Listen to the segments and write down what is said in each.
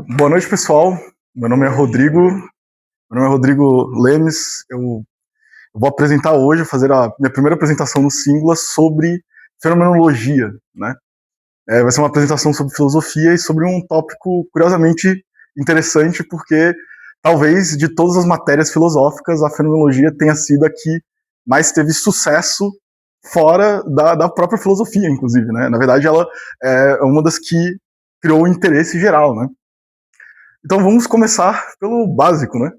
Boa noite, pessoal. Meu nome é Rodrigo Lemes. Eu vou apresentar hoje, fazer a minha primeira apresentação no Singular sobre fenomenologia, né? Vai ser uma apresentação sobre filosofia e sobre um tópico curiosamente interessante, porque talvez de todas as matérias filosóficas, a fenomenologia tenha sido a que mais teve sucesso fora da própria filosofia, inclusive, né? Na verdade, ela é uma das que criou o interesse geral, né? Então vamos começar pelo básico, né?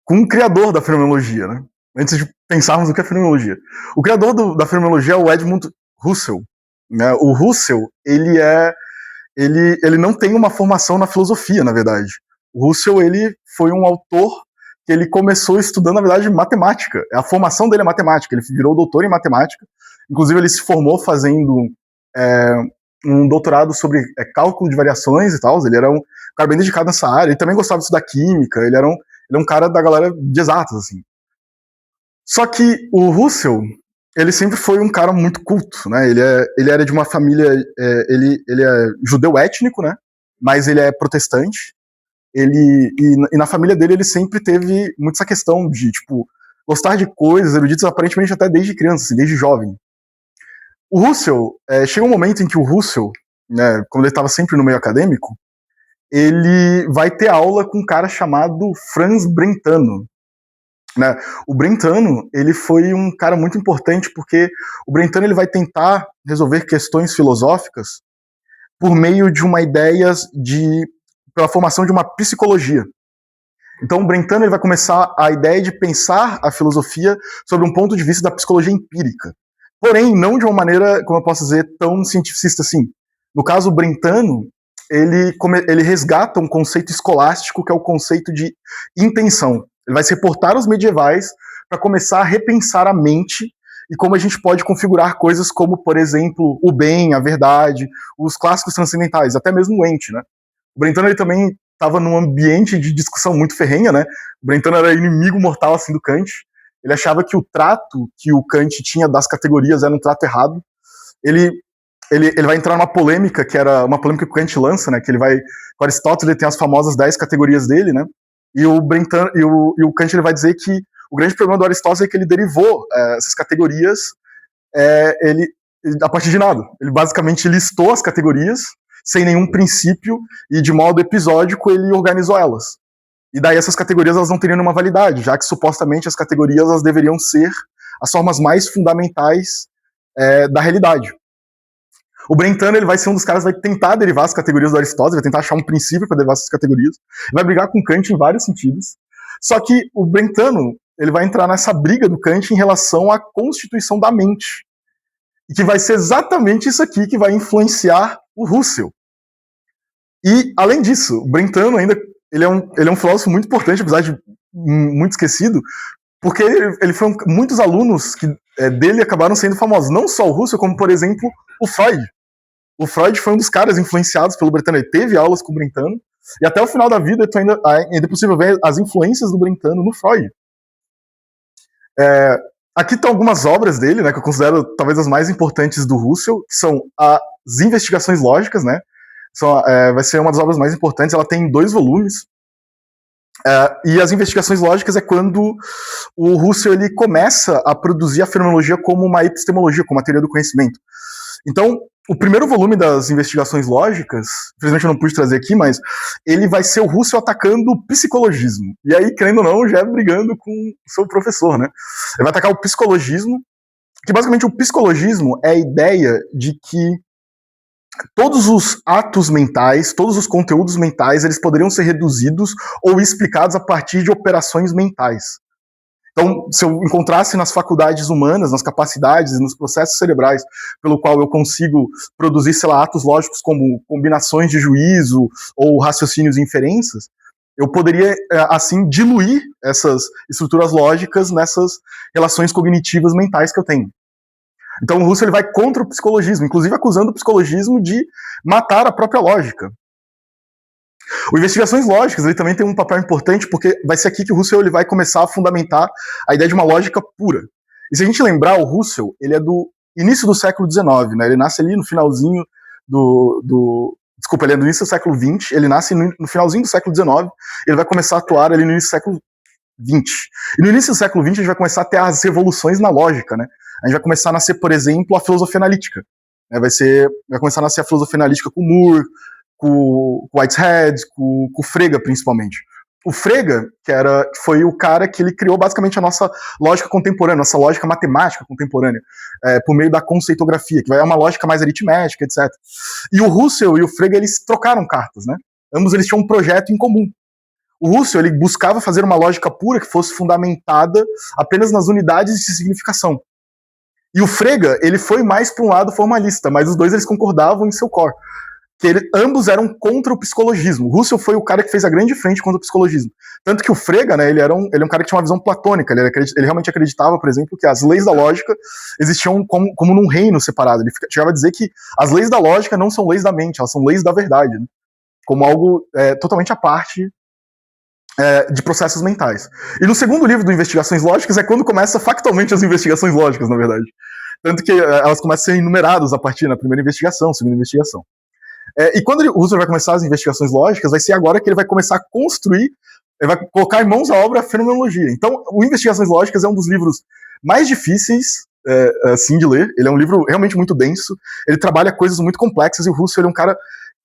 Com o criador da fenomenologia, né? Antes de pensarmos o que é fenomenologia. O criador da fenomenologia é o Edmund Husserl. Né? O Husserl, ele não tem uma formação na filosofia, na verdade. O Husserl, ele foi um autor que ele começou estudando, na verdade, matemática. A formação dele é matemática. Ele virou doutor em matemática. Inclusive, ele se formou fazendo um doutorado sobre cálculo de variações e tal. Ele era um cara bem dedicado nessa área. Ele também gostava de estudar química. Ele é um cara da galera de exatas, assim. Só que o Husserl, ele sempre foi um cara muito culto, né? Ele era de uma família, ele é judeu étnico, né? Mas ele é protestante. E na família dele ele sempre teve muito essa questão de, tipo, gostar de coisas eruditas aparentemente até desde criança, assim, desde jovem. O Husserl, chega um momento em que o Husserl, né, quando ele estava sempre no meio acadêmico, ele vai ter aula com um cara chamado Franz Brentano. Né? O Brentano, ele foi um cara muito importante porque o Brentano ele vai tentar resolver questões filosóficas por meio de uma ideia pela formação de uma psicologia. Então o Brentano ele vai começar a ideia de pensar a filosofia sobre um ponto de vista da psicologia empírica. Porém, não de uma maneira, como eu posso dizer, tão cientificista assim. No caso, o Brentano, ele resgata um conceito escolástico que é o conceito de intenção. Ele vai se reportar aos medievais para começar a repensar a mente e como a gente pode configurar coisas como, por exemplo, o bem, a verdade, os clássicos transcendentais, até mesmo o Ente, né? O Brentano ele também estava num ambiente de discussão muito ferrenha, né? O Brentano era inimigo mortal assim do Kant. Ele achava que o trato que o Kant tinha das categorias era um trato errado. Ele vai entrar numa polêmica, que era uma polêmica que o Kant lança, né? Que ele vai. Com Aristóteles ele tem as famosas 10 categorias dele, né? E o Brentano e o Kant ele vai dizer que o grande problema do Aristóteles é que ele derivou essas categorias a partir de nada. Ele basicamente listou as categorias sem nenhum princípio e de modo episódico ele organizou elas. E daí essas categorias elas não teriam nenhuma validade, já que supostamente as categorias elas deveriam ser as formas mais fundamentais da realidade. O Brentano ele vai ser um dos caras que vai tentar derivar as categorias do Aristóteles, vai tentar achar um princípio para derivar essas categorias, vai brigar com Kant em vários sentidos. Só que o Brentano ele vai entrar nessa briga do Kant em relação à constituição da mente, e que vai ser exatamente isso aqui que vai influenciar o Husserl. E, além disso, o Brentano ainda ele é um filósofo muito importante, apesar de muito esquecido, porque ele foi muitos alunos dele acabaram sendo famosos. Não só o Husserl, como, por exemplo, o Freud. O Freud foi um dos caras influenciados pelo Brentano. Ele teve aulas com o Brentano. E até o final da vida ainda é possível ver as influências do Brentano no Freud. Aqui estão algumas obras dele, né, que eu considero talvez as mais importantes do Husserl, que são as Investigações Lógicas, né? Vai ser uma das obras mais importantes. Ela tem 2 volumes. E as investigações lógicas é quando o Husserl ele começa a produzir a fenomenologia como uma epistemologia, como uma teoria do conhecimento. Então, o primeiro volume das investigações lógicas, infelizmente eu não pude trazer aqui, mas ele vai ser o Husserl atacando o psicologismo. E aí, querendo ou não, já é brigando com o seu professor, né? Ele vai atacar o psicologismo, que basicamente o psicologismo é a ideia de que todos os atos mentais, todos os conteúdos mentais, eles poderiam ser reduzidos ou explicados a partir de operações mentais. Então, se eu encontrasse nas faculdades humanas, nas capacidades e nos processos cerebrais pelo qual eu consigo produzir, sei lá, atos lógicos como combinações de juízo ou raciocínios e inferências, eu poderia, assim, diluir essas estruturas lógicas nessas relações cognitivas mentais que eu tenho. Então o Husserl ele vai contra o psicologismo, inclusive acusando o psicologismo de matar a própria lógica. O Investigações Lógicas ele também tem um papel importante, porque vai ser aqui que o Husserl ele vai começar a fundamentar a ideia de uma lógica pura. E se a gente lembrar, o Husserl ele é do início do século XIX, né? Ele nasce ali no finalzinho do Desculpa, ele é do início do século XX, ele nasce no finalzinho do século XIX, ele vai começar a atuar ali no início do século XX. E no início do século XX a gente vai começar a ter as revoluções na lógica, né? A gente vai começar a nascer, por exemplo, a filosofia analítica. Vai começar a nascer a filosofia analítica com Moore, com Whitehead, com Frege, principalmente. O Frege, que foi o cara que ele criou basicamente a nossa lógica contemporânea, nossa lógica matemática contemporânea, por meio da conceitografia, que é uma lógica mais aritmética, etc. E o Russell e o Frege, eles trocaram cartas, né? Ambos eles tinham um projeto em comum. O Russell, ele buscava fazer uma lógica pura que fosse fundamentada apenas nas unidades de significação. E o Frege, ele foi mais para um lado formalista, mas os dois eles concordavam em seu core. Ambos eram contra o psicologismo. O Russell foi o cara que fez a grande frente contra o psicologismo. Tanto que o Frege, né, ele é um cara que tinha uma visão platônica. Ele realmente acreditava, por exemplo, que as leis da lógica existiam como num reino separado. Ele chegava a dizer que as leis da lógica não são leis da mente, elas são leis da verdade, né? Como algo totalmente à parte de processos mentais. E no segundo livro do Investigações Lógicas é quando começa factualmente as investigações lógicas, na verdade. Tanto que elas começam a ser enumeradas a partir da primeira investigação, segunda investigação. E quando o Husserl vai começar as investigações lógicas, vai ser agora que ele vai começar a construir, ele vai colocar em mãos a obra a fenomenologia. Então, o Investigações Lógicas é um dos livros mais difíceis assim, de ler. Ele é um livro realmente muito denso, ele trabalha coisas muito complexas, e o Husserl é um cara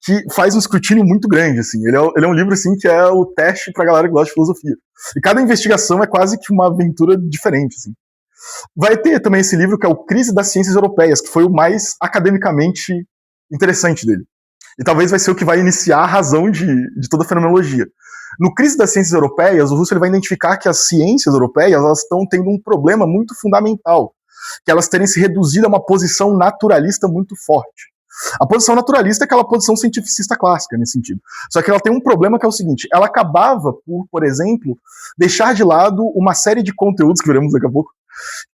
que faz um escrutínio muito grande, assim. Ele é um livro, assim, que é o teste pra galera que gosta de filosofia. E cada investigação é quase que uma aventura diferente, assim. Vai ter também esse livro que é o Crise das Ciências Europeias, que foi o mais academicamente interessante dele. E talvez vai ser o que vai iniciar a razão de toda a fenomenologia. No Crise das Ciências Europeias, o Husserl vai identificar que as ciências europeias elas estão tendo um problema muito fundamental, que elas terem se reduzido a uma posição naturalista muito forte. A posição naturalista é aquela posição cientificista clássica, nesse sentido. Só que ela tem um problema que é o seguinte, ela acabava por exemplo, deixar de lado uma série de conteúdos, que veremos daqui a pouco,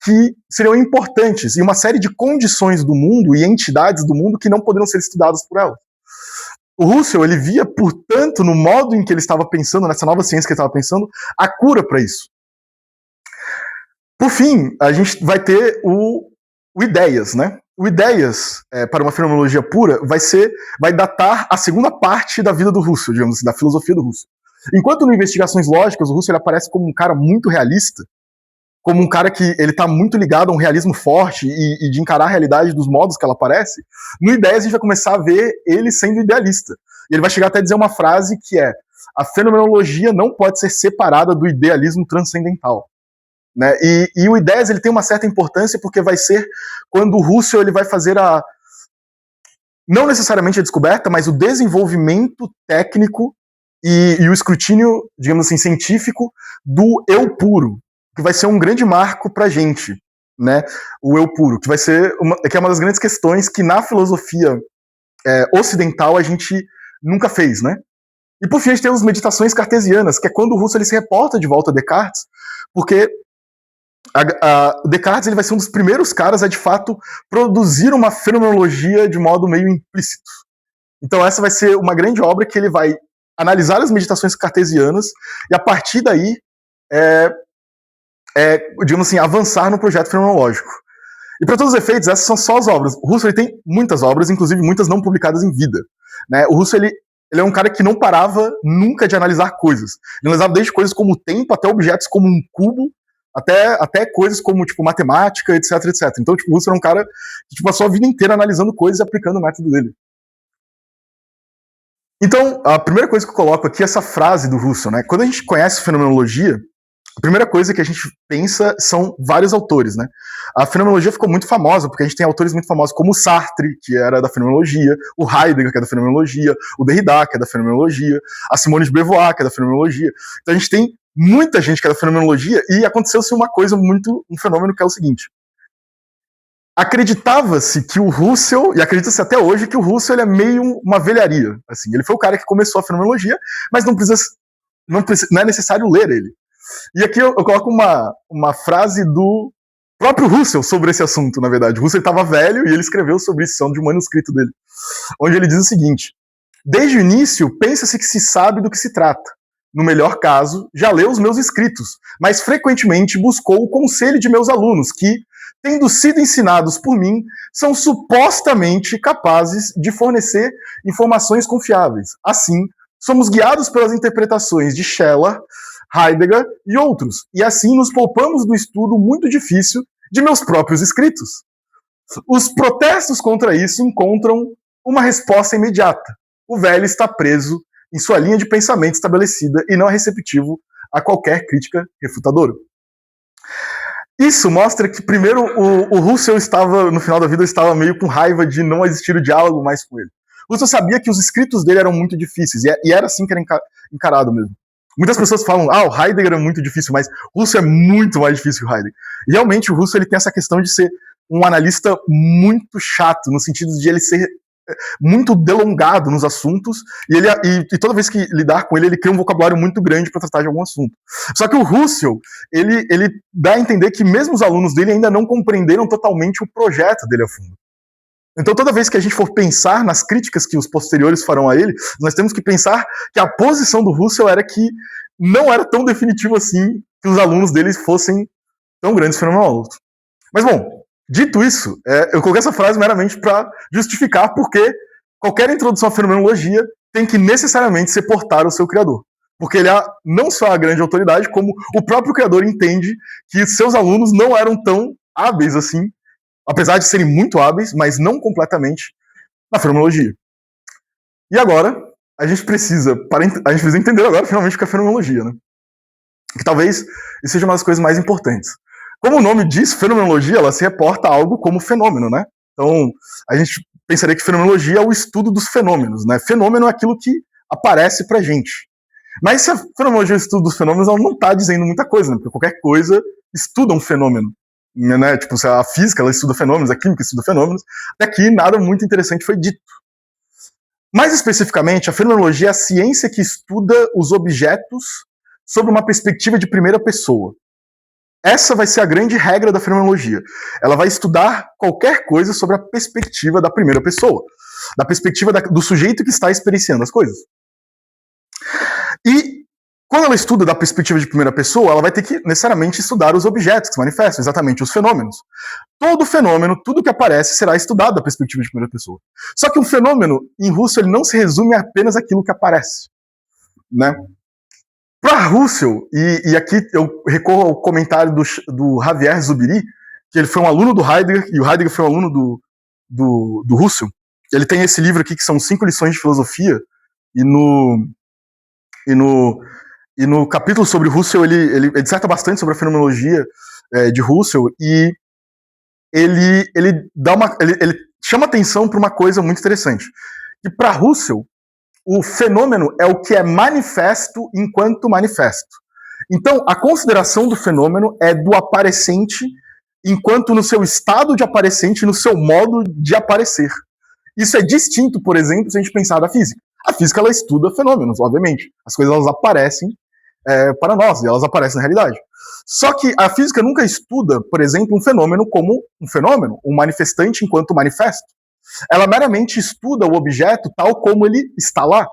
que seriam importantes, e uma série de condições do mundo e entidades do mundo que não poderiam ser estudadas por ela. O Husserl, ele via, portanto, no modo em que ele estava pensando, nessa nova ciência que ele estava pensando, a cura para isso. Por fim, a gente vai ter o Ideias, né? O Ideias, para uma fenomenologia pura, vai datar a segunda parte da vida do Husserl, digamos assim, da filosofia do Husserl. Enquanto no Investigações Lógicas, o Husserl aparece como um cara muito realista, como um cara que ele está muito ligado a um realismo forte e de encarar a realidade dos modos que ela aparece, no Ideias a gente vai começar a ver ele sendo idealista. E ele vai chegar até a dizer uma frase que é: a fenomenologia não pode ser separada do idealismo transcendental. Né? E o Ideias ele tem uma certa importância porque vai ser quando o Husserl ele vai fazer não necessariamente a descoberta, mas o desenvolvimento técnico e o escrutínio, digamos assim, científico do eu puro, que vai ser um grande marco pra gente, né? O eu puro, que é uma das grandes questões que na filosofia ocidental a gente nunca fez, né? E por fim a gente tem as meditações cartesianas, que é quando o Husserl ele se reporta de volta a Descartes, porque Descartes ele vai ser um dos primeiros caras a de fato produzir uma fenomenologia de modo meio implícito. Então essa vai ser uma grande obra que ele vai analisar as meditações cartesianas e a partir daí digamos assim, avançar no projeto fenomenológico. E para todos os efeitos, essas são só as obras. O Husserl tem muitas obras, inclusive muitas não publicadas em vida. Né? O Husserl ele é um cara que não parava nunca de analisar coisas. Ele analisava desde coisas como o tempo, até objetos como um cubo, até coisas como tipo matemática, etc, etc. Então, tipo, o Husserl é um cara que passou a vida inteira analisando coisas e aplicando o método dele. Então, a primeira coisa que eu coloco aqui é essa frase do Husserl, né? Quando a gente conhece fenomenologia, a primeira coisa que a gente pensa são vários autores, né? A fenomenologia ficou muito famosa, porque a gente tem autores muito famosos como o Sartre, que era da fenomenologia, o Heidegger, que é da fenomenologia, o Derrida, que é da fenomenologia, a Simone de Beauvoir, que é da fenomenologia. Então a gente tem muita gente que é da fenomenologia, e aconteceu-se um fenômeno que é o seguinte. Acreditava-se que o Husserl, e acredita-se até hoje, que o Husserl é meio uma velharia. Assim, ele foi o cara que começou a fenomenologia, mas não é necessário ler ele. E aqui eu coloco uma frase do próprio Husserl sobre esse assunto, na verdade. O Husserl estava velho e ele escreveu sobre isso, de um manuscrito dele, onde ele diz o seguinte: desde o início, pensa-se que se sabe do que se trata. No melhor caso, já leu os meus escritos, mas frequentemente buscou o conselho de meus alunos, que, tendo sido ensinados por mim, são supostamente capazes de fornecer informações confiáveis. Assim, somos guiados pelas interpretações de Scheller, Heidegger e outros, e assim nos poupamos do estudo muito difícil de meus próprios escritos. Os protestos contra isso encontram uma resposta imediata. O velho está preso em sua linha de pensamento estabelecida e não é receptivo a qualquer crítica refutadora. Isso mostra que, primeiro, o Russell estava, no final da vida, estava meio com raiva de não existir o diálogo mais com ele. O Russell sabia que os escritos dele eram muito difíceis, e era assim que era encarado mesmo. Muitas pessoas falam, o Heidegger é muito difícil, mas Russell é muito mais difícil que o Heidegger. E realmente o Russell ele tem essa questão de ser um analista muito chato, no sentido de ele ser muito delongado nos assuntos, e toda vez que lidar com ele, ele cria um vocabulário muito grande para tratar de algum assunto. Só que o Russell, ele dá a entender que mesmo os alunos dele ainda não compreenderam totalmente o projeto dele a fundo. Então, toda vez que a gente for pensar nas críticas que os posteriores farão a ele, nós temos que pensar que a posição do Russell era que não era tão definitivo assim que os alunos dele fossem tão grandes fenomenólogos. Mas, bom, dito isso, eu coloquei essa frase meramente para justificar porque qualquer introdução à fenomenologia tem que necessariamente se portar ao seu criador. Porque ele é não só a grande autoridade, como o próprio criador entende que seus alunos não eram tão hábeis assim, apesar de serem muito hábeis, mas não completamente na fenomenologia. E agora, a gente precisa entender agora finalmente o que é fenomenologia, né? Que talvez isso seja uma das coisas mais importantes. Como o nome diz, fenomenologia, ela se reporta a algo como fenômeno, né? Então, a gente pensaria que fenomenologia é o estudo dos fenômenos, né? Fenômeno é aquilo que aparece pra gente. Mas se a fenomenologia é o estudo dos fenômenos, ela não está dizendo muita coisa, né? Porque qualquer coisa estuda um fenômeno, né? Tipo, a física, ela estuda fenômenos, a química estuda fenômenos. Até aqui, nada muito interessante foi dito. Mais especificamente, a fenomenologia é a ciência que estuda os objetos sob uma perspectiva de primeira pessoa. Essa vai ser a grande regra da fenomenologia. Ela vai estudar qualquer coisa sobre a perspectiva da primeira pessoa, da perspectiva do sujeito que está experienciando as coisas. E quando ela estuda da perspectiva de primeira pessoa, ela vai ter que necessariamente estudar os objetos que se manifestam, exatamente os fenômenos. Todo fenômeno, tudo que aparece, será estudado da perspectiva de primeira pessoa. Só que um fenômeno, em Russell, ele não se resume a apenas aquilo que aparece, né? Para Russell, e aqui eu recorro ao comentário do Javier Zubiri, que ele foi um aluno do Heidegger, e o Heidegger foi um aluno do Russell. Ele tem esse livro aqui, que são 5 lições de filosofia, e no capítulo sobre Russell, ele disserta bastante sobre a fenomenologia de Russell, e ele chama atenção para uma coisa muito interessante. Que para Russell, o fenômeno é o que é manifesto enquanto manifesto. Então, a consideração do fenômeno é do aparecente enquanto no seu estado de aparecente, no seu modo de aparecer. Isso é distinto, por exemplo, se a gente pensar da física. A física, ela estuda fenômenos, obviamente. As coisas, elas aparecem para nós, e elas aparecem na realidade. Só que a física nunca estuda, por exemplo, um fenômeno como um fenômeno, um manifestante enquanto manifesto. Ela meramente estuda o objeto tal como ele está lá,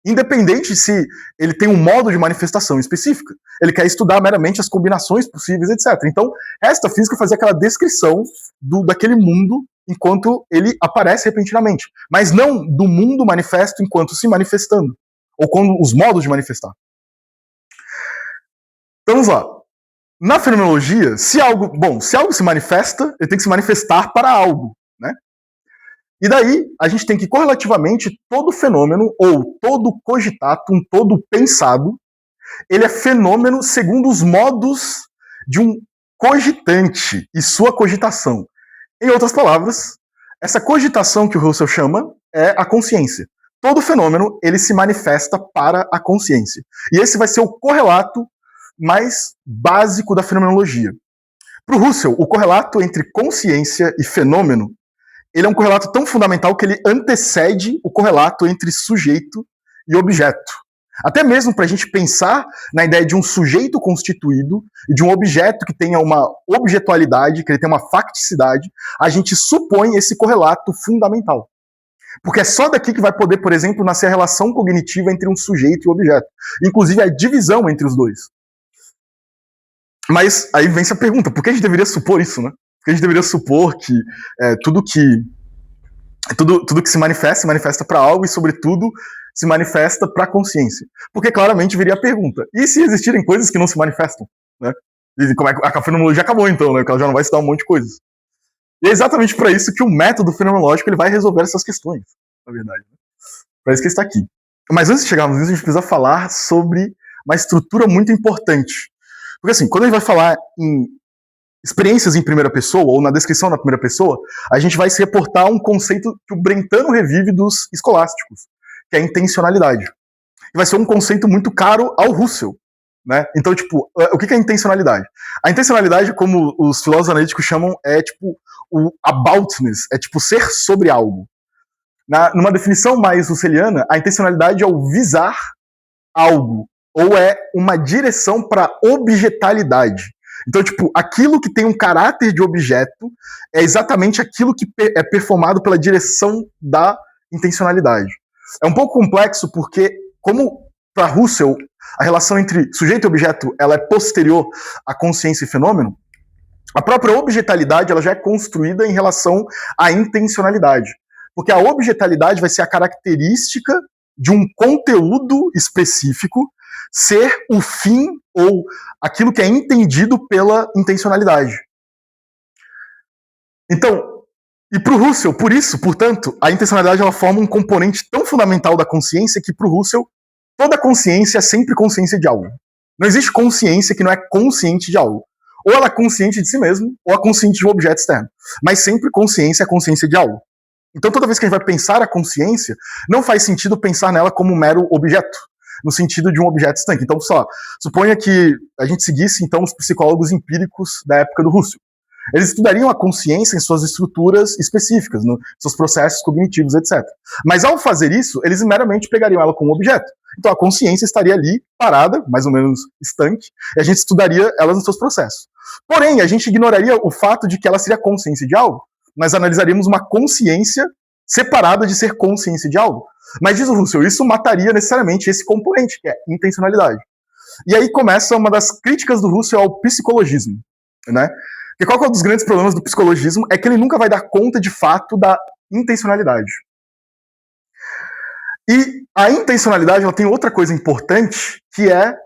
independente se ele tem um modo de manifestação específica. Ele quer estudar meramente as combinações possíveis, etc. Então, esta física fazia aquela descrição daquele mundo enquanto ele aparece repentinamente, mas não do mundo manifesto enquanto se manifestando, ou com os modos de manifestar. Então, vamos lá. Na fenomenologia, se algo se manifesta, ele tem que se manifestar para algo, né? E daí, a gente tem que, correlativamente, todo fenômeno, ou todo cogitatum, todo pensado, ele é fenômeno segundo os modos de um cogitante e sua cogitação. Em outras palavras, essa cogitação que o Russell chama é a consciência. Todo fenômeno, ele se manifesta para a consciência. E esse vai ser o correlato mais básico da fenomenologia. Para o Russell, o correlato entre consciência e fenômeno, ele é um correlato tão fundamental que ele antecede o correlato entre sujeito e objeto. Até mesmo para a gente pensar na ideia de um sujeito constituído e de um objeto que tenha uma objetualidade, que ele tenha uma facticidade, a gente supõe esse correlato fundamental. Porque é só daqui que vai poder, por exemplo, nascer a relação cognitiva entre um sujeito e um objeto. Inclusive a divisão entre os dois. Mas aí vem essa pergunta, por que a gente deveria supor isso, né? porque a gente deveria supor que tudo que se manifesta para algo e, sobretudo, se manifesta para a consciência. Porque claramente viria a pergunta: e se existirem coisas que não se manifestam? Né? E como é que a fenomenologia acabou, então, né? Porque ela já não vai estudar um monte de coisas. E é exatamente para isso que o método fenomenológico ele vai resolver essas questões, na verdade. Para isso que ele está aqui. Mas antes de chegarmos nisso, a gente precisa falar sobre uma estrutura muito importante. Porque assim, quando a gente vai falar em experiências em primeira pessoa, ou na descrição da primeira pessoa, a gente vai se reportar a um conceito que o Brentano revive dos escolásticos, que é a intencionalidade. E vai ser um conceito muito caro ao Russell. Né? Então, tipo, o que é a intencionalidade? A intencionalidade, como os filósofos analíticos chamam, é tipo o aboutness, é tipo ser sobre algo. Numa definição mais russeliana, a intencionalidade é o visar algo, ou é uma direção para objetalidade. Então, tipo, aquilo que tem um caráter de objeto é exatamente aquilo que é performado pela direção da intencionalidade. É um pouco complexo porque, como para Russell, a relação entre sujeito e objeto ela é posterior à consciência e fenômeno, a própria objetalidade ela já é construída em relação à intencionalidade. Porque a objetalidade vai ser a característica de um conteúdo específico ser o fim ou aquilo que é entendido pela intencionalidade. Então, e para o Russell, por isso, portanto, a intencionalidade ela forma um componente tão fundamental da consciência que para o Russell toda consciência é sempre consciência de algo. Não existe consciência que não é consciente de algo. Ou ela é consciente de si mesmo, ou é consciente de um objeto externo. Mas sempre consciência é consciência de algo. Então toda vez que a gente vai pensar a consciência, não faz sentido pensar nela como um mero objeto, no sentido de um objeto estanque. Então, suponha que a gente seguisse então os psicólogos empíricos da época do Russell. Eles estudariam a consciência em suas estruturas específicas, nos seus processos cognitivos, etc. Mas ao fazer isso, eles meramente pegariam ela como objeto. Então a consciência estaria ali, parada, mais ou menos estanque, e a gente estudaria ela nos seus processos. Porém, a gente ignoraria o fato de que ela seria consciência de algo. Nós analisaríamos uma consciência separada de ser consciência de algo. Mas, diz o Russell, isso mataria necessariamente esse componente, que é intencionalidade. E aí começa uma das críticas do Russell ao psicologismo, né? Porque qual que é um dos grandes problemas do psicologismo? É que ele nunca vai dar conta, de fato, da intencionalidade. E a intencionalidade ela tem outra coisa importante, que é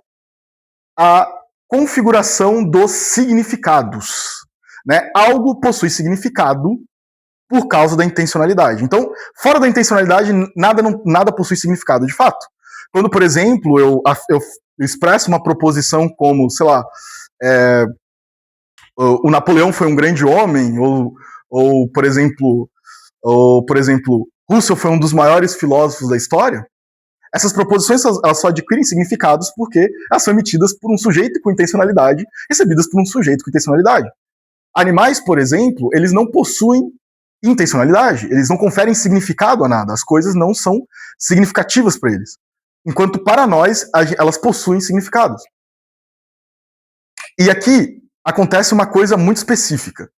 a configuração dos significados. Né? Algo possui significado por causa da intencionalidade. Então, fora da intencionalidade, nada possui significado de fato. Quando, por exemplo, eu expresso uma proposição como, sei lá, o Napoleão foi um grande homem, ou por exemplo, Russell foi um dos maiores filósofos da história, essas proposições elas só adquirem significados porque elas são emitidas por um sujeito com intencionalidade, recebidas por um sujeito com intencionalidade. Animais, por exemplo, eles não possuem intencionalidade, eles não conferem significado a nada, as coisas não são significativas para eles. Enquanto para nós, elas possuem significados. E aqui acontece uma coisa muito específica,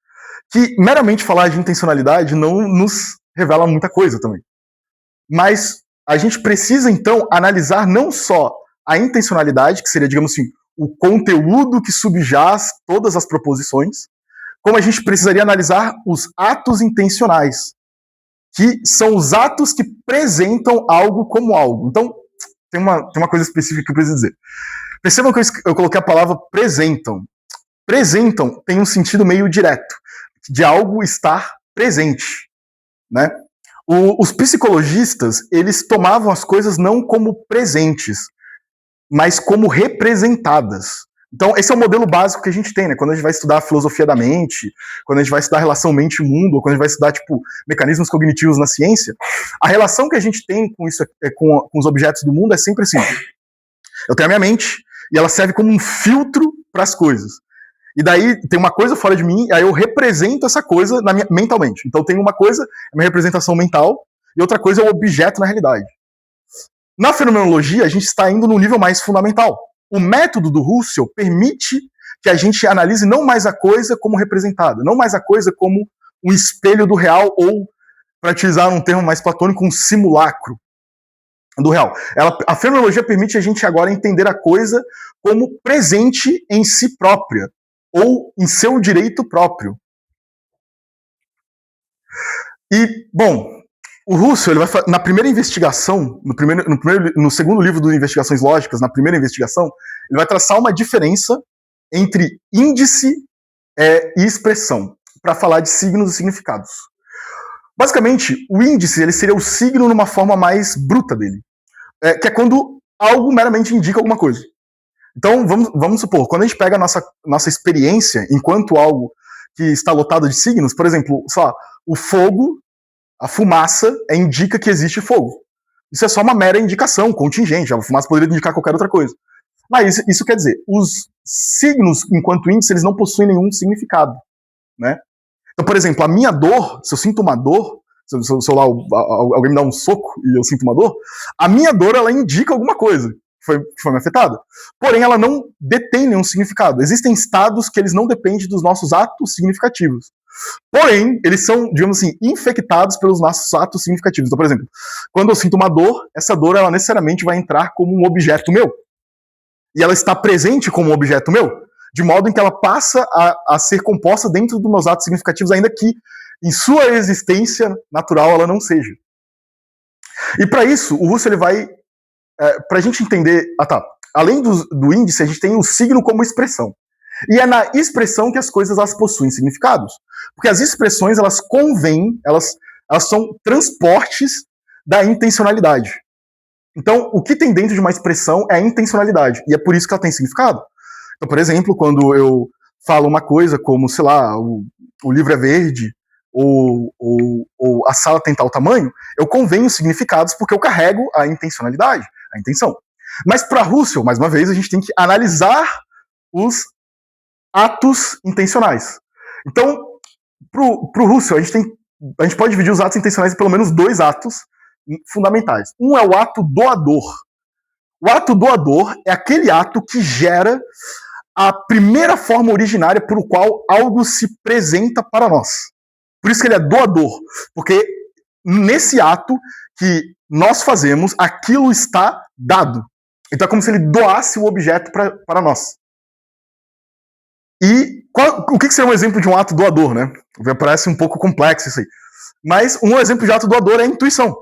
que meramente falar de intencionalidade não nos revela muita coisa também. Mas a gente precisa, então, analisar não só a intencionalidade, que seria, digamos assim, o conteúdo que subjaz todas as proposições, como a gente precisaria analisar os atos intencionais, que são os atos que apresentam algo como algo. Então, tem uma coisa específica que eu preciso dizer. Percebam que eu coloquei a palavra presentam. Presentam tem um sentido meio direto, de algo estar presente. Né? Os psicologistas, eles tomavam as coisas não como presentes, mas como representadas. Então, esse é o modelo básico que a gente tem, né? Quando a gente vai estudar a filosofia da mente, quando a gente vai estudar a relação mente-mundo, ou quando a gente vai estudar, tipo, mecanismos cognitivos na ciência, a relação que a gente tem com isso, com os objetos do mundo é sempre assim. Eu tenho a minha mente, e ela serve como um filtro para as coisas. E daí tem uma coisa fora de mim, e aí eu represento essa coisa mentalmente. Então tem uma coisa, é uma representação mental, e outra coisa é o objeto na realidade. Na fenomenologia, a gente está indo num nível mais fundamental. O método do Russell permite que a gente analise não mais a coisa como representada, não mais a coisa como um espelho do real, ou, para utilizar um termo mais platônico, um simulacro do real. A fenomenologia permite a gente agora entender a coisa como presente em si própria, ou em seu direito próprio. E, bom, o Russell, ele vai na primeira investigação, no segundo livro do Investigações Lógicas, na primeira investigação, ele vai traçar uma diferença entre índice e expressão, para falar de signos e significados. Basicamente, o índice ele seria o signo numa forma mais bruta dele, que é quando algo meramente indica alguma coisa. Então, vamos supor, quando a gente pega a nossa experiência enquanto algo que está lotado de signos, por exemplo, só o fogo, a fumaça, indica que existe fogo. Isso é só uma mera indicação, contingente. A fumaça poderia indicar qualquer outra coisa. Mas isso quer dizer, os signos, enquanto índice, eles não possuem nenhum significado, né? Então, por exemplo, a minha dor, se eu sinto uma dor, se lá, alguém me dá um soco e eu sinto uma dor, a minha dor, ela indica alguma coisa que foi me afetada. Porém, ela não detém nenhum significado. Existem estados que eles não dependem dos nossos atos significativos. Porém, eles são, digamos assim, infectados pelos nossos atos significativos. Então, por exemplo, quando eu sinto uma dor, essa dor, ela necessariamente vai entrar como um objeto meu. E ela está presente como um objeto meu, de modo em que ela passa a ser composta dentro dos meus atos significativos, ainda que em sua existência natural ela não seja. E para isso, o Russell ele vai, para a gente entender, além do índice, a gente tem o signo como expressão. E é na expressão que as coisas elas possuem significados. Porque as expressões, elas convêm, elas são transportes da intencionalidade. Então, o que tem dentro de uma expressão é a intencionalidade. E é por isso que ela tem significado. Então, por exemplo, quando eu falo uma coisa como, sei lá, o livro é verde, ou a sala tem tal tamanho, eu convenho significados porque eu carrego a intencionalidade, a intenção. Mas para Russell, mais uma vez, a gente tem que analisar os atos intencionais. Então, pro Russell, a gente pode dividir os atos intencionais em pelo menos 2 atos fundamentais. Um é o ato doador. O ato doador é aquele ato que gera a primeira forma originária por qual algo se apresenta para nós. Por isso que ele é doador, porque nesse ato que nós fazemos, aquilo está dado. Então é como se ele doasse o objeto para nós. E o que seria um exemplo de um ato doador, né? Parece um pouco complexo isso aí. Mas um exemplo de ato doador é a intuição.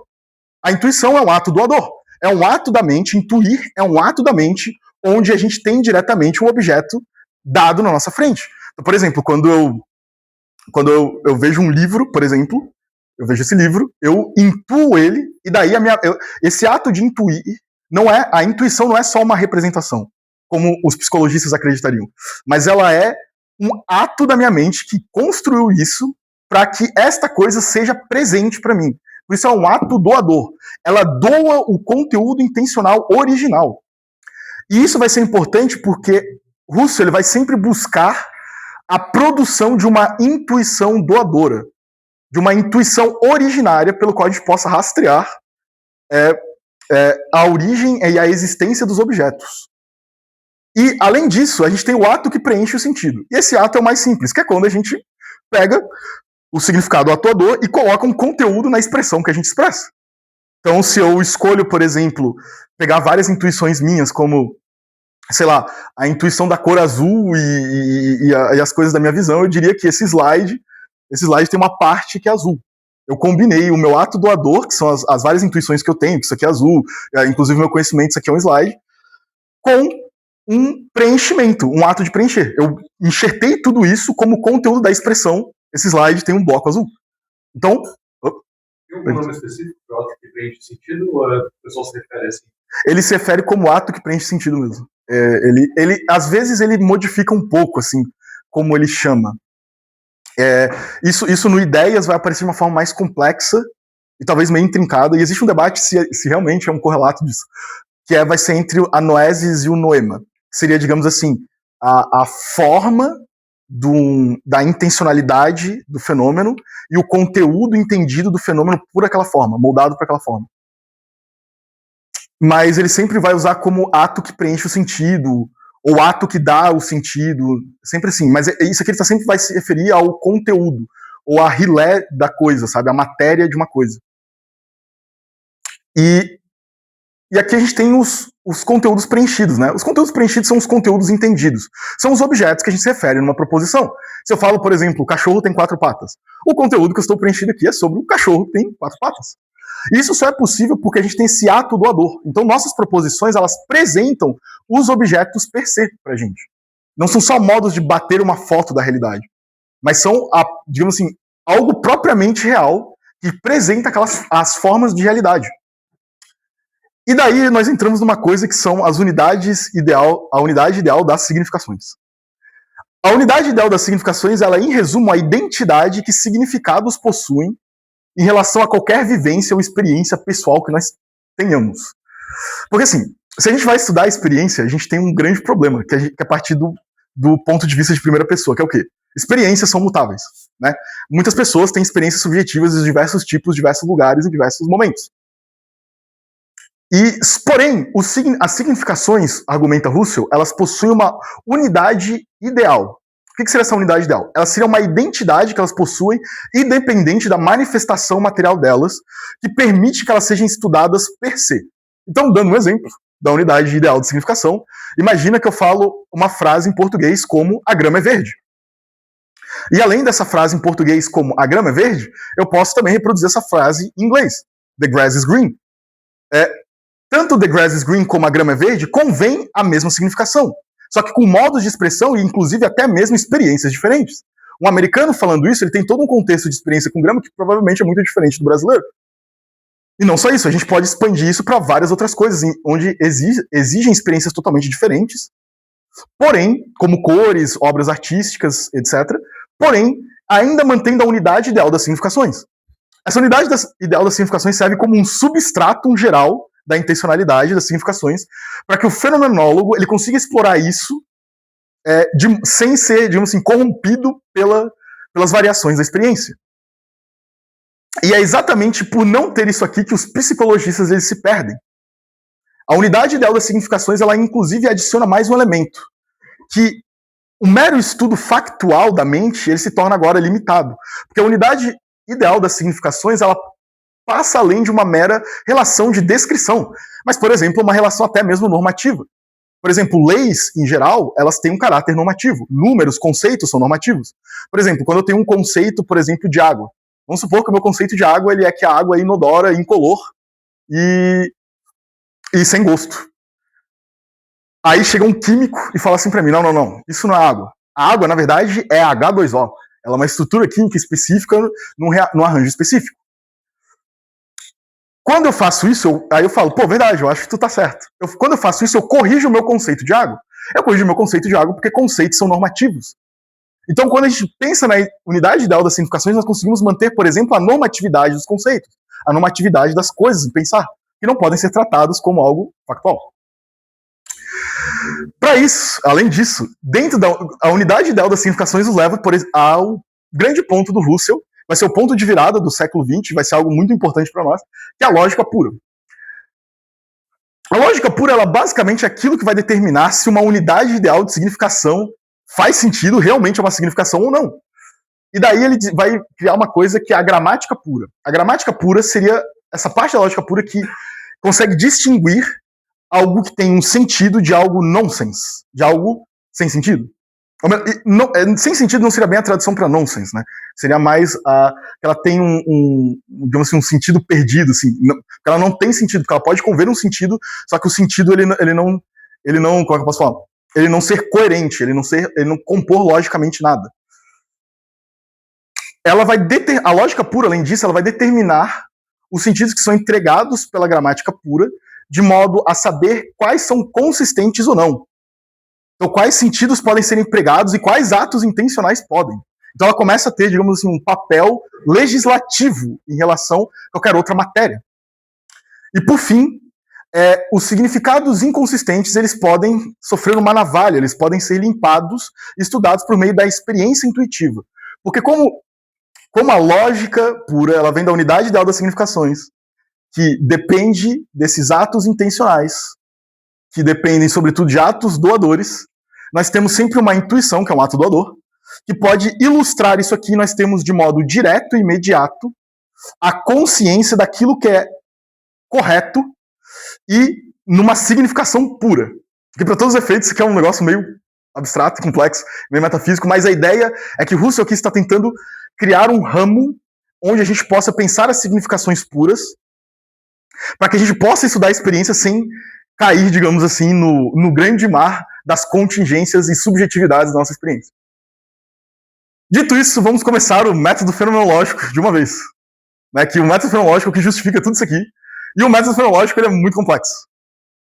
A intuição é um ato doador. É um ato da mente, intuir é um ato da mente onde a gente tem diretamente um objeto dado na nossa frente. Então, por exemplo, quando eu vejo um livro, por exemplo, eu vejo esse livro, eu intuo ele, e daí esse ato de intuir, a intuição não é só uma representação, como os psicologistas acreditariam, mas ela é um ato da minha mente que construiu isso para que esta coisa seja presente para mim. Por isso é um ato doador. Ela doa o conteúdo intencional original. E isso vai ser importante porque Russell ele vai sempre buscar a produção de uma intuição doadora, de uma intuição originária pelo qual a gente possa rastrear a origem e a existência dos objetos. E, além disso, a gente tem o ato que preenche o sentido. E esse ato é o mais simples, que é quando a gente pega o significado atuador e coloca um conteúdo na expressão que a gente expressa. Então, se eu escolho, por exemplo, pegar várias intuições minhas, como, sei lá, a intuição da cor azul e as coisas da minha visão, eu diria que esse slide tem uma parte que é azul. Eu combinei o meu ato doador, que são as várias intuições que eu tenho, que isso aqui é azul, inclusive o meu conhecimento, isso aqui é um slide, com um preenchimento, um ato de preencher. Eu enxertei tudo isso como conteúdo da expressão. Esse slide tem um bloco azul. Então... Tem algum nome específico para o ato que preenche sentido ou o pessoal se refere assim? Ele se refere como ato que preenche sentido mesmo. Às vezes ele modifica um pouco, assim, como ele chama. Isso no Ideias vai aparecer de uma forma mais complexa e talvez meio intrincada, e existe um debate se realmente é um correlato disso, que vai ser entre a noesis e o noema, que seria, digamos assim, a forma da intencionalidade do fenômeno e o conteúdo entendido do fenômeno por aquela forma, moldado por aquela forma. Mas ele sempre vai usar como ato que preenche o sentido, ou ato que dá o sentido, sempre assim. Mas isso aqui ele sempre vai se referir ao conteúdo, ou a rilé da coisa, sabe? A matéria de uma coisa. E E aqui a gente tem os conteúdos preenchidos, né? Os conteúdos preenchidos são os conteúdos entendidos. São os objetos que a gente se refere numa proposição. Se eu falo, por exemplo, o cachorro tem 4 patas, o conteúdo que eu estou preenchido aqui é sobre o cachorro que tem 4 patas. Isso só é possível porque a gente tem esse ato doador. Então, nossas proposições, elas apresentam os objetos per se pra gente. Não são só modos de bater uma foto da realidade, mas são, digamos assim, algo propriamente real que apresenta as formas de realidade. E daí nós entramos numa coisa que são a unidade ideal das significações. A unidade ideal das significações, ela é, em resumo, a identidade que significados possuem em relação a qualquer vivência ou experiência pessoal que nós tenhamos. Porque assim, se a gente vai estudar a experiência, a gente tem um grande problema, que é a partir do ponto de vista de primeira pessoa, que é o quê? Experiências são mutáveis, né? Muitas pessoas têm experiências subjetivas de diversos tipos, diversos lugares, em diversos momentos. Porém, as significações, argumenta Russell, elas possuem uma unidade ideal. O que seria essa unidade ideal? Elas seriam uma identidade que elas possuem, independente da manifestação material delas, que permite que elas sejam estudadas per se. Então, dando um exemplo da unidade ideal de significação, imagina que eu falo uma frase em português como a grama é verde. E além dessa frase em português como a grama é verde, eu posso também reproduzir essa frase em inglês. The grass is green. Tanto the grass is green como a grama é verde convém a mesma significação, só que com modos de expressão e inclusive até mesmo experiências diferentes. Um americano falando isso, ele tem todo um contexto de experiência com grama que provavelmente é muito diferente do brasileiro. E não só isso, a gente pode expandir isso para várias outras coisas, onde exigem experiências totalmente diferentes, porém, como cores, obras artísticas, etc., porém, ainda mantendo a unidade ideal das significações. Essa unidade ideal das significações serve como um substratum geral da intencionalidade das significações, para que o fenomenólogo ele consiga explorar isso sem ser, digamos assim, corrompido pelas variações da experiência. E é exatamente por não ter isso aqui que os psicologistas eles se perdem. A unidade ideal das significações, ela inclusive adiciona mais um elemento, que o mero estudo factual da mente ele se torna agora limitado, porque a unidade ideal das significações, ela passa além de uma mera relação de descrição, mas, por exemplo, uma relação até mesmo normativa. Por exemplo, leis, em geral, elas têm um caráter normativo. Números, conceitos são normativos. Por exemplo, quando eu tenho um conceito, por exemplo, de água. Vamos supor que o meu conceito de água ele é que a água é inodora, incolor e sem gosto. Aí chega um químico e fala assim pra mim, não, isso não é água. A água, na verdade, é H2O. Ela é uma estrutura química específica num arranjo específico. Quando eu faço isso, aí eu falo, verdade, eu acho que tu tá certo. Quando eu faço isso, eu corrijo o meu conceito de água. Eu corrijo o meu conceito de água porque conceitos são normativos. Então, quando a gente pensa na unidade ideal das significações, nós conseguimos manter, por exemplo, a normatividade dos conceitos, a normatividade das coisas em pensar, que não podem ser tratadas como algo factual. Para isso, além disso, dentro da unidade ideal das significações nos leva ao grande ponto do Russell, vai ser o ponto de virada do século XX, vai ser algo muito importante para nós, que é a lógica pura. A lógica pura, ela basicamente é aquilo que vai determinar se uma unidade ideal de significação faz sentido, realmente é uma significação ou não. E daí ele vai criar uma coisa que é a gramática pura. A gramática pura seria essa parte da lógica pura que consegue distinguir algo que tem um sentido de algo nonsense, de algo sem sentido. Sem sentido não seria bem a tradução para nonsense, né? Seria mais que ela tem digamos assim, um sentido perdido, assim. Ela não tem sentido, porque ela pode conver um sentido, só que o sentido ele não, como é que eu posso falar? Ele não ser coerente, ele não compor logicamente nada. A lógica pura, além disso, ela vai determinar os sentidos que são entregados pela gramática pura, de modo a saber quais são consistentes ou não. Então, quais sentidos podem ser empregados e quais atos intencionais podem. Então, ela começa a ter, digamos assim, um papel legislativo em relação a qualquer outra matéria. E, por fim, os significados inconsistentes eles podem sofrer uma navalha, eles podem ser limpados e estudados por meio da experiência intuitiva. Porque como a lógica pura ela vem da unidade ideal das significações, que depende desses atos intencionais, que dependem, sobretudo, de atos doadores, nós temos sempre uma intuição, que é um ato doador, que pode ilustrar isso aqui. Nós temos, de modo direto e imediato, a consciência daquilo que é correto, e numa significação pura. Porque, para todos os efeitos, isso aqui é um negócio meio abstrato, complexo, meio metafísico, mas a ideia é que Russell aqui está tentando criar um ramo onde a gente possa pensar as significações puras, para que a gente possa estudar a experiência sem cair, digamos assim, no grande mar das contingências e subjetividades da nossa experiência. Dito isso, vamos começar o método fenomenológico de uma vez. Né, que o método fenomenológico é o que justifica tudo isso aqui. E o método fenomenológico ele é muito complexo.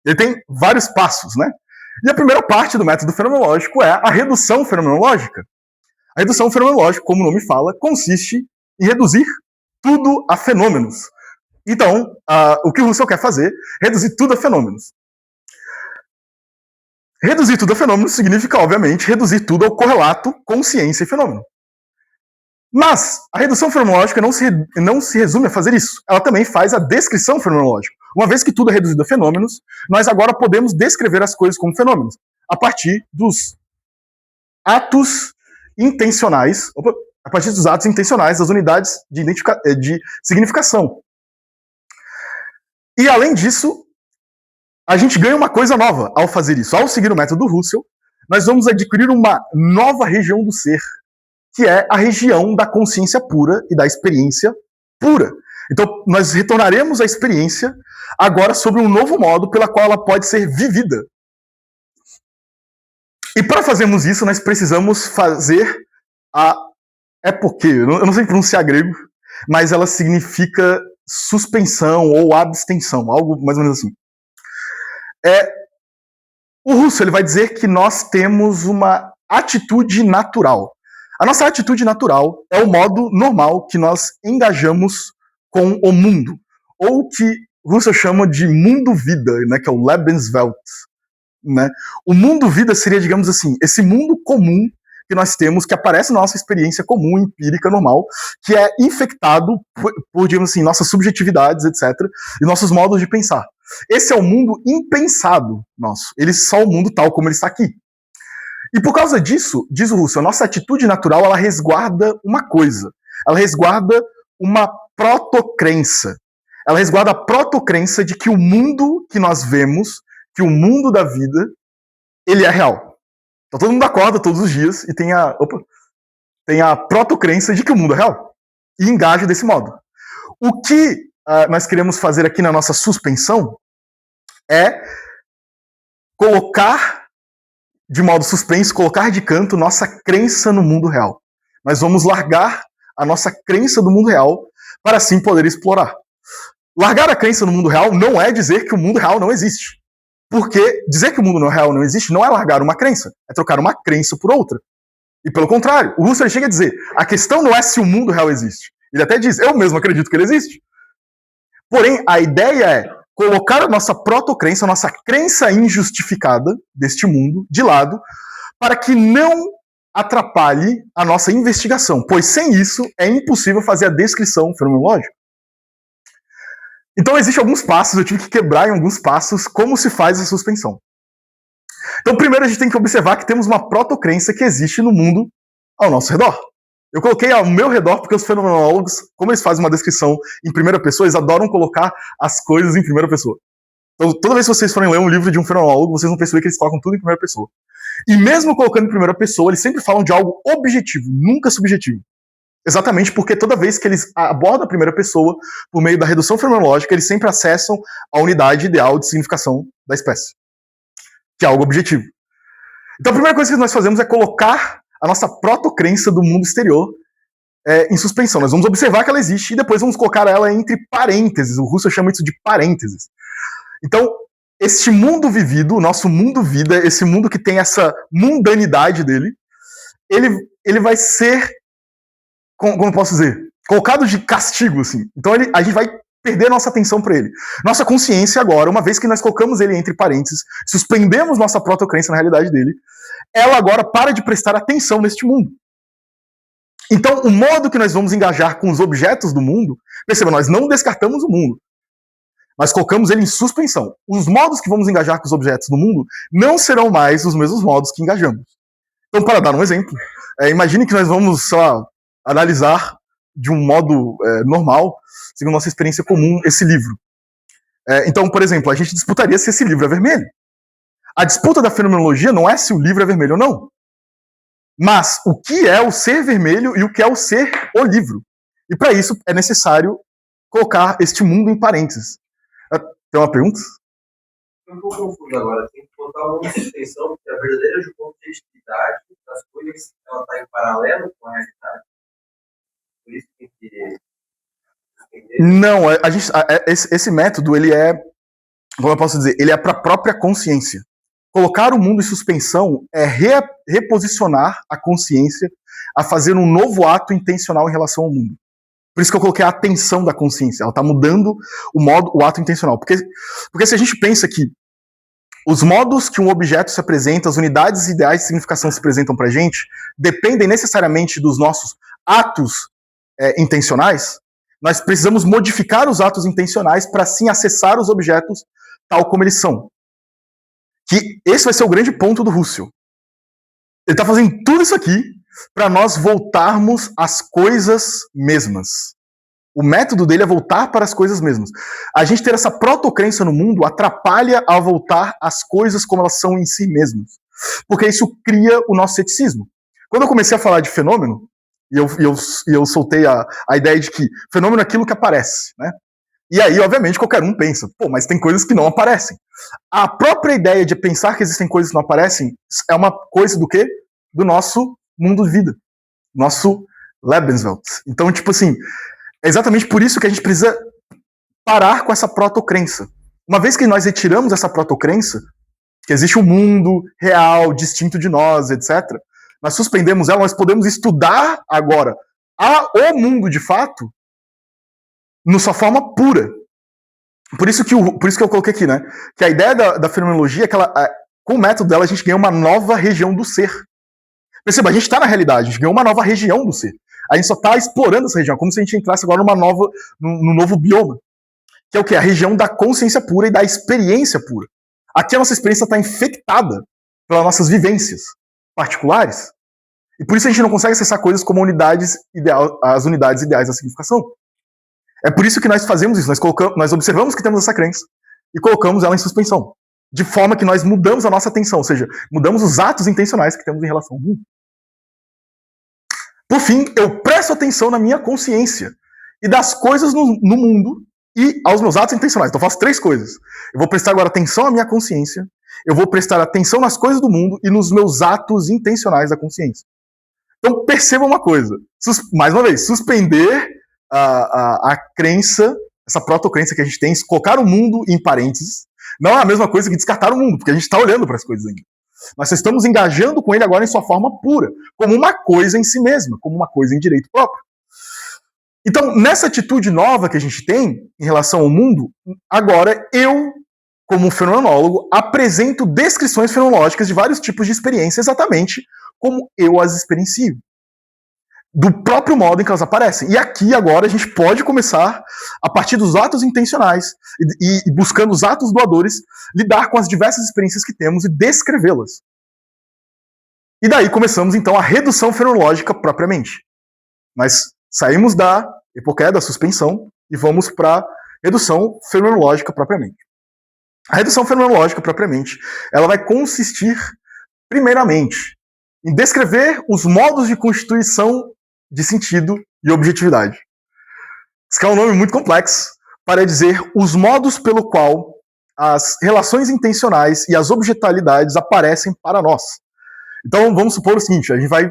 Ele tem vários passos, né? E a primeira parte do método fenomenológico é a redução fenomenológica. A redução fenomenológica, como o nome fala, consiste em reduzir tudo a fenômenos. Então, o que o Russell quer fazer é reduzir tudo a fenômenos. Reduzir tudo a fenômenos significa, obviamente, reduzir tudo ao correlato consciência e fenômeno. Mas a redução fenomenológica não se resume a fazer isso. Ela também faz a descrição fenomenológica. Uma vez que tudo é reduzido a fenômenos, nós agora podemos descrever as coisas como fenômenos, a partir dos atos intencionais, das unidades de significação. E além disso, a gente ganha uma coisa nova ao fazer isso. Ao seguir o método Russell, nós vamos adquirir uma nova região do ser, que é a região da consciência pura e da experiência pura. Então, nós retornaremos à experiência agora sobre um novo modo pela qual ela pode ser vivida. E para fazermos isso, nós precisamos fazer a époque. Eu não sei pronunciar grego, mas ela significa suspensão ou abstenção, algo mais ou menos assim. O Russell ele vai dizer que nós temos uma atitude natural. A nossa atitude natural é o modo normal que nós engajamos com o mundo, ou que Russell chama de mundo-vida, né, que é o Lebenswelt. Né? O mundo-vida seria, digamos assim, esse mundo comum que nós temos, que aparece na nossa experiência comum, empírica, normal, que é infectado por digamos assim, nossas subjetividades, etc., e nossos modos de pensar. Esse é o mundo impensado nosso. Ele é só o mundo tal como ele está aqui. E por causa disso, diz o Russell, a nossa atitude natural, ela resguarda uma coisa. Ela resguarda uma protocrença. Ela resguarda a protocrença de que o mundo que nós vemos, que o mundo da vida, ele é real. Então todo mundo acorda todos os dias e tem a protocrença de que o mundo é real. E engaja desse modo. O que nós queremos fazer aqui na nossa suspensão é colocar de modo suspenso, colocar de canto nossa crença no mundo real. Nós vamos largar a nossa crença do mundo real para assim poder explorar. Largar a crença no mundo real não é dizer que o mundo real não existe. Porque dizer que o mundo real não existe não é largar uma crença, é trocar uma crença por outra. E pelo contrário, o Russell chega a dizer, a questão não é se o mundo real existe. Ele até diz, eu mesmo acredito que ele existe. Porém, a ideia é colocar a nossa protocrença, a nossa crença injustificada deste mundo de lado, para que não atrapalhe a nossa investigação, pois sem isso é impossível fazer a descrição fenomenológica. Então existem alguns passos, eu tive que quebrar em alguns passos como se faz a suspensão. Então primeiro a gente tem que observar que temos uma protocrença que existe no mundo ao nosso redor. Eu coloquei ao meu redor porque os fenomenólogos, como eles fazem uma descrição em primeira pessoa, eles adoram colocar as coisas em primeira pessoa. Então toda vez que vocês forem ler um livro de um fenomenólogo, vocês vão perceber que eles colocam tudo em primeira pessoa. E mesmo colocando em primeira pessoa, eles sempre falam de algo objetivo, nunca subjetivo. Exatamente porque toda vez que eles abordam a primeira pessoa, por meio da redução fenomenológica, eles sempre acessam a unidade ideal de significação da espécie, que é algo objetivo. Então a primeira coisa que nós fazemos é colocar a nossa protocrença do mundo exterior em suspensão. Nós vamos observar que ela existe e depois vamos colocar ela entre parênteses. O Russell chama isso de parênteses. Então, este mundo vivido, o nosso mundo vida, esse mundo que tem essa mundanidade dele, ele vai ser, como eu posso dizer, colocado de castigo, assim. Então a gente vai perder nossa atenção para ele. Nossa consciência agora, uma vez que nós colocamos ele entre parênteses, suspendemos nossa protocrença na realidade dele, ela agora para de prestar atenção neste mundo. Então, o modo que nós vamos engajar com os objetos do mundo, perceba, nós não descartamos o mundo, nós colocamos ele em suspensão. Os modos que vamos engajar com os objetos do mundo não serão mais os mesmos modos que engajamos. Então, para dar um exemplo, imagine que nós vamos, sei lá, analisar de um modo normal, segundo nossa experiência comum, esse livro. Então, por exemplo, a gente disputaria se esse livro é vermelho. A disputa da fenomenologia não é se o livro é vermelho ou não, mas o que é o ser vermelho e o que é o ser o livro. E para isso é necessário colocar este mundo em parênteses. Tem uma pergunta? Eu estou confuso agora. Tem que botar uma suspensão, porque a verdadeira objetividade das coisas ela está em paralelo com a realidade. Por isso tem que entender. Não, esse método, ele é, como eu posso dizer, ele é para a própria consciência. Colocar o mundo em suspensão é reposicionar a consciência a fazer um novo ato intencional em relação ao mundo. Por isso que eu coloquei a atenção da consciência. Ela está mudando o ato intencional. Porque se a gente pensa que os modos que um objeto se apresenta, as unidades ideais de significação se apresentam para a gente, dependem necessariamente dos nossos atos intencionais, nós precisamos modificar os atos intencionais para assim acessar os objetos tal como eles são. Que esse vai ser o grande ponto do Husserl. Ele está fazendo tudo isso aqui para nós voltarmos às coisas mesmas. O método dele é voltar para as coisas mesmas. A gente ter essa protocrença no mundo atrapalha a voltar às coisas como elas são em si mesmas. Porque isso cria o nosso ceticismo. Quando eu comecei a falar de fenômeno, e eu soltei a ideia de que fenômeno é aquilo que aparece, né? E aí, obviamente, qualquer um pensa, mas tem coisas que não aparecem. A própria ideia de pensar que existem coisas que não aparecem é uma coisa do quê? Do nosso mundo de vida. Nosso Lebenswelt. Então, tipo assim, é exatamente por isso que a gente precisa parar com essa protocrença. Uma vez que nós retiramos essa protocrença, que existe um mundo real, distinto de nós, etc., nós suspendemos ela, nós podemos estudar agora o mundo de fato na sua forma pura. Por isso que eu coloquei aqui, né? Que a ideia da fenomenologia é que com o método dela a gente ganha uma nova região do ser. Perceba, a gente está na realidade, a gente ganhou uma nova região do ser. A gente só está explorando essa região, como se a gente entrasse agora num novo bioma. Que é o quê? A região da consciência pura e da experiência pura. Aqui a nossa experiência está infectada pelas nossas vivências particulares. E por isso a gente não consegue acessar coisas como as unidades ideais da significação. É por isso que nós fazemos isso, nós observamos que temos essa crença e colocamos ela em suspensão. De forma que nós mudamos a nossa atenção, ou seja, mudamos os atos intencionais que temos em relação ao mundo. Por fim, eu presto atenção na minha consciência e das coisas no mundo e aos meus atos intencionais. Então eu faço 3 coisas. Eu vou prestar agora atenção à minha consciência, eu vou prestar atenção nas coisas do mundo e nos meus atos intencionais da consciência. Então perceba uma coisa, mais uma vez, suspender a crença, essa protocrença que a gente tem, colocar o mundo em parênteses, não é a mesma coisa que descartar o mundo, porque a gente está olhando para as coisas ainda. Nós estamos engajando com ele agora em sua forma pura, como uma coisa em si mesma, como uma coisa em direito próprio. Então, nessa atitude nova que a gente tem em relação ao mundo, agora eu, como um fenomenólogo, apresento descrições fenomenológicas de vários tipos de experiência exatamente como eu as experiencio. Do próprio modo em que elas aparecem. E aqui, agora, a gente pode começar, a partir dos atos intencionais e buscando os atos doadores, lidar com as diversas experiências que temos e descrevê-las. E daí começamos, então, a redução fenomenológica propriamente. Nós saímos da epoqué, da suspensão, e vamos para a redução fenomenológica propriamente. A redução fenomenológica propriamente, ela vai consistir, primeiramente, em descrever os modos de constituição de sentido e objetividade. Isso é um nome muito complexo para dizer os modos pelo qual as relações intencionais e as objetualidades aparecem para nós. Então, vamos supor o seguinte, a gente vai...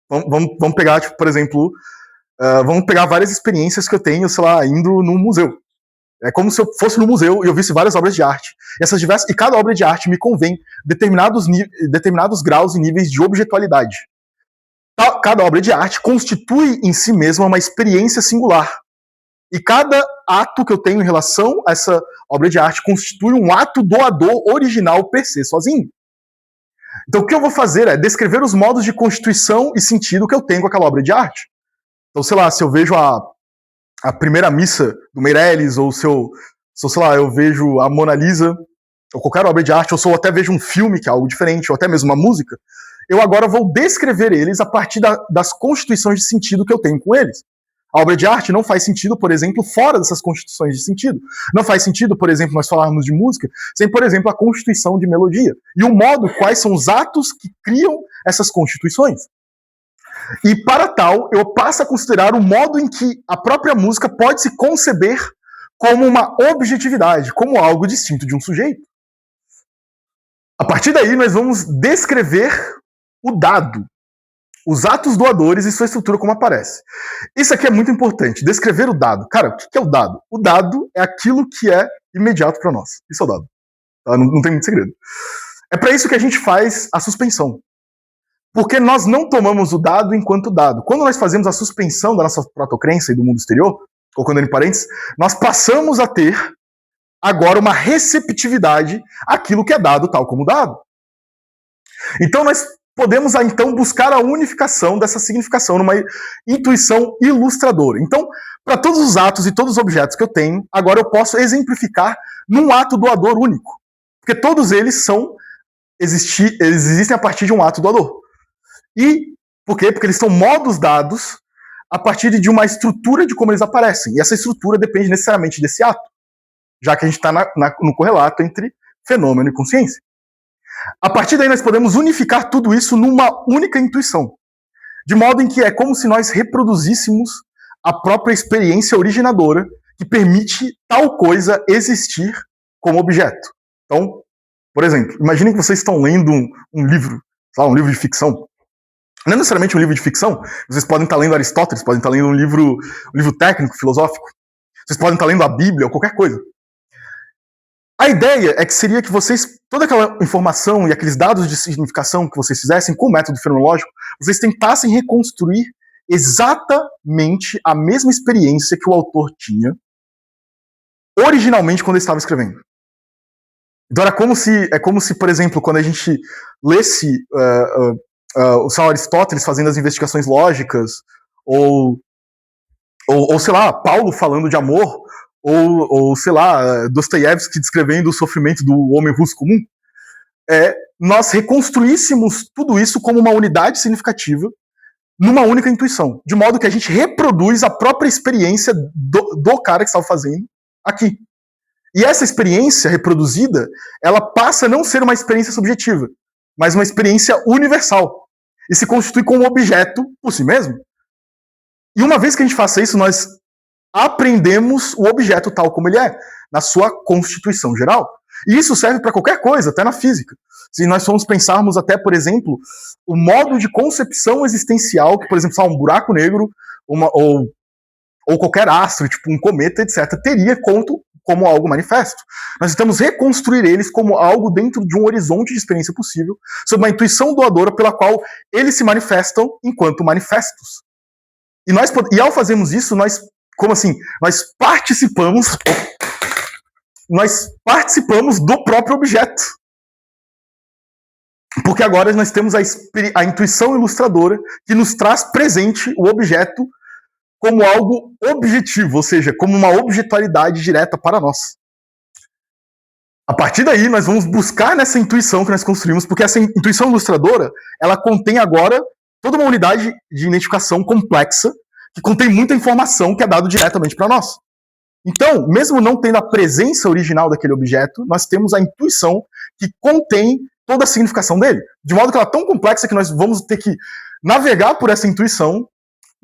Vamos pegar, tipo, por exemplo, vamos pegar várias experiências que eu tenho, sei lá, indo num museu. É como se eu fosse no museu e eu visse várias obras de arte. E cada obra de arte me convém determinados graus e níveis de objetualidade. Cada obra de arte constitui em si mesma uma experiência singular. E cada ato que eu tenho em relação a essa obra de arte constitui um ato doador original per se, sozinho. Então o que eu vou fazer é descrever os modos de constituição e sentido que eu tenho com aquela obra de arte. Então, sei lá, se eu vejo a primeira missa do Meirelles, ou sei lá, eu vejo a Mona Lisa, ou qualquer obra de arte, ou se eu até vejo um filme que é algo diferente, ou até mesmo uma música, eu agora vou descrever eles a partir das constituições de sentido que eu tenho com eles. A obra de arte não faz sentido, por exemplo, fora dessas constituições de sentido. Não faz sentido, por exemplo, nós falarmos de música sem, por exemplo, a constituição de melodia. E o modo, quais são os atos que criam essas constituições. E para tal, eu passo a considerar o modo em que a própria música pode se conceber como uma objetividade, como algo distinto de um sujeito. A partir daí, nós vamos descrever o dado, os atos doadores e sua estrutura como aparece. Isso aqui é muito importante, descrever o dado. Cara, o que é o dado? O dado é aquilo que é imediato para nós. Isso é o dado. Tá? Não tem muito segredo. É para isso que a gente faz a suspensão. Porque nós não tomamos o dado enquanto dado. Quando nós fazemos a suspensão da nossa protocrência e do mundo exterior, colocando em parênteses, nós passamos a ter agora uma receptividade àquilo que é dado tal como dado. Então nós podemos então buscar a unificação dessa significação numa intuição ilustradora. Então, para todos os atos e todos os objetos que eu tenho, agora eu posso exemplificar num ato doador único. Porque todos eles existem a partir de um ato doador. E por quê? Porque eles são modos dados a partir de uma estrutura de como eles aparecem. E essa estrutura depende necessariamente desse ato, já que a gente está no correlato entre fenômeno e consciência. A partir daí nós podemos unificar tudo isso numa única intuição, de modo em que é como se nós reproduzíssemos a própria experiência originadora que permite tal coisa existir como objeto. Então, por exemplo, imaginem que vocês estão lendo um livro, sei lá, um livro de ficção. Não é necessariamente um livro de ficção, vocês podem estar lendo Aristóteles, podem estar lendo um livro técnico, filosófico, vocês podem estar lendo a Bíblia ou qualquer coisa. A ideia é que seria que vocês, toda aquela informação e aqueles dados de significação que vocês fizessem com o método fenomenológico, vocês tentassem reconstruir exatamente a mesma experiência que o autor tinha originalmente quando ele estava escrevendo. Então é como se, por exemplo, quando a gente lesse o São Aristóteles fazendo as investigações lógicas, ou sei lá, Paulo falando de amor, ou sei lá, Dostoiévski descrevendo o sofrimento do homem russo comum, nós reconstruíssemos tudo isso como uma unidade significativa numa única intuição, de modo que a gente reproduz a própria experiência do cara que estava fazendo aqui. E essa experiência reproduzida, ela passa a não ser uma experiência subjetiva, mas uma experiência universal, e se constitui como um objeto por si mesmo. E uma vez que a gente faça isso, nós aprendemos o objeto tal como ele é, na sua constituição geral. E isso serve para qualquer coisa, até na física. Se nós formos pensarmos até, por exemplo, o modo de concepção existencial, que, por exemplo, um buraco negro, ou qualquer astro, tipo um cometa, etc., teria como algo manifesto. Nós tentamos reconstruir eles como algo dentro de um horizonte de experiência possível, sob uma intuição doadora pela qual eles se manifestam enquanto manifestos. E ao fazermos isso, nós participamos do próprio objeto. Porque agora nós temos a intuição ilustradora que nos traz presente o objeto como algo objetivo, ou seja, como uma objetualidade direta para nós. A partir daí, nós vamos buscar nessa intuição que nós construímos, porque essa intuição ilustradora, ela contém agora toda uma unidade de identificação complexa, que contém muita informação que é dada diretamente para nós. Então, mesmo não tendo a presença original daquele objeto, nós temos a intuição que contém toda a significação dele, de modo que ela é tão complexa que nós vamos ter que navegar por essa intuição,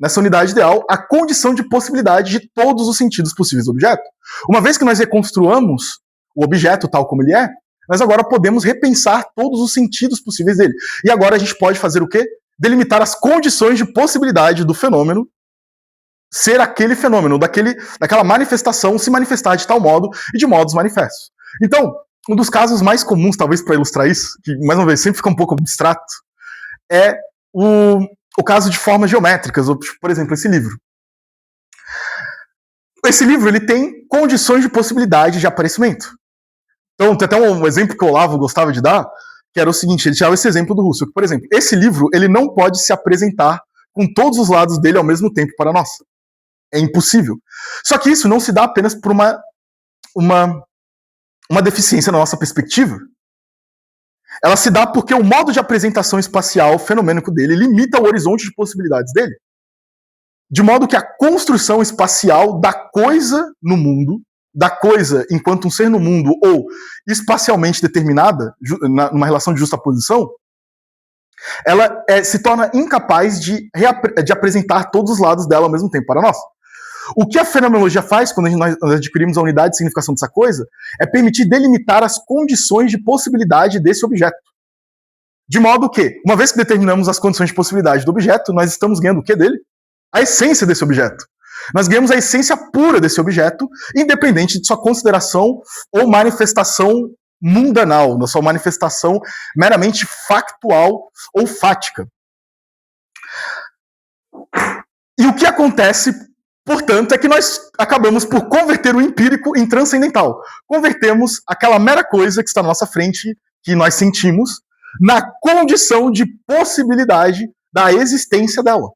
nessa unidade ideal, a condição de possibilidade de todos os sentidos possíveis do objeto. Uma vez que nós reconstruamos o objeto tal como ele é, nós agora podemos repensar todos os sentidos possíveis dele. E agora a gente pode fazer o quê? Delimitar as condições de possibilidade do fenômeno ser aquele fenômeno, daquela manifestação se manifestar de tal modo e de modos manifestos. Então, um dos casos mais comuns, talvez para ilustrar isso, que mais uma vez sempre fica um pouco abstrato, é o caso de formas geométricas, ou, por exemplo, esse livro. Esse livro ele tem condições de possibilidade de aparecimento. Então, tem até um exemplo que o Olavo gostava de dar, que era o seguinte, ele tirava esse exemplo do Russell, que, por exemplo, esse livro ele não pode se apresentar com todos os lados dele ao mesmo tempo para nós. É impossível. Só que isso não se dá apenas por uma deficiência na nossa perspectiva. Ela se dá porque o modo de apresentação espacial fenomênico dele limita o horizonte de possibilidades dele. de modo que a construção espacial da coisa no mundo, da coisa enquanto um ser no mundo, ou espacialmente determinada, numa relação de justaposição, ela se torna incapaz de apresentar todos os lados dela ao mesmo tempo para nós. O que a fenomenologia faz quando nós adquirimos a unidade de significação dessa coisa é permitir delimitar as condições de possibilidade desse objeto. De modo que, uma vez que determinamos as condições de possibilidade do objeto, nós estamos ganhando o que dele? A essência desse objeto. Nós ganhamos a essência pura desse objeto, independente de sua consideração ou manifestação mundanal, da sua manifestação meramente factual ou fática. E o que acontece, portanto, é que nós acabamos por converter o empírico em transcendental. Convertemos aquela mera coisa que está na nossa frente, que nós sentimos, na condição de possibilidade da existência dela.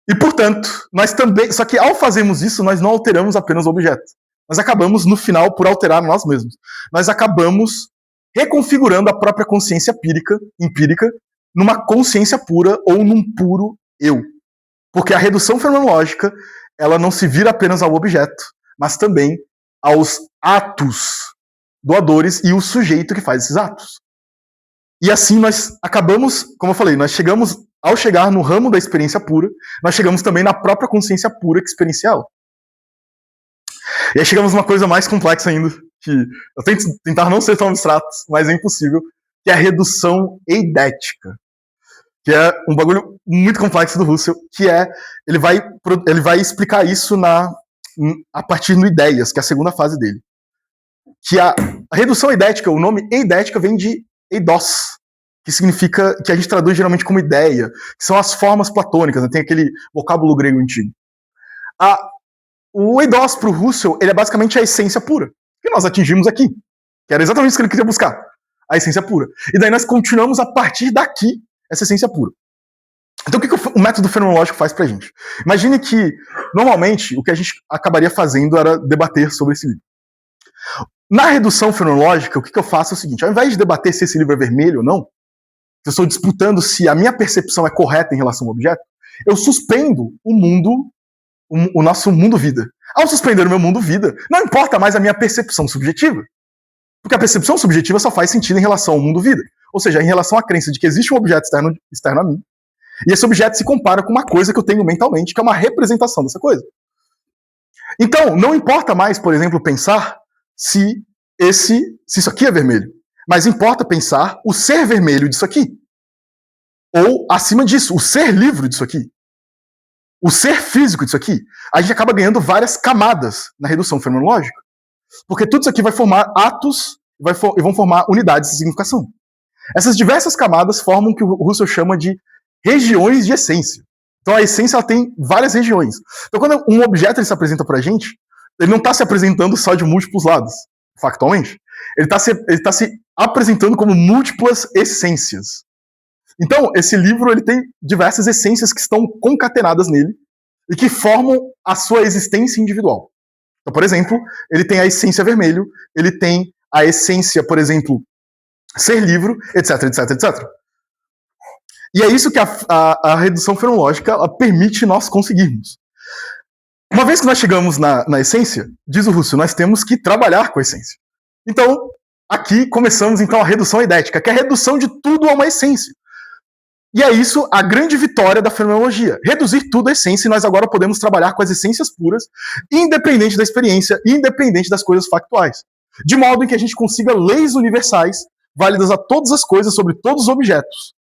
E, portanto, nós também... Só que ao fazermos isso, nós não alteramos apenas o objeto. Nós acabamos, no final, por alterar nós mesmos. Nós acabamos reconfigurando a própria consciência empírica numa consciência pura ou num puro eu. Porque a redução fenomenológica, ela não se vira apenas ao objeto, mas também aos atos doadores e o sujeito que faz esses atos. E assim nós acabamos, como eu falei, nós chegamos, ao chegar no ramo da experiência pura, nós chegamos também na própria consciência pura experiencial. E aí chegamos numa coisa mais complexa ainda, que eu tento tentar não ser tão abstrato, mas é impossível, que é a redução eidética. Que é um bagulho muito complexo do Husserl, que é, ele vai explicar isso a partir do Ideias, que é a segunda fase dele. Que a redução eidética, o nome eidética vem de eidos, que significa, que a gente traduz geralmente como ideia, que são as formas platônicas, né? Tem aquele vocábulo grego antigo. O eidos para o Husserl, ele é basicamente a essência pura, que nós atingimos aqui, que era exatamente isso que ele queria buscar, a essência pura. E daí nós continuamos a partir daqui, essa essência pura. Então o que o método fenomenológico faz pra gente? Imagine que, normalmente, o que a gente acabaria fazendo era debater sobre esse livro. Na redução fenomenológica, o que eu faço é o seguinte: ao invés de debater se esse livro é vermelho ou não, eu estou disputando se a minha percepção é correta em relação ao objeto, eu suspendo o mundo, o nosso mundo-vida. Ao suspender o meu mundo-vida, não importa mais a minha percepção subjetiva. Porque a percepção subjetiva só faz sentido em relação ao mundo-vida. Ou seja, em relação à crença de que existe um objeto externo a mim, e esse objeto se compara com uma coisa que eu tenho mentalmente, que é uma representação dessa coisa. Então, não importa mais, por exemplo, pensar se isso aqui é vermelho. Mas importa pensar o ser vermelho disso aqui. Ou, acima disso, o ser livre disso aqui. O ser físico disso aqui. A gente acaba ganhando várias camadas na redução fenomenológica. Porque tudo isso aqui vai formar atos e vão formar unidades de significação. Essas diversas camadas formam o que o Husserl chama de regiões de essência. Então a essência ela tem várias regiões. Então quando um objeto ele se apresenta pra gente, ele não está se apresentando só de múltiplos lados, factualmente. Ele está se apresentando como múltiplas essências. Então esse livro ele tem diversas essências que estão concatenadas nele e que formam a sua existência individual. Então, por exemplo, ele tem a essência vermelho, ele tem a essência, por exemplo, ser livre, etc, etc, etc. E é isso que a redução fenomenológica permite nós conseguirmos. Uma vez que nós chegamos na essência, diz o Husserl, nós temos que trabalhar com a essência. Então, aqui começamos então a redução eidética, que é a redução de tudo a uma essência. E é isso a grande vitória da fenomenologia. Reduzir tudo à essência, e nós agora podemos trabalhar com as essências puras, independente da experiência, independente das coisas factuais. De modo em que a gente consiga leis universais, válidas a todas as coisas, sobre todos os objetos,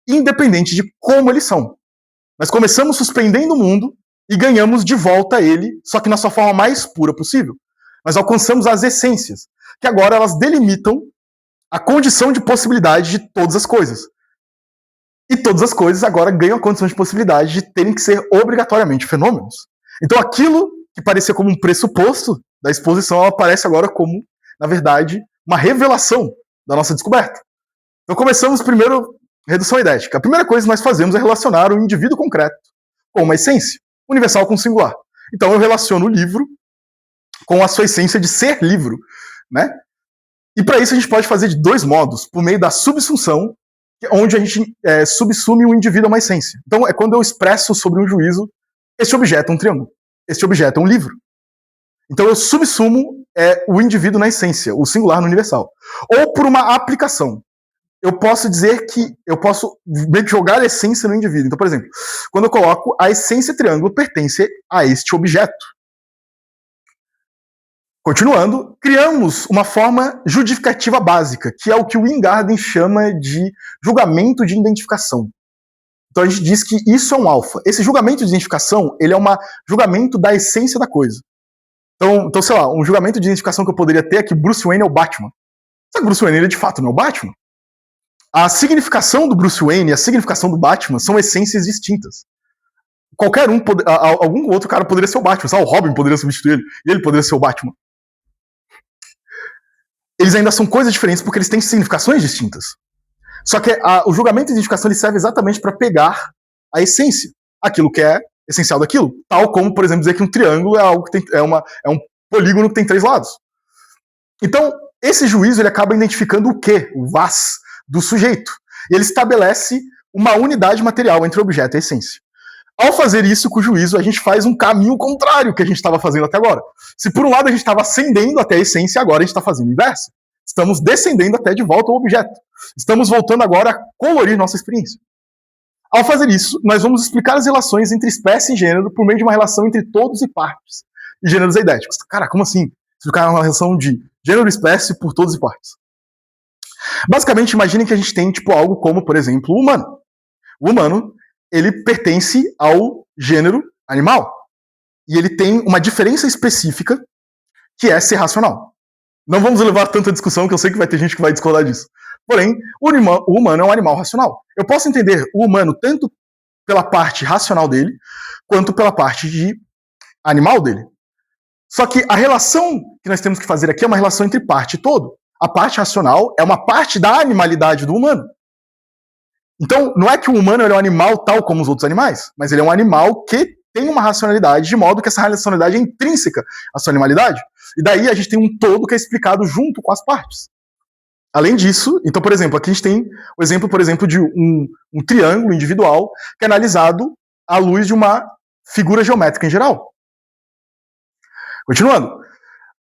independente de como eles são. Nós começamos suspendendo o mundo e ganhamos de volta ele, só que na sua forma mais pura possível. Nós alcançamos as essências, que agora elas delimitam a condição de possibilidade de todas as coisas. E todas as coisas agora ganham a condição de possibilidade de terem que ser obrigatoriamente fenômenos. Então aquilo que parecia como um pressuposto da exposição, aparece agora como, na verdade, uma revelação da nossa descoberta. Então começamos primeiro redução eidética. A primeira coisa que nós fazemos é relacionar o indivíduo concreto com uma essência, universal com singular. Então eu relaciono o livro com a sua essência de ser livro, né? E para isso a gente pode fazer de dois modos, por meio da subsunção, onde a gente subsume o indivíduo a uma essência. Então é quando eu expresso sobre um juízo Esse objeto é um triângulo. Esse objeto é um livro. Então eu subsumo o indivíduo na essência, o singular no universal. Ou por uma aplicação. Eu posso dizer que eu posso jogar a essência no indivíduo. Então, por exemplo, quando eu coloco a essência triângulo pertence a este objeto. Continuando, criamos uma forma justificativa básica, que é o que o Ingarden chama de julgamento de identificação. Então a gente diz que isso é um alfa. Esse julgamento de identificação, ele é um julgamento da essência da coisa. Então, sei lá, um julgamento de identificação que eu poderia ter é que Bruce Wayne é o Batman. Só que Bruce Wayne, ele de fato não é o Batman. A significação do Bruce Wayne e a significação do Batman são essências distintas. Qualquer um, algum outro cara poderia ser o Batman. Só o Robin poderia substituir ele, e ele poderia ser o Batman. Eles ainda são coisas diferentes porque eles têm significações distintas. Só que o julgamento de identificação ele serve exatamente para pegar a essência, aquilo que é essencial daquilo. Tal como, por exemplo, dizer que um triângulo é algo que é um polígono que tem 3 lados. Então, esse juízo ele acaba identificando o quê? O vas do sujeito. E ele estabelece uma unidade material entre o objeto e a essência. Ao fazer isso com o juízo, a gente faz um caminho contrário ao que a gente estava fazendo até agora. Se por um lado a gente estava ascendendo até a essência, agora a gente está fazendo o inverso. Estamos descendendo até de volta ao objeto. Estamos voltando agora a colorir nossa experiência. Ao fazer isso, nós vamos explicar as relações entre espécie e gênero por meio de uma relação entre todos e partes. E gêneros eidéticos. Cara, como assim? Explicar uma relação de gênero e espécie por todos e partes. Basicamente, imaginem que a gente tem algo como, por exemplo, o humano. O humano, ele pertence ao gênero animal. E ele tem uma diferença específica, que é ser racional. Não vamos levar tanta discussão, que eu sei que vai ter gente que vai discordar disso. Porém, o humano é um animal racional. Eu posso entender o humano tanto pela parte racional dele, quanto pela parte de animal dele. Só que a relação que nós temos que fazer aqui é uma relação entre parte e todo. A parte racional é uma parte da animalidade do humano. Então, não é que o humano é um animal tal como os outros animais, mas ele é um animal que tem uma racionalidade, de modo que essa racionalidade é intrínseca à sua animalidade. E daí a gente tem um todo que é explicado junto com as partes. Além disso, então, por exemplo, aqui a gente tem o exemplo, por exemplo, de um triângulo individual que é analisado à luz de uma figura geométrica em geral. Continuando.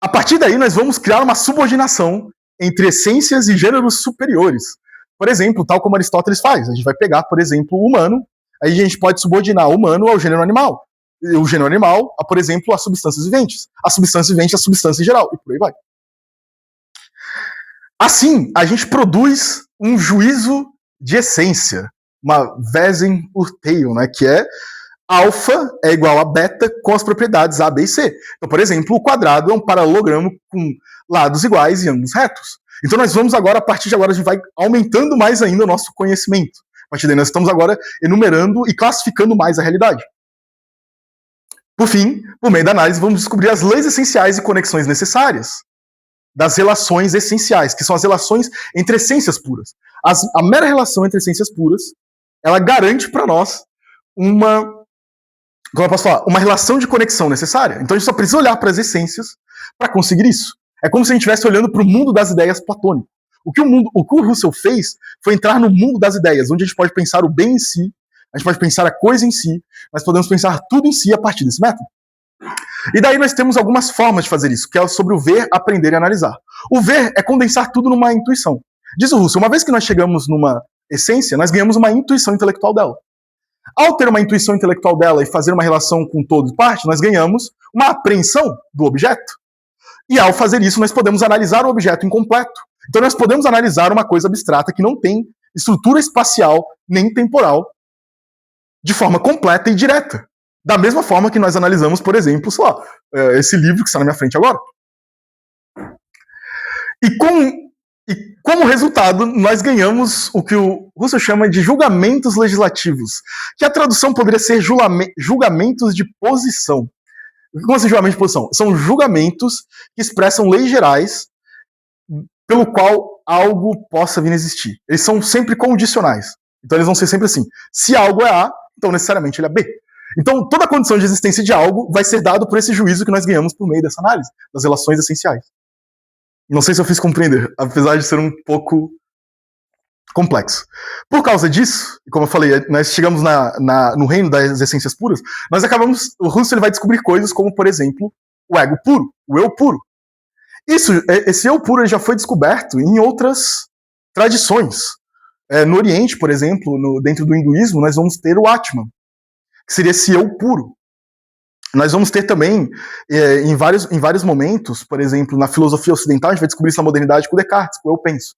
A partir daí, nós vamos criar uma subordinação entre essências e gêneros superiores. Por exemplo, tal como Aristóteles faz. A gente vai pegar, por exemplo, o humano, aí a gente pode subordinar o humano ao gênero animal. E o gênero animal, por exemplo, às substâncias viventes. A substância vivente à substância em geral. E por aí vai. Assim, a gente produz um juízo de essência, uma Wesen-Urteilung, né, que é alfa é igual a beta com as propriedades A, B e C. Então, por exemplo, o quadrado é um paralelogramo com lados iguais e ângulos retos. Então nós vamos agora, a partir de agora, a gente vai aumentando mais ainda o nosso conhecimento. A partir daí nós estamos agora enumerando e classificando mais a realidade. Por fim, por meio da análise, vamos descobrir as leis essenciais e conexões necessárias das relações essenciais, que são as relações entre essências puras. A mera relação entre essências puras, ela garante para nós uma relação de conexão necessária. Então a gente só precisa olhar para as essências para conseguir isso. É como se a gente estivesse olhando para o mundo das ideias platônico. O que o Russell fez foi entrar no mundo das ideias, onde a gente pode pensar o bem em si, a gente pode pensar a coisa em si, nós podemos pensar tudo em si a partir desse método. E daí nós temos algumas formas de fazer isso, que é sobre o ver, aprender e analisar. O ver é condensar tudo numa intuição. Diz o Russell, uma vez que nós chegamos numa essência, nós ganhamos uma intuição intelectual dela. Ao ter uma intuição intelectual dela e fazer uma relação com todo e parte, nós ganhamos uma apreensão do objeto. E ao fazer isso, nós podemos analisar o objeto incompleto. Então nós podemos analisar uma coisa abstrata que não tem estrutura espacial nem temporal de forma completa e direta. Da mesma forma que nós analisamos, por exemplo, sei lá, esse livro que está na minha frente agora. E como resultado, nós ganhamos o que o Russell chama de julgamentos legislativos, que a tradução poderia ser julgamentos de posição. Como assim julgamento de posição? São julgamentos que expressam leis gerais pelo qual algo possa vir a existir. Eles são sempre condicionais. Então eles vão ser sempre assim. Se algo é A, então necessariamente ele é B. Então toda a condição de existência de algo vai ser dado por esse juízo que nós ganhamos por meio dessa análise, das relações essenciais. Não sei se eu fiz compreender, apesar de ser um pouco complexo. Por causa disso, como eu falei, nós chegamos no reino das essências puras, o Husserl vai descobrir coisas como, por exemplo, o ego puro, o eu puro. Esse eu puro já foi descoberto em outras tradições. No Oriente, por exemplo, dentro do hinduísmo, nós vamos ter o Atman, que seria esse eu puro. Nós vamos ter também, em vários momentos, por exemplo, na filosofia ocidental, a gente vai descobrir isso na modernidade com Descartes, com o eu penso.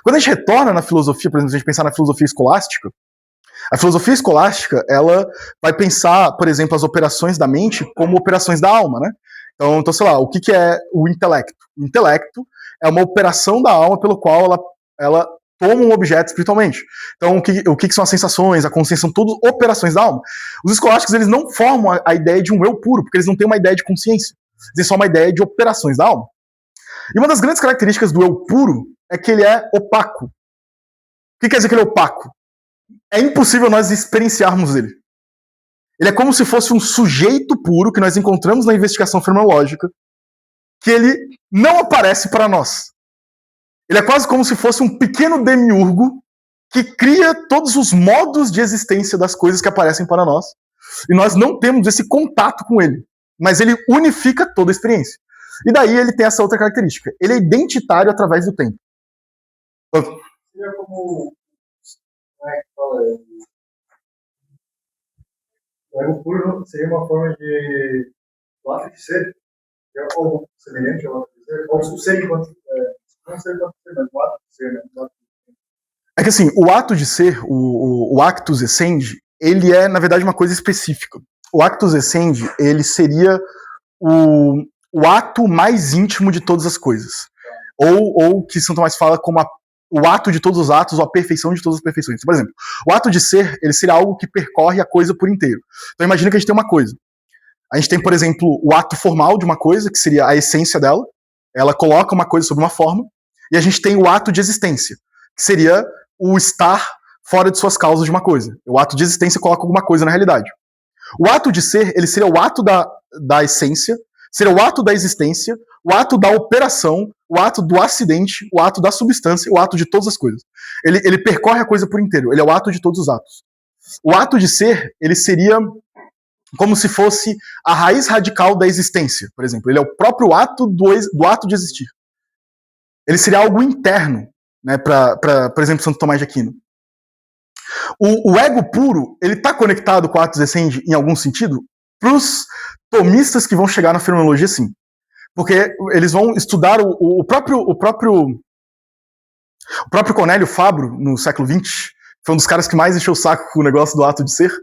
Quando a gente retorna na filosofia, por exemplo, se a gente pensar na filosofia escolástica, a filosofia escolástica, ela vai pensar, por exemplo, as operações da mente como operações da alma, né? Então, sei lá, o que é o intelecto? O intelecto é uma operação da alma pelo qual ela toma um objeto espiritualmente. Então, o que são as sensações, a consciência, são tudo operações da alma. Os escolásticos, eles não formam a ideia de um eu puro, porque eles não têm uma ideia de consciência. Eles têm só uma ideia de operações da alma. E uma das grandes características do eu puro é que ele é opaco. O que quer dizer que ele é opaco? É impossível nós experienciarmos ele. Ele é como se fosse um sujeito puro que nós encontramos na investigação fenomenológica, que ele não aparece para nós. Ele é quase como se fosse um pequeno demiurgo que cria todos os modos de existência das coisas que aparecem para nós, e nós não temos esse contato com ele, mas ele unifica toda a experiência. E daí ele tem essa outra característica. Ele é identitário através do tempo. Seria como... Como é que fala? O ego puro seria uma forma de... O ato de ser? É algo semelhante ao ato de ser? Ou o ser enquanto... Não ser enquanto ser, mas o ato de ser, né? É que assim, o ato de ser, o actus essendi, ele é, na verdade, uma coisa específica. O actus essendi, ele seria o ato mais íntimo de todas as coisas. Ou que São Tomás fala como o ato de todos os atos, ou a perfeição de todas as perfeições. Por exemplo, o ato de ser, ele seria algo que percorre a coisa por inteiro. Então imagina que a gente tem uma coisa. A gente tem, por exemplo, o ato formal de uma coisa, que seria a essência dela. Ela coloca uma coisa sobre uma forma. E a gente tem o ato de existência, que seria o estar fora de suas causas de uma coisa. O ato de existência coloca alguma coisa na realidade. O ato de ser, ele seria o ato da essência, seria o ato da existência, o ato da operação, o ato do acidente, o ato da substância, o ato de todas as coisas. Ele percorre a coisa por inteiro, ele é o ato de todos os atos. O ato de ser, ele seria como se fosse a raiz radical da existência, por exemplo. Ele é o próprio ato do ato de existir. Ele seria algo interno, né, por exemplo, Santo Tomás de Aquino. O ego puro, ele está conectado com o actus essendi em algum sentido? Para os tomistas que vão chegar na fenomenologia, sim. Porque eles vão estudar o próprio Cornélio Fabro, no século XX, foi um dos caras que mais encheu o saco com o negócio do ato de ser.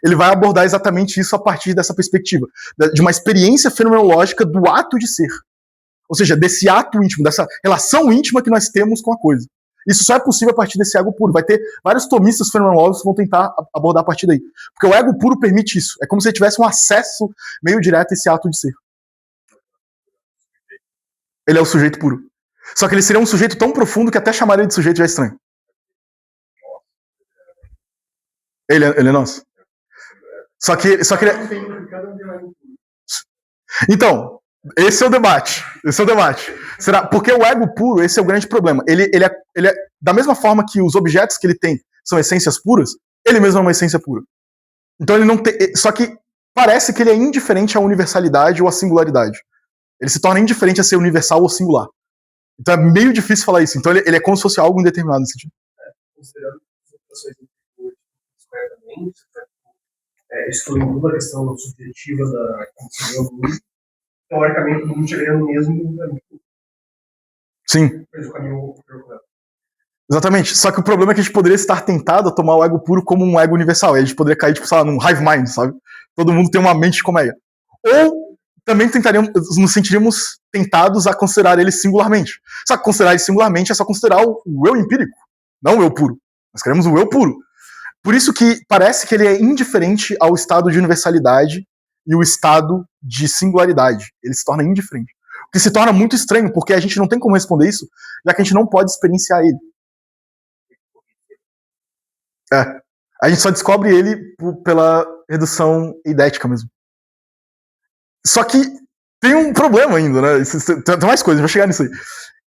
Ele vai abordar exatamente isso a partir dessa perspectiva, de uma experiência fenomenológica do ato de ser. Ou seja, desse ato íntimo, dessa relação íntima que nós temos com a coisa. Isso só é possível a partir desse ego puro. Vai ter vários tomistas fenomenológicos que vão tentar abordar a partir daí. Porque o ego puro permite isso. É como se ele tivesse um acesso meio direto a esse ato de ser. Ele é o sujeito puro. Só que ele seria um sujeito tão profundo que até chamar ele de sujeito já é estranho. Ele é nosso. Só que ele é... Então, esse é o debate. Será? Porque o ego puro, esse é o grande problema. Ele é da mesma forma que os objetos que ele tem são essências puras, ele mesmo é uma essência pura. Então ele não tem. Só que parece que ele é indiferente à universalidade ou à singularidade. Ele se torna indiferente a ser universal ou singular. Então é meio difícil falar isso. Então ele é como se fosse algo indeterminado nesse sentido. Considerando as operações corretamente, excluindo toda a questão subjetiva da condição do mundo, teoricamente, o mundo chegaria no mesmo caminho. Sim. Mas o caminho correto. Exatamente. Só que o problema é que a gente poderia estar tentado a tomar o ego puro como um ego universal. E a gente poderia cair, tipo, sei lá, num hive mind, sabe? Todo mundo tem uma mente como é. Ou também nos sentiríamos tentados a considerar ele singularmente. Só que considerar ele singularmente é só considerar o eu empírico, não o eu puro. Nós queremos o eu puro. Por isso que parece que ele é indiferente ao estado de universalidade e o estado de singularidade. Ele se torna indiferente. O que se torna muito estranho, porque a gente não tem como responder isso, já que a gente não pode experienciar ele. A gente só descobre ele pela redução idética mesmo. Só que tem um problema ainda, né? Tem mais coisas, vou chegar nisso aí.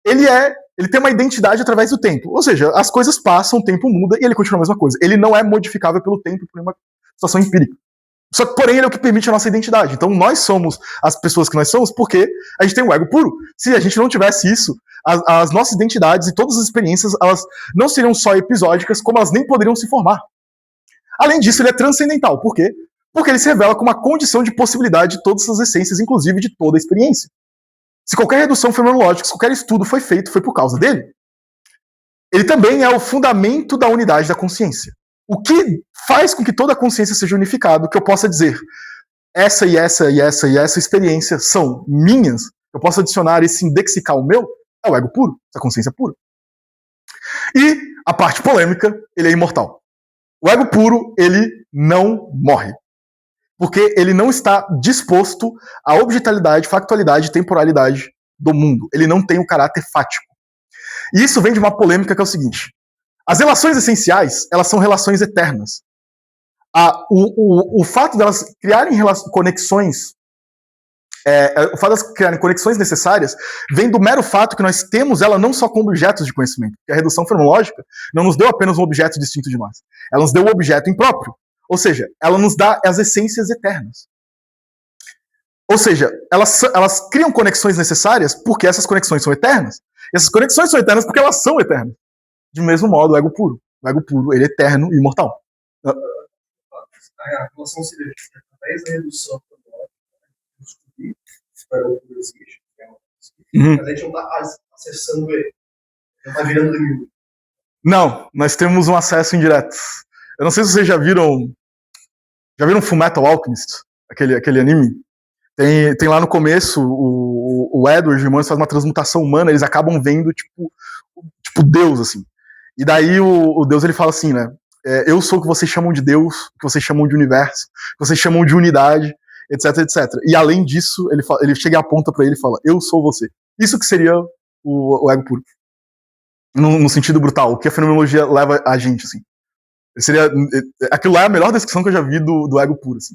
Ele é ele tem uma identidade através do tempo. Ou seja, as coisas passam, o tempo muda e ele continua a mesma coisa. Ele não é modificável pelo tempo por uma situação empírica. Só que, porém, ele é o que permite a nossa identidade. Então, nós somos as pessoas que nós somos porque a gente tem um ego puro. Se a gente não tivesse isso, as nossas identidades e todas as experiências, elas não seriam só episódicas, como elas nem poderiam se formar. Além disso, ele é transcendental. Por quê? Porque ele se revela como uma condição de possibilidade de todas as essências, inclusive de toda a experiência. Se qualquer redução fenomenológica, se qualquer estudo foi feito, foi por causa dele. Ele também é o fundamento da unidade da consciência. O que faz com que toda a consciência seja unificada, que eu possa dizer essa e essa e essa e essa experiência são minhas, eu posso adicionar esse indexical meu, é o ego puro, essa consciência pura. E a parte polêmica, ele é imortal. O ego puro, ele não morre. Porque ele não está disposto à objetividade, factualidade e temporalidade do mundo. Ele não tem o caráter fático. E isso vem de uma polêmica que é o seguinte. As relações essenciais, elas são relações eternas. O fato delas criarem conexões, o fato delas criarem conexões necessárias, vem do mero fato que nós temos ela não só como objetos de conhecimento. Porque a redução fenomenológica não nos deu apenas um objeto distinto de nós. Ela nos deu um objeto impróprio. Ou seja, ela nos dá as essências eternas. Ou seja, elas criam conexões necessárias porque essas conexões são eternas. E essas conexões são eternas porque elas são eternas. De mesmo modo, o ego puro. O ego puro, ele é eterno e imortal. A relação se verifica através da redução fenomenológica, o ego puro existe, mas a gente não está acessando ele. Não está virando inimigo. Não, nós temos um acesso indireto. Eu não sei se vocês já viram Fullmetal Alchemist, aquele anime. Tem lá no começo o Edward e o irmão faz uma transmutação humana, eles acabam vendo tipo Deus, assim. E daí o Deus ele fala assim, né? Eu sou o que vocês chamam de Deus, o que vocês chamam de universo, o que vocês chamam de unidade, etc, etc. E além disso, ele chega e aponta pra ele e fala, eu sou você. Isso que seria o ego puro. No sentido brutal, o que a fenomenologia leva a gente, assim. Aquilo lá é a melhor descrição que eu já vi do ego puro, assim.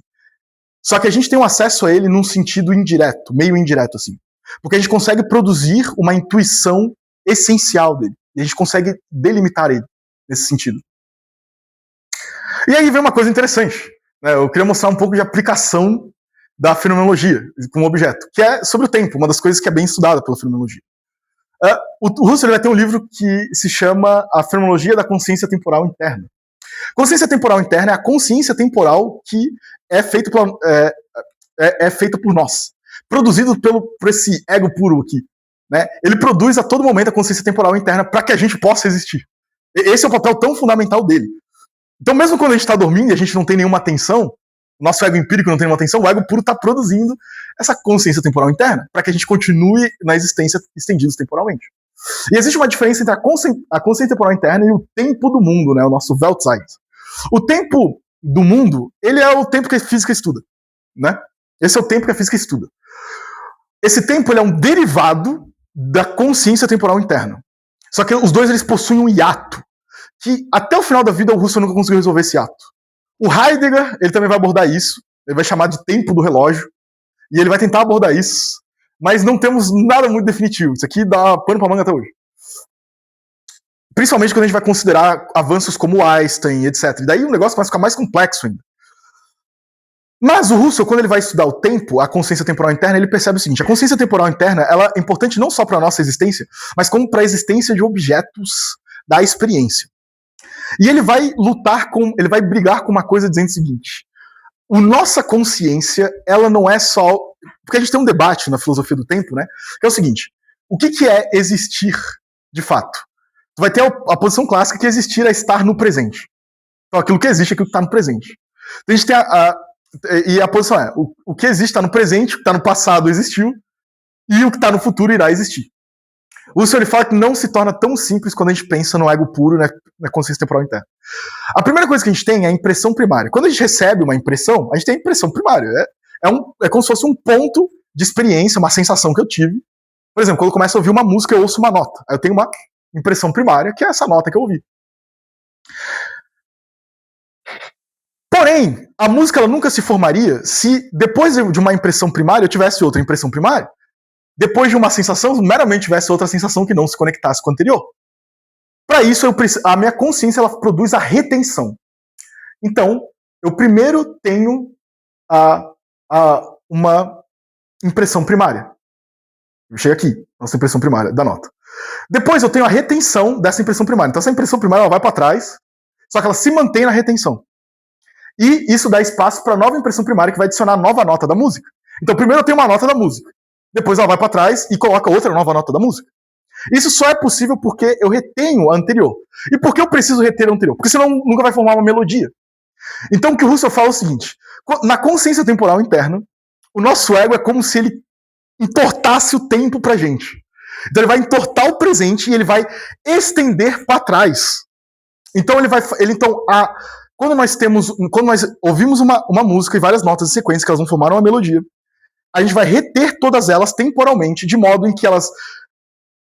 Só que a gente tem um acesso a ele num sentido indireto, meio indireto, assim. Porque a gente consegue produzir uma intuição essencial dele. E a gente consegue delimitar ele nesse sentido. E aí vem uma coisa interessante. Né? Eu queria mostrar um pouco de aplicação da fenomenologia com um objeto, que é sobre o tempo, uma das coisas que é bem estudada pela fenomenologia. O Husserl vai ter um livro que se chama A Fenomenologia da Consciência Temporal Interna. Consciência temporal interna é a consciência temporal que é feita por nós, produzido por esse ego puro aqui. Né? Ele produz a todo momento a consciência temporal interna para que a gente possa existir. Esse é o papel tão fundamental dele. Então, mesmo quando a gente está dormindo e a gente não tem nenhuma atenção, o nosso ego empírico não tem nenhuma atenção, o ego puro está produzindo essa consciência temporal interna para que a gente continue na existência estendidos temporalmente. E existe uma diferença entre a consciência temporal interna e o tempo do mundo, né? O nosso Weltzeit. O tempo do mundo, ele é o tempo que a física estuda. Né? Esse é o tempo que a física estuda. Esse tempo ele é um derivado da consciência temporal interna. Só que os dois eles possuem um hiato, que até o final da vida o Husserl nunca conseguiu resolver esse hiato. O Heidegger ele também vai abordar isso, ele vai chamar de tempo do relógio, e ele vai tentar abordar isso, mas não temos nada muito definitivo. Isso aqui dá pano pra manga até hoje. Principalmente quando a gente vai considerar avanços como Einstein, etc. E daí o negócio vai ficar mais complexo ainda. Mas o Husserl, quando ele vai estudar o tempo, a consciência temporal interna, ele percebe o seguinte: a consciência temporal interna ela é importante não só para a nossa existência, mas como para a existência de objetos da experiência. E ele vai ele vai brigar com uma coisa dizendo o seguinte: a nossa consciência, ela não é só... Porque a gente tem um debate na filosofia do tempo, né? Que é o seguinte: o que é existir de fato? Tu vai ter a posição clássica que existir é estar no presente. Então aquilo que existe é aquilo que está no presente. Então, a gente tem e a posição é, o que existe está no presente, o que está no passado existiu, e o que está no futuro irá existir. O Husserl fala que não se torna tão simples quando a gente pensa no ego puro, né, na consciência temporal interna. A primeira coisa que a gente tem é a impressão primária. Quando a gente recebe uma impressão, a gente tem a impressão primária. É como se fosse um ponto de experiência, uma sensação que eu tive. Por exemplo, quando eu começo a ouvir uma música, eu ouço uma nota. Aí eu tenho uma impressão primária, que é essa nota que eu ouvi. Porém, a música ela nunca se formaria se depois de uma impressão primária eu tivesse outra impressão primária depois de uma sensação, meramente tivesse outra sensação que não se conectasse com a anterior. Para isso, a minha consciência ela produz a retenção. Então, eu primeiro tenho uma impressão primária. Chega aqui, nossa impressão primária da nota. Depois eu tenho a retenção dessa impressão primária. Então essa impressão primária ela vai para trás, só que ela se mantém na retenção. E isso dá espaço para a nova impressão primária que vai adicionar a nova nota da música. Então primeiro eu tenho uma nota da música, depois ela vai para trás e coloca outra nova nota da música. Isso só é possível porque eu retenho a anterior. E por que eu preciso reter a anterior? Porque senão nunca vai formar uma melodia. Então o que o Russell fala é o seguinte: na consciência temporal interna, o nosso ego é como se ele entortasse o tempo pra gente. Então ele vai entortar o presente e ele vai estender para trás. Então quando nós ouvimos uma música e várias notas de sequência que elas vão formar uma melodia, a gente vai reter todas elas temporalmente, de modo em que elas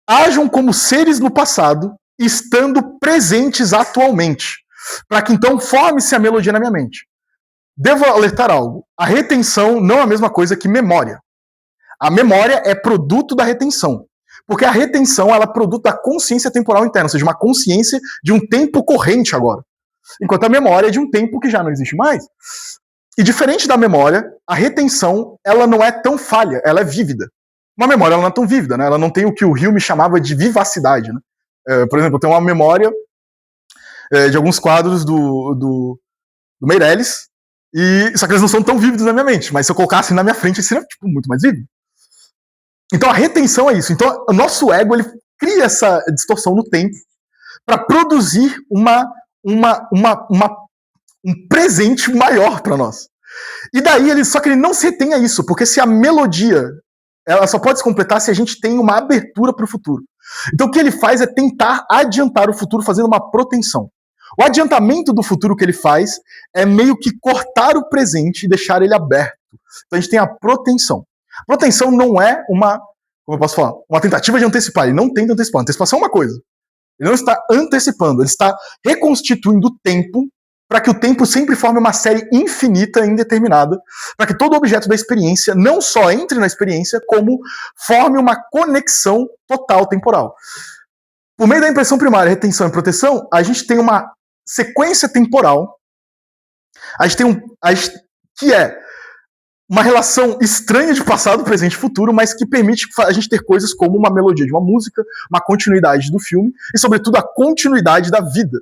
ajam como seres no passado, estando presentes atualmente, para que então forme-se a melodia na minha mente. Devo alertar algo: a retenção não é a mesma coisa que memória. A memória é produto da retenção, porque a retenção ela é produto da consciência temporal interna, ou seja, uma consciência de um tempo corrente agora, enquanto a memória é de um tempo que já não existe mais. E diferente da memória, a retenção ela não é tão falha, ela é vívida. Uma memória ela não é tão vívida, né? Ela não tem o que o Hume chamava de vivacidade. Né? Por exemplo, eu tenho uma memória de alguns quadros do Meirelles, só que eles não são tão vívidos na minha mente, mas se eu colocasse na minha frente, seria muito mais vívido. Então a retenção é isso. Então o nosso ego ele cria essa distorção no tempo para produzir um presente maior para nós. E daí só que ele não se retém a isso, porque se a melodia ela só pode se completar se a gente tem uma abertura para o futuro. Então o que ele faz é tentar adiantar o futuro fazendo uma proteção. O adiantamento do futuro que ele faz é meio que cortar o presente e deixar ele aberto. Então a gente tem a proteção. Proteção não é como eu posso falar, uma tentativa de antecipar. Ele não tenta antecipar. Antecipação é uma coisa. Ele não está antecipando, ele está reconstituindo o tempo para que o tempo sempre forme uma série infinita, indeterminada, para que todo objeto da experiência não só entre na experiência, como forme uma conexão total temporal. Por meio da impressão primária, retenção e proteção, a gente tem uma sequência temporal, que é uma relação estranha de passado, presente e futuro, mas que permite a gente ter coisas como uma melodia de uma música, uma continuidade do filme e, sobretudo, a continuidade da vida.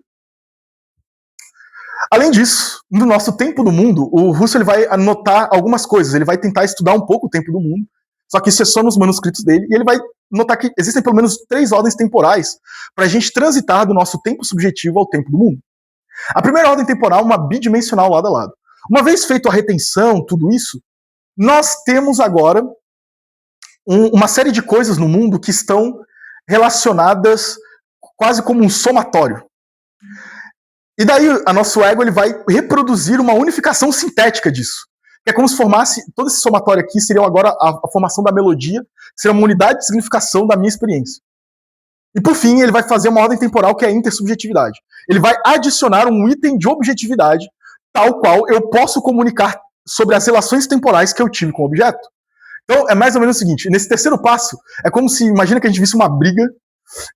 Além disso, no nosso tempo do mundo, o Russell ele vai anotar algumas coisas, ele vai tentar estudar um pouco o tempo do mundo, só que isso é só nos manuscritos dele, e ele vai notar que existem pelo menos 3 ordens temporais para a gente transitar do nosso tempo subjetivo ao tempo do mundo. A primeira ordem temporal é uma bidimensional lado a lado. Uma vez feito a retenção, tudo isso, nós temos agora uma série de coisas no mundo que estão relacionadas quase como um somatório. E daí o nosso ego ele vai reproduzir uma unificação sintética disso. Que é como se formasse, todo esse somatório aqui seria agora a formação da melodia, seria uma unidade de significação da minha experiência. E por fim, ele vai fazer uma ordem temporal que é a intersubjetividade. Ele vai adicionar um item de objetividade, tal qual eu posso comunicar sobre as relações temporais que eu tive com o objeto. Então, é mais ou menos o seguinte, nesse terceiro passo, é como se, imagina que a gente visse uma briga,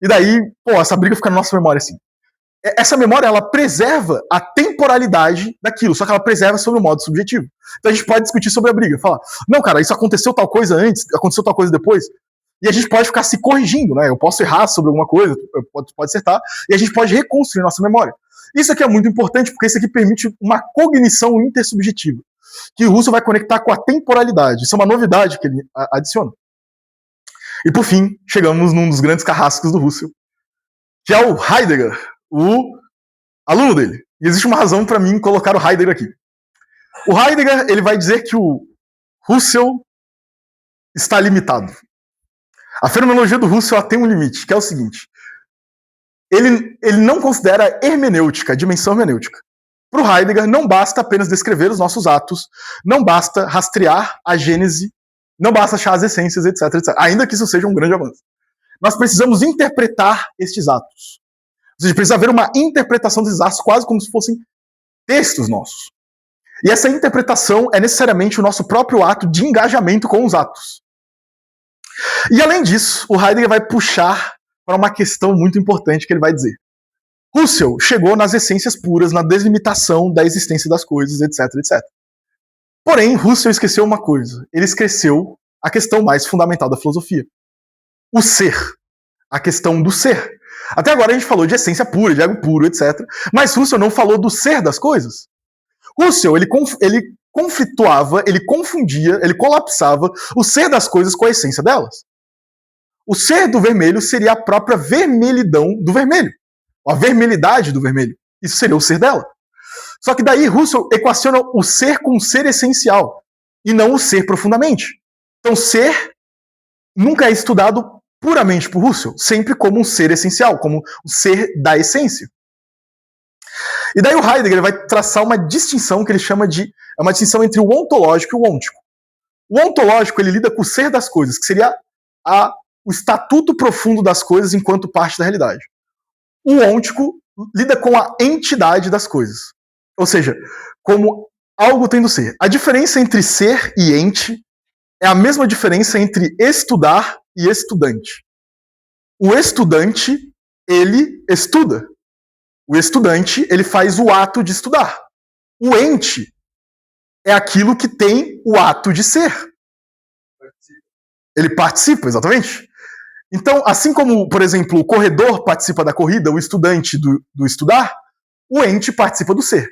e daí, essa briga fica na nossa memória assim. Essa memória, ela preserva a temporalidade daquilo, só que ela preserva sobre o modo subjetivo. Então a gente pode discutir sobre a briga, falar, não, cara, isso aconteceu tal coisa antes, aconteceu tal coisa depois, e a gente pode ficar se corrigindo, né? Eu posso errar sobre alguma coisa, pode acertar, e a gente pode reconstruir nossa memória. Isso aqui é muito importante, porque isso aqui permite uma cognição intersubjetiva, que o Russell vai conectar com a temporalidade. Isso é uma novidade que ele adiciona. E por fim, chegamos num dos grandes carrascos do Russell, que é o Heidegger, o aluno dele. E existe uma razão para mim colocar o Heidegger aqui. O Heidegger ele vai dizer que o Russell está limitado. A fenomenologia do Russell tem um limite, que é o seguinte. Ele não considera hermenêutica, a dimensão hermenêutica. Para o Heidegger, não basta apenas descrever os nossos atos, não basta rastrear a gênese, não basta achar as essências, etc, etc. Ainda que isso seja um grande avanço. Nós precisamos interpretar estes atos. Ou seja, precisa haver uma interpretação desses atos quase como se fossem textos nossos. E essa interpretação é necessariamente o nosso próprio ato de engajamento com os atos. E além disso, o Heidegger vai puxar para uma questão muito importante que ele vai dizer. Husserl chegou nas essências puras, na delimitação da existência das coisas, etc, etc. Porém, Husserl esqueceu uma coisa. Ele esqueceu a questão mais fundamental da filosofia. O ser. A questão do ser. Até agora a gente falou de essência pura, de ego puro, etc. Mas Husserl não falou do ser das coisas. Husserl, ele conflituava, ele confundia, ele colapsava o ser das coisas com a essência delas. O ser do vermelho seria a própria vermelhidão do vermelho. A vermelhidade do vermelho. Isso seria o ser dela. Só que daí Husserl equaciona o ser com o ser essencial e não o ser profundamente. Então, ser nunca é estudado puramente por Husserl, sempre como um ser essencial, como o ser da essência. E daí o Heidegger vai traçar uma distinção que ele chama de uma distinção entre o ontológico e o ôntico. O ontológico, ele lida com o ser das coisas, que seria o estatuto profundo das coisas enquanto parte da realidade. O ôntico lida com a entidade das coisas. Ou seja, como algo tendo ser. A diferença entre ser e ente é a mesma diferença entre estudar e estudante. O estudante, ele estuda. O estudante, ele faz o ato de estudar. O ente é aquilo que tem o ato de ser. Ele participa, exatamente. Então, assim como, por exemplo, o corredor participa da corrida, o estudante do estudar, o ente participa do ser.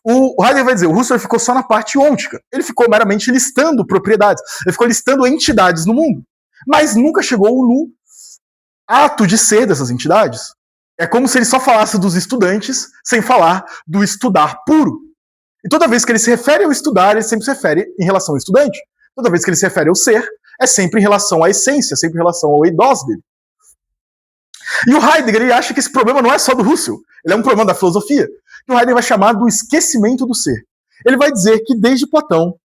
O Heidegger vai dizer, o Husserl ficou só na parte ôntica. Ele ficou meramente listando propriedades. Ele ficou listando entidades no mundo. Mas nunca chegou no ato de ser dessas entidades. É como se ele só falasse dos estudantes sem falar do estudar puro. E toda vez que ele se refere ao estudar, ele sempre se refere em relação ao estudante. Toda vez que ele se refere ao ser, é sempre em relação à essência, sempre em relação ao eidós dele. E o Heidegger, ele acha que esse problema não é só do Husserl, ele é um problema da filosofia, que o Heidegger vai chamar do esquecimento do ser. Ele vai dizer que desde Platão,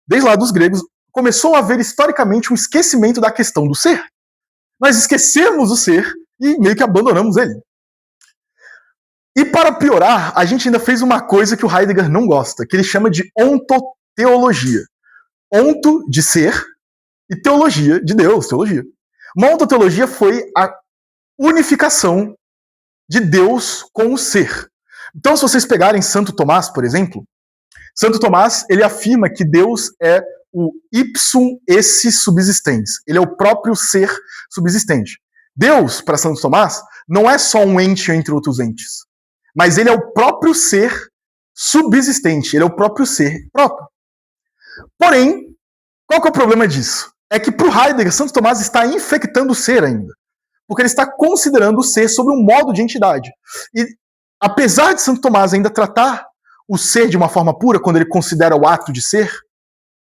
desde lá dos gregos, começou a haver historicamente um esquecimento da questão do ser. Nós esquecemos o ser e meio que abandonamos ele. E para piorar, a gente ainda fez uma coisa que o Heidegger não gosta, que ele chama de ontoteologia. Onto, de ser, e teologia, de Deus, teologia. Uma ontoteologia foi a unificação de Deus com o ser. Então, se vocês pegarem Santo Tomás, por exemplo, Santo Tomás, ele afirma que Deus é o ipsum esse subsistens. Ele é o próprio ser subsistente. Deus, para Santo Tomás, não é só um ente entre outros entes, mas ele é o próprio ser subsistente. Ele é o próprio ser próprio. Porém, qual que é o problema disso? É que para o Heidegger, Santo Tomás está infectando o ser ainda. Porque ele está considerando o ser sobre um modo de entidade. E apesar de Santo Tomás ainda tratar o ser de uma forma pura, quando ele considera o ato de ser,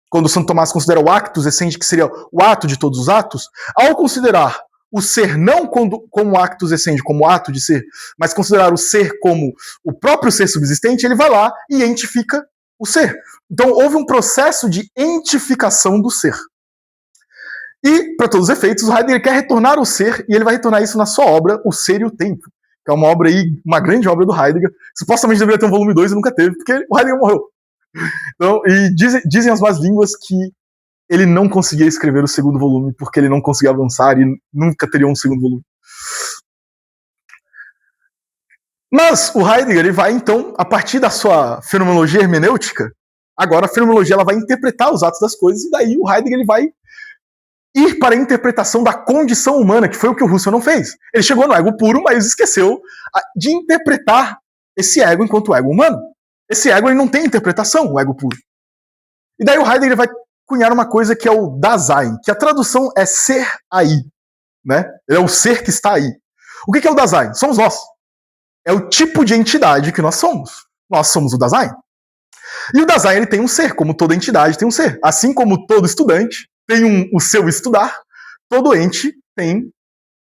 quando Santo Tomás considera o actus essendi, que seria o ato de todos os atos, ao considerar o ser não como actus essendi, como ato de ser, mas considerar o ser como o próprio ser subsistente, ele vai lá e entifica o ser. Então houve um processo de entificação do ser. E, para todos os efeitos, o Heidegger quer retornar ao ser, e ele vai retornar isso na sua obra, O Ser e o Tempo, que é uma obra aí, uma grande obra do Heidegger. Supostamente deveria ter um volume 2 e nunca teve, porque o Heidegger morreu. Então, e dizem as más línguas que ele não conseguia escrever o segundo volume, porque ele não conseguia avançar e nunca teria um segundo volume. Mas o Heidegger, ele vai, então, a partir da sua fenomenologia hermenêutica, agora a fenomenologia ela vai interpretar os atos das coisas, e daí o Heidegger ele vai ir para a interpretação da condição humana, que foi o que o Husserl não fez. Ele chegou no ego puro, mas esqueceu de interpretar esse ego enquanto ego humano. Esse ego ele não tem interpretação, o ego puro. E daí o Heidegger vai cunhar uma coisa que é o Dasein, que a tradução é ser aí. Né? Ele é o ser que está aí. O que é o Dasein? Somos nós. É o tipo de entidade que nós somos. Nós somos o Dasein. E o Dasein ele tem um ser, como toda entidade tem um ser. Assim como todo estudante tem o seu estudar, todo ente tem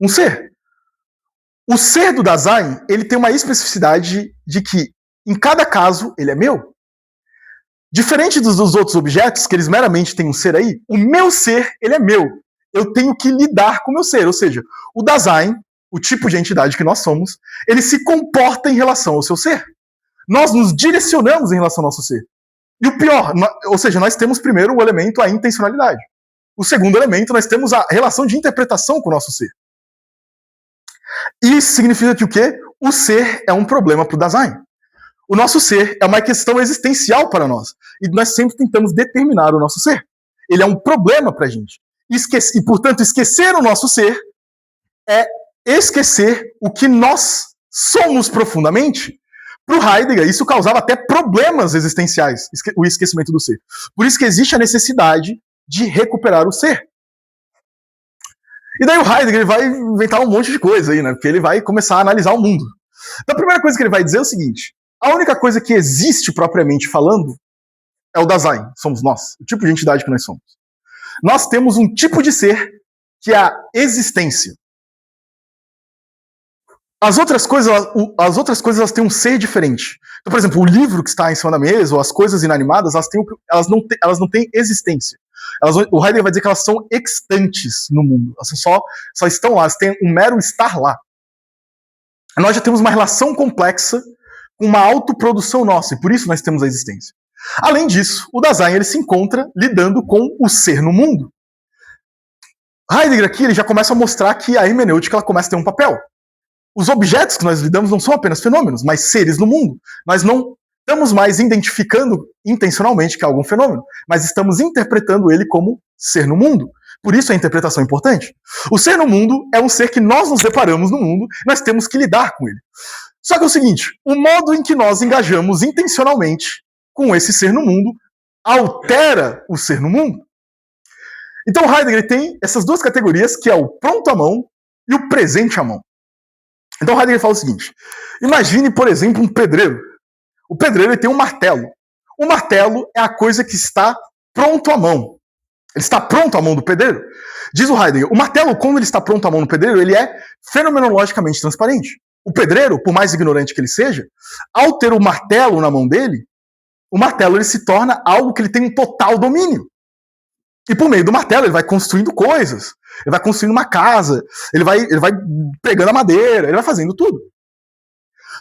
um ser. O ser do Dasein, ele tem uma especificidade de que, em cada caso, ele é meu. Diferente dos outros objetos, que eles meramente têm um ser aí, o meu ser, ele é meu. Eu tenho que lidar com o meu ser. Ou seja, o Dasein, o tipo de entidade que nós somos, ele se comporta em relação ao seu ser. Nós nos direcionamos em relação ao nosso ser. E o pior, ou seja, nós temos primeiro o elemento, a intencionalidade. o segundo elemento, nós temos a relação de interpretação com o nosso ser. Isso significa que o quê? O ser é um problema para o Dasein. O nosso ser é uma questão existencial para nós. E nós sempre tentamos determinar o nosso ser. Ele é um problema para a gente. E, portanto, esquecer o nosso ser é esquecer o que nós somos profundamente. Para o Heidegger, isso causava até problemas existenciais, o esquecimento do ser. Por isso que existe a necessidade de recuperar o ser. E daí o Heidegger vai inventar um monte de coisa aí, né? Porque ele vai começar a analisar o mundo. Então a primeira coisa que ele vai dizer é o seguinte: a única coisa que existe propriamente falando é o Dasein, somos nós, o tipo de entidade que nós somos. Nós temos um tipo de ser que é a existência. As outras coisas elas têm um ser diferente. Então, por exemplo, o livro que está em cima da mesa, ou as coisas inanimadas, elas não têm existência. O Heidegger vai dizer que elas são extantes no mundo. Elas só estão lá, elas têm um mero estar lá. Nós já temos uma relação complexa com uma autoprodução nossa, e por isso nós temos a existência. Além disso, o Dasein ele se encontra lidando com o ser no mundo. Heidegger aqui ele já começa a mostrar que a hermenêutica ela começa a ter um papel. Os objetos que nós lidamos não são apenas fenômenos, mas seres no mundo. Nós não estamos mais identificando intencionalmente que é algum fenômeno, mas estamos interpretando ele como ser no mundo. Por isso a interpretação é importante. O ser no mundo é um ser que nós nos deparamos no mundo, nós temos que lidar com ele. Só que é o seguinte, o modo em que nós engajamos intencionalmente com esse ser no mundo altera o ser no mundo. Então Heidegger tem essas duas categorias, que é o pronto à mão e o presente à mão. Então Heidegger fala o seguinte: imagine, por exemplo, um pedreiro. O pedreiro ele tem um martelo. O martelo é a coisa que está pronto à mão. Ele está pronto à mão do pedreiro. Diz o Heidegger, o martelo, quando ele está pronto à mão do pedreiro, ele é fenomenologicamente transparente. O pedreiro, por mais ignorante que ele seja, ao ter o martelo na mão dele, o martelo ele se torna algo que ele tem um total domínio. E por meio do martelo ele vai construindo coisas. Ele vai construindo uma casa, ele vai pegando a madeira, ele vai fazendo tudo.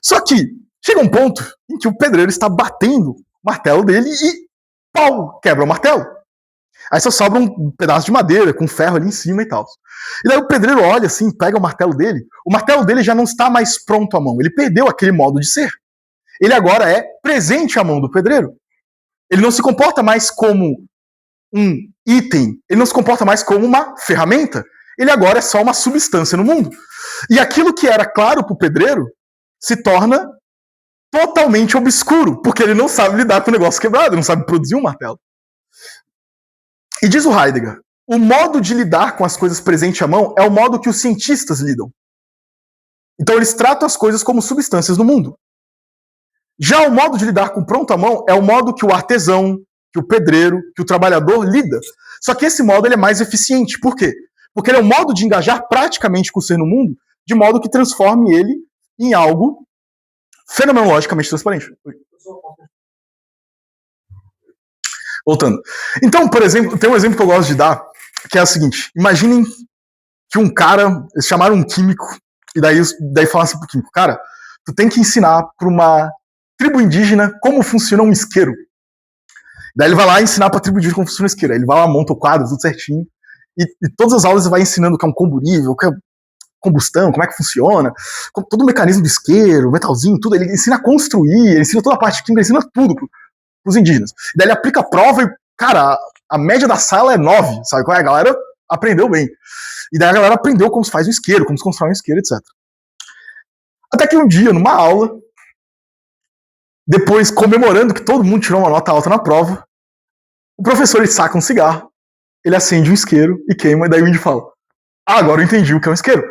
Só que chega um ponto em que o pedreiro está batendo o martelo dele e pau, quebra o martelo. Aí só sobra um pedaço de madeira com ferro ali em cima e tal. E daí o pedreiro olha assim, pega o martelo dele já não está mais pronto à mão, ele perdeu aquele modo de ser. Ele agora é presente à mão do pedreiro. Ele não se comporta mais como um item, ele não se comporta mais como uma ferramenta, ele agora é só uma substância no mundo. E aquilo que era claro para o pedreiro se torna totalmente obscuro, porque ele não sabe lidar com o negócio quebrado, não sabe produzir um martelo. E diz o Heidegger, o modo de lidar com as coisas presente à mão é o modo que os cientistas lidam. Então eles tratam as coisas como substâncias no mundo. Já o modo de lidar com pronto à mão é o modo que o artesão, que o pedreiro, que o trabalhador lida. Só que esse modo ele é mais eficiente. Por quê? Porque ele é um modo de engajar praticamente com o ser no mundo, de modo que transforme ele em algo fenomenologicamente transparente. Voltando. Então, por exemplo, tem um exemplo que eu gosto de dar, que é o seguinte. Imaginem que um cara, eles chamaram um químico, e daí falaram assim pro químico, cara, tu tem que ensinar para uma tribo indígena como funciona um isqueiro. Daí ele vai lá ensinar pra tribo indígena como funciona o isqueiro. Aí ele vai lá, monta o quadro, tudo certinho. E todas as aulas ele vai ensinando o que é um combustível, o que é combustão, como é que funciona, todo o mecanismo do isqueiro, metalzinho, tudo. Ele ensina a construir, ele ensina toda a parte química, ele ensina tudo pros indígenas. Daí ele aplica a prova e, cara, a média da sala é 9, sabe qual é? A galera aprendeu bem. E daí a galera aprendeu como se faz um isqueiro, como se constrói um isqueiro, etc. Até que um dia, numa aula, depois comemorando que todo mundo tirou uma nota alta na prova, o professor ele saca um cigarro, ele acende um isqueiro e queima, e daí o índio fala, agora eu entendi o que é um isqueiro.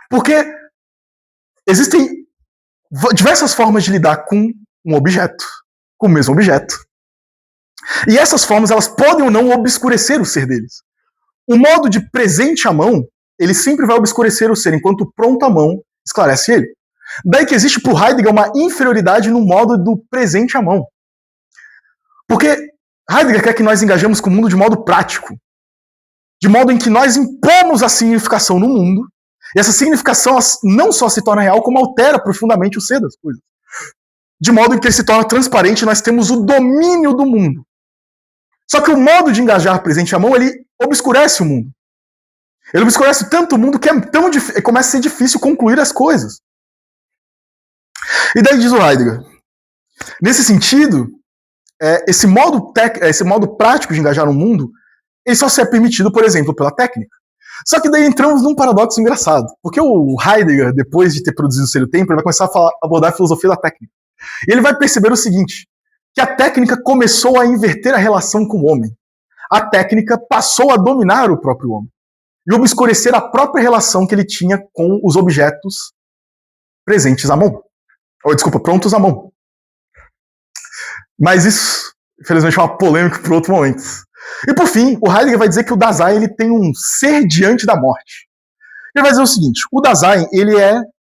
Porque existem diversas formas de lidar com um objeto, com o mesmo objeto. E essas formas elas podem ou não obscurecer o ser deles. O modo de presente à mão, ele sempre vai obscurecer o ser, enquanto o pronto à mão esclarece ele. Daí que existe por Heidegger uma inferioridade no modo do presente à mão. Porque Heidegger quer que nós engajemos com o mundo de modo prático. De modo em que nós impomos a significação no mundo, e essa significação não só se torna real, como altera profundamente o ser das coisas. De modo em que ele se torna transparente, nós temos o domínio do mundo. Só que o modo de engajar presente à mão, ele obscurece o mundo. Ele obscurece tanto o mundo que começa a ser difícil concluir as coisas. E daí diz o Heidegger, nesse sentido, esse modo prático de engajar no mundo, ele só é permitido, por exemplo, pela técnica. Só que daí entramos num paradoxo engraçado, porque o Heidegger, depois de ter produzido o Ser e o Tempo, ele vai começar a abordar a filosofia da técnica. E ele vai perceber o seguinte, que a técnica começou a inverter a relação com o homem. A técnica passou a dominar o próprio homem e obscurecer a própria relação que ele tinha com os objetos presentes à mão. Prontos à mão. Mas isso, infelizmente, é uma polêmica para outro momento. E por fim, o Heidegger vai dizer que o Dasein ele tem um ser diante da morte. Ele vai dizer o seguinte, o Dasein,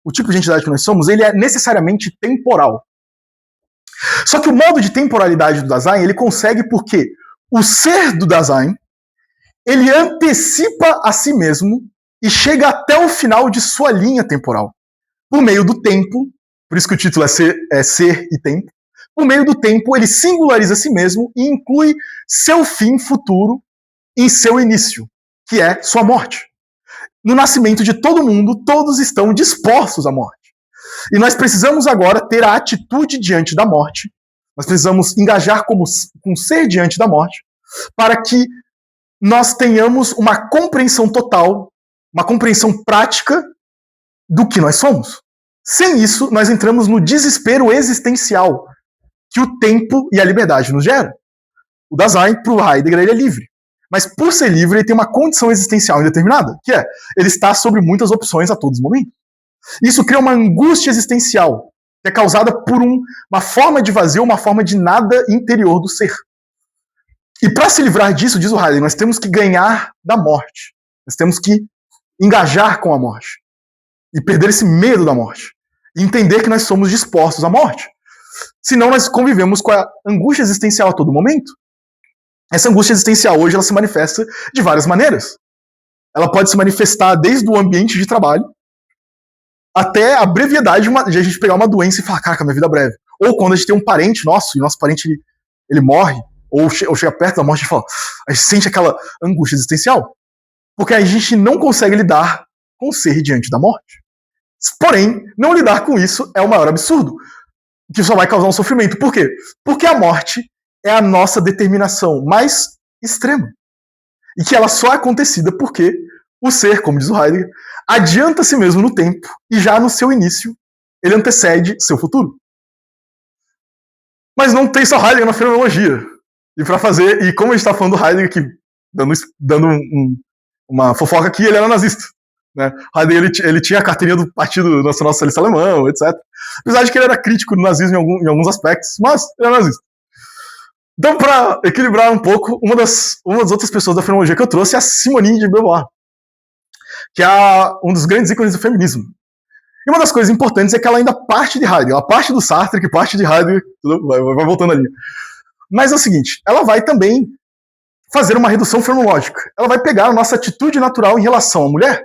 o tipo de entidade que nós somos, ele é necessariamente temporal. Só que o modo de temporalidade do Dasein, ele consegue porque o ser do Dasein, ele antecipa a si mesmo e chega até o final de sua linha temporal. Por meio do tempo, por isso que o título é Ser e Tempo, por meio do tempo ele singulariza a si mesmo e inclui seu fim futuro em seu início, que é sua morte. No nascimento de todo mundo, todos estão dispostos à morte. E nós precisamos agora ter a atitude diante da morte, nós precisamos engajar com o ser diante da morte, para que nós tenhamos uma compreensão total, uma compreensão prática do que nós somos. Sem isso, nós entramos no desespero existencial que o tempo e a liberdade nos geram. O Dasein, para o Heidegger, ele é livre. Mas por ser livre, ele tem uma condição existencial indeterminada, que é, ele está sobre muitas opções a todos os momentos. Isso cria uma angústia existencial, que é causada por uma forma de vazio, uma forma de nada interior do ser. E para se livrar disso, diz o Heidegger, nós temos que ganhar da morte. Nós temos que engajar com a morte. E perder esse medo da morte. E entender que nós somos dispostos à morte. Senão nós convivemos com a angústia existencial a todo momento. Essa angústia existencial hoje ela se manifesta de várias maneiras. Ela pode se manifestar desde o ambiente de trabalho até a brevidade de a gente pegar uma doença e falar, caraca, minha vida é breve. Ou quando a gente tem um parente nosso e o nosso parente ele morre, ou chega perto da morte e fala, a gente sente aquela angústia existencial. Porque a gente não consegue lidar com o ser diante da morte. Porém, não lidar com isso é o maior absurdo, que só vai causar um sofrimento. Por quê? Porque a morte é a nossa determinação mais extrema. E que ela só é acontecida porque o ser, como diz o Heidegger, adianta a si mesmo no tempo e já no seu início ele antecede seu futuro. Mas não tem só Heidegger na fenomenologia. E como a gente está falando do Heidegger aqui, dando uma fofoca aqui, ele era nazista. Né? Heidegger ele tinha a carteirinha do Partido Nacional Socialista Alemão, etc. Apesar de que ele era crítico do nazismo em alguns aspectos, mas ele era nazista. Então, para equilibrar um pouco, uma das outras pessoas da fenomenologia que eu trouxe é a Simone de Beauvoir, que é um dos grandes ícones do feminismo. E uma das coisas importantes é que ela ainda parte de Heidegger. Ela parte do Sartre, que parte de Heidegger, vai voltando ali. Mas é o seguinte, ela vai também fazer uma redução fenomenológica. Ela vai pegar a nossa atitude natural em relação à mulher.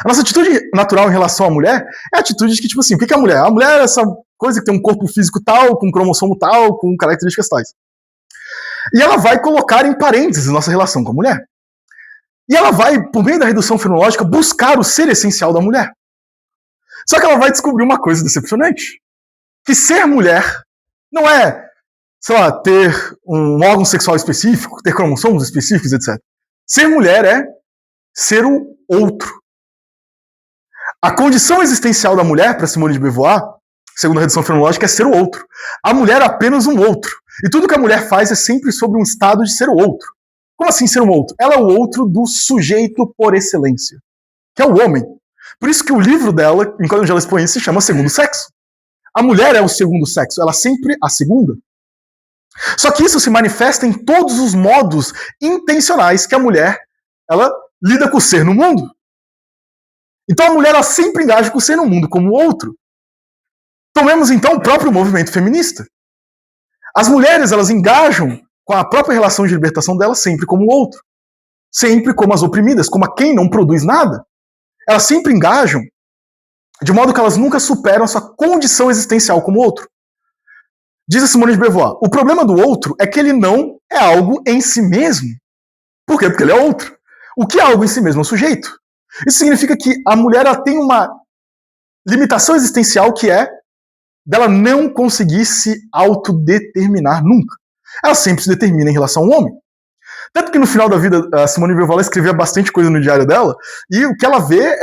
A nossa atitude natural em relação à mulher é a atitude de que, tipo assim, o que é a mulher? A mulher é essa coisa que tem um corpo físico tal, com um cromossomo tal, com características tais. E ela vai colocar em parênteses nossa relação com a mulher. E ela vai, por meio da redução fenomenológica, buscar o ser essencial da mulher. Só que ela vai descobrir uma coisa decepcionante. Que ser mulher não é, sei lá, ter um órgão sexual específico, ter cromossomos específicos, etc. Ser mulher é ser o outro. A condição existencial da mulher, para Simone de Beauvoir, segundo a redução fenomenológica, é ser o outro. A mulher é apenas um outro. E tudo que a mulher faz é sempre sobre um estado de ser o outro. Como assim ser um outro? Ela é o outro do sujeito por excelência, que é o homem. Por isso que o livro dela, enquanto ela expõe isso, se chama Segundo Sexo. A mulher é o segundo sexo, ela é sempre a segunda. Só que isso se manifesta em todos os modos intencionais que a mulher ela lida com o ser no mundo. Então a mulher ela sempre engaja com o ser no mundo como o outro. Tomemos então o próprio movimento feminista. As mulheres elas engajam com a própria relação de libertação delas sempre como o outro. Sempre como as oprimidas, como a quem não produz nada. Elas sempre engajam de modo que elas nunca superam a sua condição existencial como outro. Diz a Simone de Beauvoir, o problema do outro é que ele não é algo em si mesmo. Por quê? Porque ele é outro. O que é algo em si mesmo? É um sujeito. Isso significa que a mulher ela tem uma limitação existencial que é dela não conseguir se autodeterminar nunca. Ela sempre se determina em relação ao homem. Tanto que no final da vida, a Simone de Beauvoir escrevia bastante coisa no diário dela, e o que ela vê,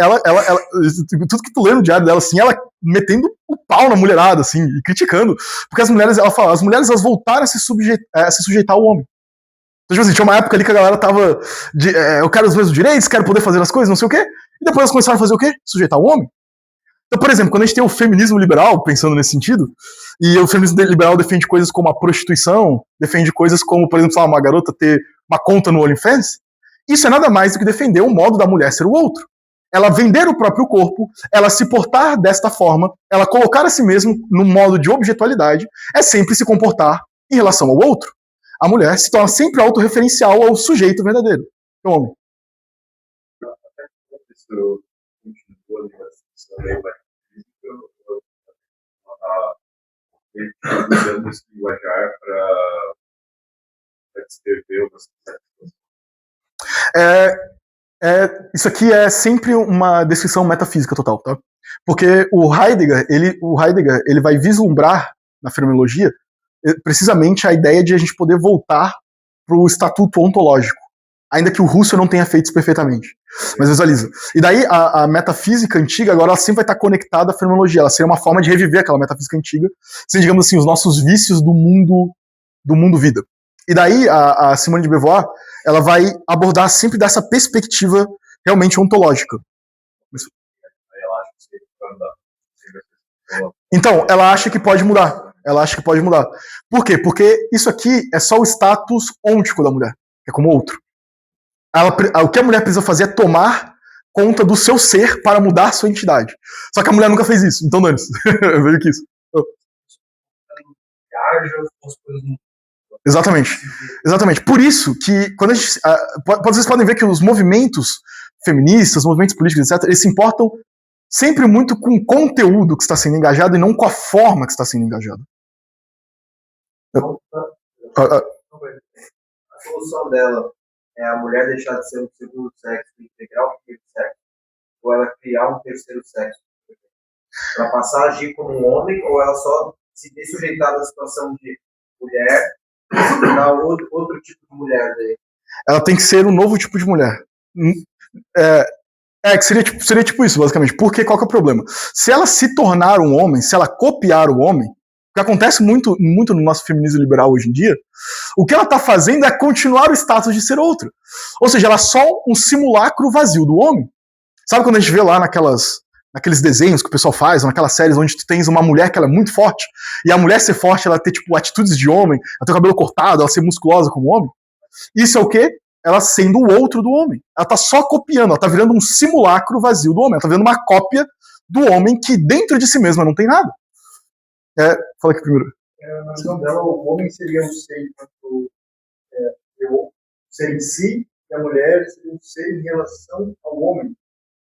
tudo que tu lê no diário dela, assim, ela metendo o pau na mulherada, assim, e criticando. Porque as mulheres, ela fala, as mulheres elas voltaram a se sujeitar ao homem. Então, tipo assim, tinha uma época ali que a galera tava eu quero os meus direitos, quero poder fazer as coisas, não sei o quê, e depois elas começaram a fazer o quê? Sujeitar o homem. Então, por exemplo, quando a gente tem o feminismo liberal, pensando nesse sentido, e o feminismo liberal defende coisas como a prostituição, defende coisas como, por exemplo, uma garota ter uma conta no OnlyFans, isso é nada mais do que defender o modo da mulher ser o outro. Ela vender o próprio corpo, ela se portar desta forma, ela colocar a si mesma no modo de objetualidade, é sempre se comportar em relação ao outro. A mulher se torna sempre autorreferencial ao sujeito verdadeiro, o homem. Isso continua também, usando esse linguajar para descrever outras coisas. Isso aqui é sempre uma descrição metafísica total, tá? Porque o Heidegger ele vai vislumbrar na fenomenologia precisamente a ideia de a gente poder voltar para o estatuto ontológico, ainda que o Husserl não tenha feito isso perfeitamente. Mas visualiza. E daí a metafísica antiga agora ela sempre vai estar conectada à fenomenologia, ela seria uma forma de reviver aquela metafísica antiga, sem, digamos assim, os nossos vícios do mundo vida. E daí a Simone de Beauvoir ela vai abordar sempre dessa perspectiva realmente ontológica. Então, ela acha que pode mudar. Por quê? Porque isso aqui é só o status ôntico da mulher, é como outro. O que a mulher precisa fazer é tomar conta do seu ser para mudar sua entidade. Só que a mulher nunca fez isso, então dane-se. Veio que isso. Exatamente. Por isso que quando a gente, vocês podem ver que os movimentos feministas, movimentos políticos, etc., eles se importam sempre muito com o conteúdo que está sendo engajado e não com a forma que está sendo engajado. A solução dela é a mulher deixar de ser um segundo sexo e integrar o primeiro sexo, ou ela criar um terceiro sexo para passar a agir como um homem, ou ela só se dessujeitar da situação de mulher e se tornar outro tipo de mulher daí? Ela tem que ser um novo tipo de mulher. Que seria tipo isso, basicamente. Porque qual que é o problema? Se ela se tornar um homem, se ela copiar o homem, o que acontece muito no nosso feminismo liberal hoje em dia, o que ela está fazendo é continuar o status de ser outra. Ou seja, ela é só um simulacro vazio do homem. Sabe quando a gente vê lá naqueles desenhos que o pessoal faz, ou naquelas séries onde tu tens uma mulher que ela é muito forte, e a mulher ser forte, ela ter tipo atitudes de homem, ela ter o cabelo cortado, ela ser musculosa como homem? Isso é o quê? Ela sendo o outro do homem. Ela tá só copiando, ela tá virando um simulacro vazio do homem, ela tá virando uma cópia do homem que dentro de si mesma não tem nada. Fala aqui primeiro. Na visão dela, o homem seria um ser enquanto ser em si, e a mulher seria um ser em relação ao homem.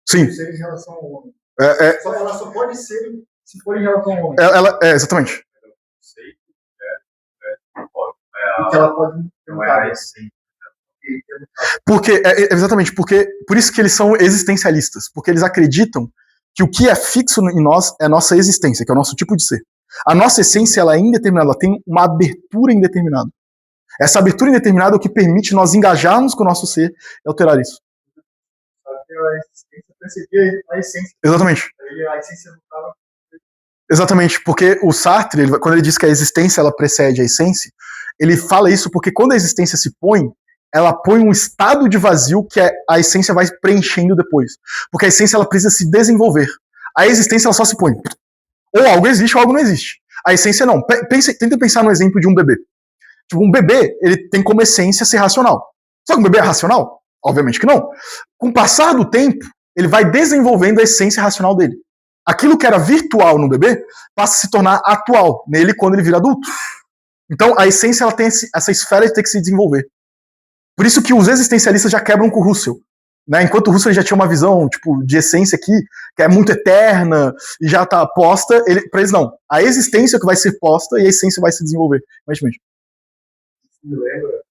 Sim. Um ser em relação ao homem. Ela só pode ser se for em relação ao homem. Exatamente. Porque ela pode ter Não é a essência. Exatamente, por isso que eles são existencialistas, porque eles acreditam que o que é fixo em nós é a nossa existência, que é o nosso tipo de ser. A nossa essência ela é indeterminada, ela tem uma abertura indeterminada. Essa abertura indeterminada é o que permite nós engajarmos com o nosso ser e alterar isso. A existência precedia a essência. Exatamente. A essência não estava. Exatamente, porque o Sartre, quando ele diz que a existência ela precede a essência, ele fala isso porque quando a existência se põe, ela põe um estado de vazio que a essência vai preenchendo depois. Porque a essência ela precisa se desenvolver. A existência ela só se põe. Ou algo existe ou algo não existe. A essência não. Tenta pensar no exemplo de um bebê. Tipo, um bebê, ele tem como essência ser racional. Só que um bebê é racional? Obviamente que não. Com o passar do tempo, ele vai desenvolvendo a essência racional dele. Aquilo que era virtual no bebê passa a se tornar atual nele quando ele vira adulto. Então, a essência ela tem essa esfera de ter que se desenvolver. Por isso que os existencialistas já quebram com o Husserl. Né? Enquanto o Husserl já tinha uma visão tipo, de essência aqui, que é muito eterna e já está posta, para eles não. A existência que vai ser posta e a essência vai se desenvolver. Me lembra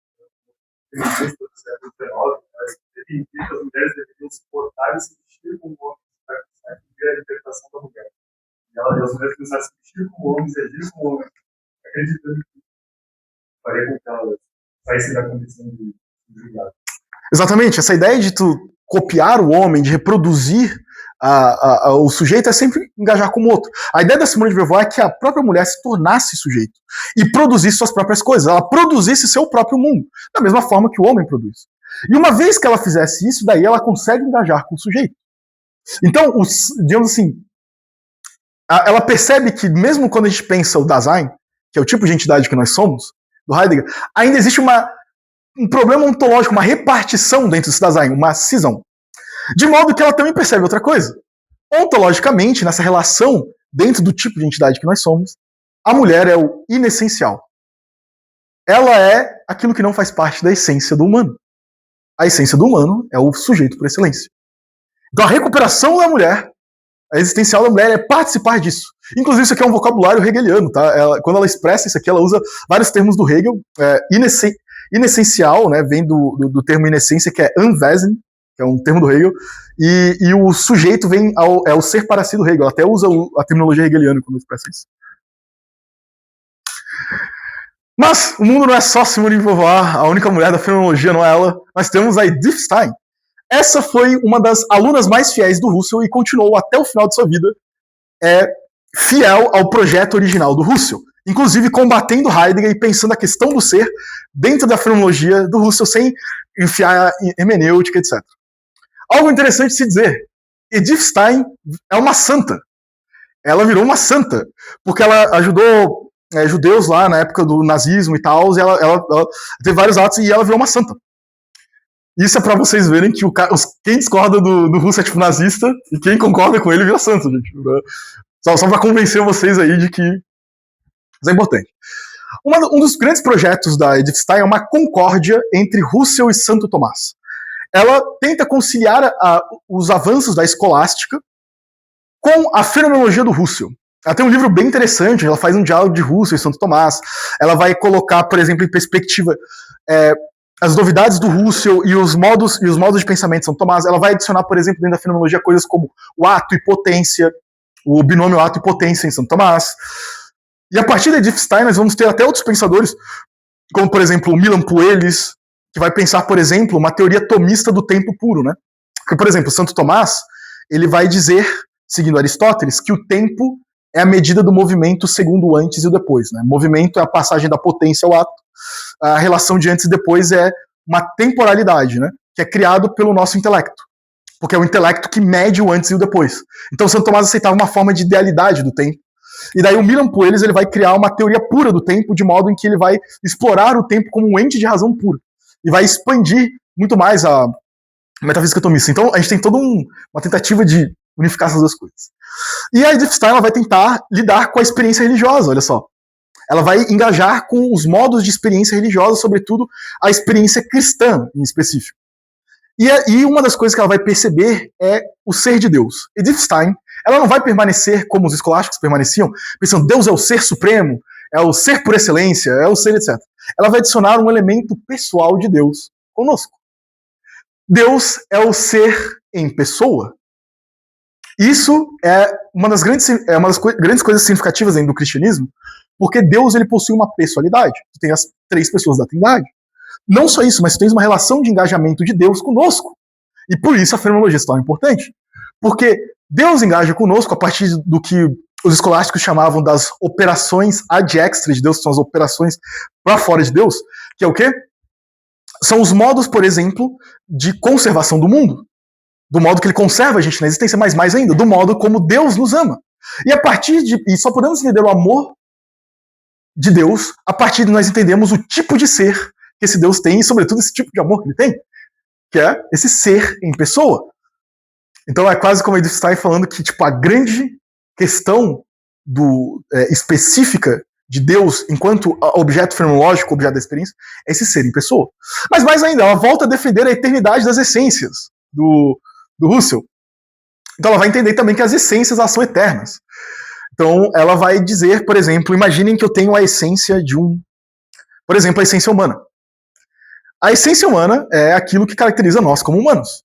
feministas do século XIX, defendia que as mulheres deveriam se portar e se vestir como homens para conseguir a libertação da mulher. E as mulheres começaram a se vestir como homens e agir como homens, acreditando que faria com que elas saíssem da condição de julgado. Exatamente, essa ideia de tu copiar o homem, de reproduzir o sujeito é sempre engajar com o outro. A ideia da Simone de Beauvoir é que a própria mulher se tornasse sujeito e produzisse suas próprias coisas, ela produzisse seu próprio mundo, da mesma forma que o homem produz. E uma vez que ela fizesse isso, daí ela consegue engajar com o sujeito. Então, digamos assim, ela percebe que mesmo quando a gente pensa o Dasein, que é o tipo de entidade que nós somos, do Heidegger, ainda existe um problema ontológico, uma repartição dentro desse Dasein, uma cisão. De modo que ela também percebe outra coisa. Ontologicamente, nessa relação, dentro do tipo de entidade que nós somos, a mulher é o inessencial. Ela é aquilo que não faz parte da essência do humano. A essência do humano é o sujeito por excelência. Então a recuperação da mulher, a existencial da mulher, é participar disso. Inclusive isso aqui é um vocabulário hegeliano, tá? Quando ela expressa isso aqui, ela usa vários termos do Hegel. Inessencial, né, vem do termo inessência, que é Anwesen, que é um termo do Hegel, e o sujeito vem ao ser para si do Hegel. Ela até usa a terminologia hegeliana quando expressa isso. Mas o mundo não é só Simone de Beauvoir, a única mulher da fenomenologia não é ela. Nós temos a Edith Stein. Essa foi uma das alunas mais fiéis do Husserl e continuou até o final de sua vida fiel ao projeto original do Husserl, inclusive combatendo Heidegger e pensando a questão do ser dentro da fenomenologia do Husserl sem enfiar em hermenêutica, etc. Algo interessante de se dizer, Edith Stein é uma santa. Ela virou uma santa, porque ela ajudou judeus lá na época do nazismo e tal, e ela teve vários atos e ela virou uma santa. Isso é pra vocês verem que quem discorda do Husserl é tipo nazista, e quem concorda com ele vira santo, gente. Só pra convencer vocês aí de que isso é importante. Um dos grandes projetos da Edith Stein é uma concórdia entre Husserl e Santo Tomás. Ela tenta conciliar os avanços da escolástica com a fenomenologia do Husserl. Ela tem um livro bem interessante, ela faz um diálogo de Husserl e Santo Tomás. Ela vai colocar, por exemplo, em perspectiva as novidades do Husserl e os modos de pensamento de Santo Tomás. Ela vai adicionar, por exemplo, dentro da fenomenologia, coisas como o ato e potência, o binômio ato e potência em Santo Tomás. E a partir da Edith Stein, nós vamos ter até outros pensadores, como, por exemplo, o Milan Puelis, que vai pensar, por exemplo, uma teoria tomista do tempo puro, né? Porque, por exemplo, Santo Tomás, ele vai dizer, seguindo Aristóteles, que o tempo é a medida do movimento segundo o antes e o depois, né? Movimento é a passagem da potência ao ato. A relação de antes e depois é uma temporalidade, né? Que é criado pelo nosso intelecto. Porque é o intelecto que mede o antes e o depois. Então, Santo Tomás aceitava uma forma de idealidade do tempo. E daí o Milan Puelis ele vai criar uma teoria pura do tempo, de modo em que ele vai explorar o tempo como um ente de razão pura. E vai expandir muito mais a metafísica tomista. Então a gente tem toda uma tentativa de unificar essas duas coisas. E a Edith Stein ela vai tentar lidar com a experiência religiosa, olha só. Ela vai engajar com os modos de experiência religiosa, sobretudo a experiência cristã em específico. E uma das coisas que ela vai perceber é o ser de Deus. Edith Stein, ela não vai permanecer como os escolásticos permaneciam, pensando Deus é o ser supremo, é o ser por excelência, é o ser, etc. Ela vai adicionar um elemento pessoal de Deus conosco. Deus é o ser em pessoa. Isso é uma das grandes coisas significativas do cristianismo, porque Deus ele possui uma pessoalidade. Tu tem as 3 pessoas da Trindade. Não só isso, mas tu tens uma relação de engajamento de Deus conosco. E por isso a fenomenologia é tão importante. Porque Deus engaja conosco a partir do que os escolásticos chamavam das operações ad extra de Deus, que são as operações para fora de Deus, que é o quê? São os modos, por exemplo, de conservação do mundo. Do modo que ele conserva a gente na existência, mas mais ainda, do modo como Deus nos ama. E só podemos entender o amor de Deus a partir de nós entendermos o tipo de ser que esse Deus tem e, sobretudo, esse tipo de amor que ele tem, que é esse ser em pessoa. Então é quase como a Edith Stein falando que tipo, a grande questão específica de Deus enquanto objeto fenomenológico, objeto da experiência, é esse ser em pessoa. Mas mais ainda, ela volta a defender a eternidade das essências do Husserl. Então ela vai entender também que as essências elas são eternas. Então ela vai dizer, por exemplo, imaginem que eu tenho a essência por exemplo, a essência humana. A essência humana é aquilo que caracteriza nós como humanos.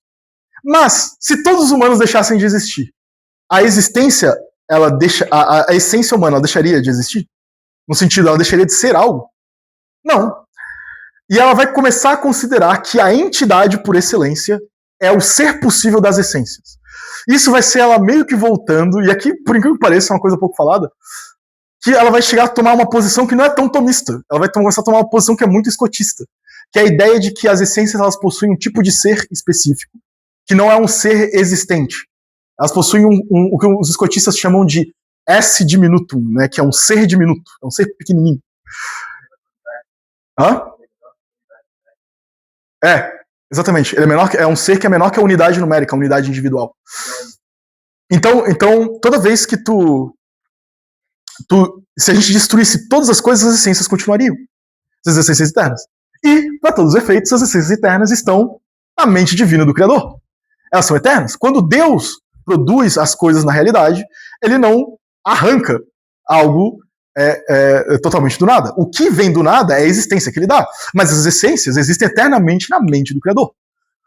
Mas, se todos os humanos deixassem de existir, a existência, a essência humana, ela deixaria de existir? No sentido, ela deixaria de ser algo? Não. E ela vai começar a considerar que a entidade por excelência é o ser possível das essências. Isso vai ser ela meio que voltando, e aqui, por incrível que pareça, é uma coisa pouco falada, que ela vai chegar a tomar uma posição que não é tão tomista. Ela vai começar a tomar uma posição que é muito escotista. Que é a ideia de que as essências elas possuem um tipo de ser específico, que não é um ser existente. Elas possuem o que os escotistas chamam de S diminutum, né, que é um ser diminuto, é um ser pequenininho. Hã? Exatamente. Ele é um ser que é menor que a unidade numérica, a unidade individual. Então toda vez que se a gente destruísse todas as coisas, as essências continuariam. As essências eternas. E, para todos os efeitos, as essências eternas estão na mente divina do Criador. Elas são eternas. Quando Deus produz as coisas na realidade, ele não arranca algo totalmente do nada. O que vem do nada é a existência que ele dá. Mas as essências existem eternamente na mente do Criador.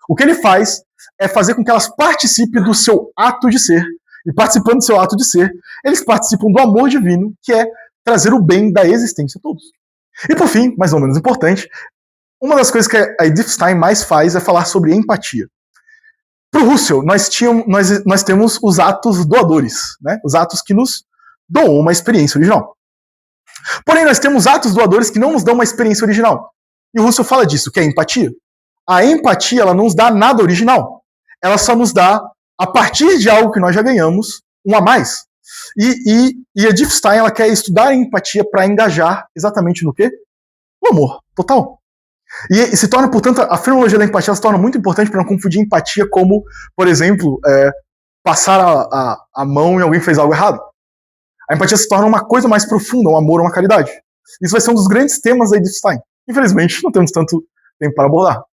O que ele faz é fazer com que elas participem do seu ato de ser. E participando do seu ato de ser, eles participam do amor divino, que é trazer o bem da existência a todos. E por fim, mais ou menos importante, uma das coisas que a Edith Stein mais faz é falar sobre empatia. Para o Husserl, nós temos os atos doadores, né? Os atos que nos dão uma experiência original. Porém, nós temos atos doadores que não nos dão uma experiência original. E o Husserl fala disso, que é a empatia. A empatia, ela não nos dá nada original. Ela só nos dá, a partir de algo que nós já ganhamos, um a mais. E a Edith Stein, ela quer estudar a empatia para engajar exatamente no quê? No amor total. E se torna, portanto, a fenomenologia da empatia se torna muito importante para não confundir empatia como, por exemplo, passar a mão em alguém que fez algo errado. A empatia se torna uma coisa mais profunda, um amor, uma caridade. Isso vai ser um dos grandes temas da Edith Stein. Infelizmente, não temos tanto tempo para abordar.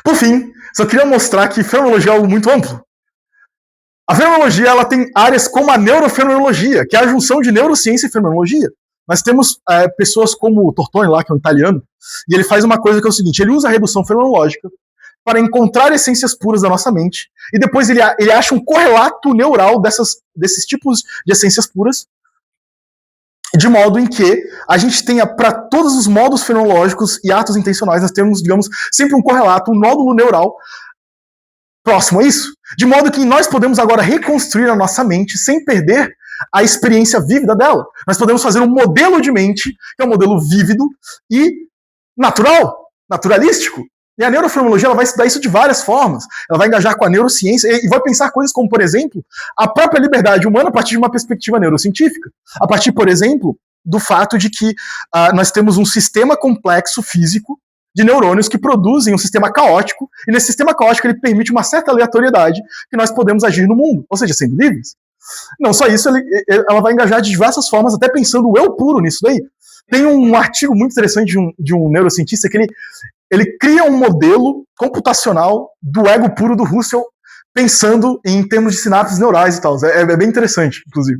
Por fim, só queria mostrar que fenomenologia é algo muito amplo. A fenomenologia ela tem áreas como a neurofenomenologia, que é a junção de neurociência e fenomenologia. Nós temos pessoas como o Tortoni, lá, que é um italiano, e ele faz uma coisa que é o seguinte, ele usa a redução fenomenológica para encontrar essências puras da nossa mente, e depois ele acha um correlato neural desses tipos de essências puras, de modo em que a gente tenha, para todos os modos fenomenológicos e atos intencionais, nós temos, digamos, sempre um correlato, um nódulo neural próximo a isso, de modo que nós podemos agora reconstruir a nossa mente sem perder a experiência vívida dela. Nós podemos fazer um modelo de mente, que é um modelo vívido e natural, naturalístico. E a neurofenomenologia ela vai estudar isso de várias formas. Ela vai engajar com a neurociência e vai pensar coisas como, por exemplo, a própria liberdade humana a partir de uma perspectiva neurocientífica. A partir, por exemplo, do fato de que nós temos um sistema complexo físico de neurônios que produzem um sistema caótico, e nesse sistema caótico ele permite uma certa aleatoriedade que nós podemos agir no mundo, ou seja, sendo livres. Não só isso, ela vai engajar de diversas formas, até pensando o eu puro nisso daí. Tem um artigo muito interessante de um neurocientista que ele cria um modelo computacional do ego puro do Husserl, pensando em termos de sinapses neurais e tal. É bem interessante, inclusive.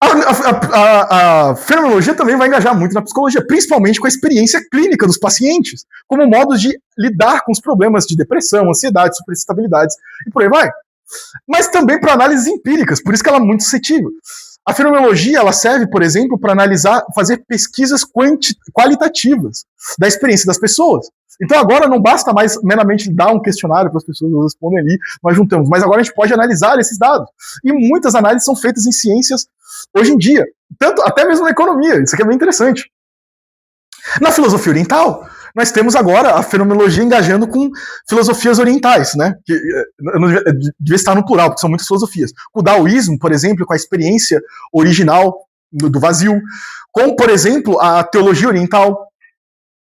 A fenomenologia também vai engajar muito na psicologia, principalmente com a experiência clínica dos pacientes, como modos de lidar com os problemas de depressão, ansiedade, superestabilidades e por aí vai. Mas também para análises empíricas, por isso que ela é muito suscetível. A fenomenologia ela serve, por exemplo, para analisar, fazer pesquisas qualitativas da experiência das pessoas. Então agora não basta mais meramente dar um questionário para as pessoas responderem ali, nós juntamos, mas agora a gente pode analisar esses dados. E muitas análises são feitas em ciências hoje em dia, tanto até mesmo na economia, isso aqui é bem interessante. Na filosofia oriental, nós temos agora a fenomenologia engajando com filosofias orientais, né? Que devia estar no plural, porque são muitas filosofias. O daoísmo, por exemplo, com a experiência original do vazio, com, por exemplo, a teologia oriental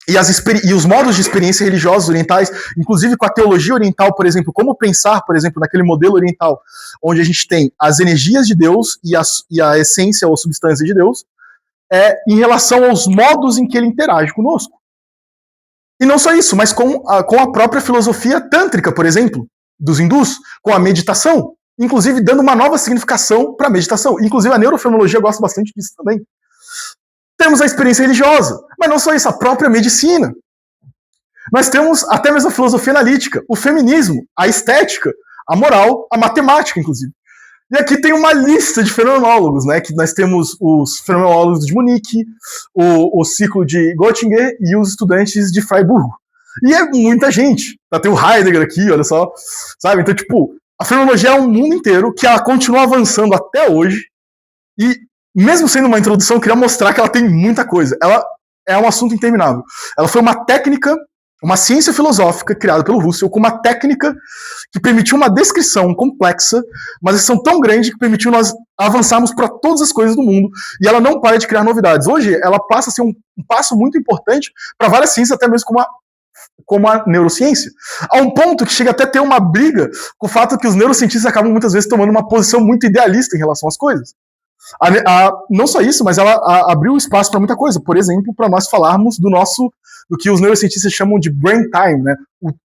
e os modos de experiência religiosos orientais, inclusive com a teologia oriental, por exemplo, como pensar, por exemplo, naquele modelo oriental, onde a gente tem as energias de Deus e a essência ou substância de Deus, em relação aos modos em que ele interage conosco. E não só isso, mas com a própria filosofia tântrica, por exemplo, dos hindus, com a meditação, inclusive dando uma nova significação para a meditação. Inclusive a neurofenomenologia gosta bastante disso também. Temos a experiência religiosa, mas não só isso, a própria medicina. Nós temos até mesmo a filosofia analítica, o feminismo, a estética, a moral, a matemática, inclusive. E aqui tem uma lista de fenomenólogos, né? Que nós temos os fenomenólogos de Munique, o ciclo de Göttingen e os estudantes de Freiburgo. E é muita gente. Tem o Heidegger aqui, olha só. Sabe? Então, tipo, a fenomenologia é um mundo inteiro que ela continua avançando até hoje. E, mesmo sendo uma introdução, eu queria mostrar que ela tem muita coisa. Ela é um assunto interminável. Ela foi uma técnica, uma ciência filosófica criada pelo Husserl, com uma técnica que permitiu uma descrição complexa, uma descrição tão grande que permitiu nós avançarmos para todas as coisas do mundo, e ela não para de criar novidades. Hoje, ela passa a ser um passo muito importante para várias ciências, até mesmo como a neurociência. A um ponto que chega até a ter uma briga com o fato que os neurocientistas acabam muitas vezes tomando uma posição muito idealista em relação às coisas. Não só isso, mas ela abriu espaço para muita coisa. Por exemplo, para nós falarmos do que os neurocientistas chamam de brain time, né?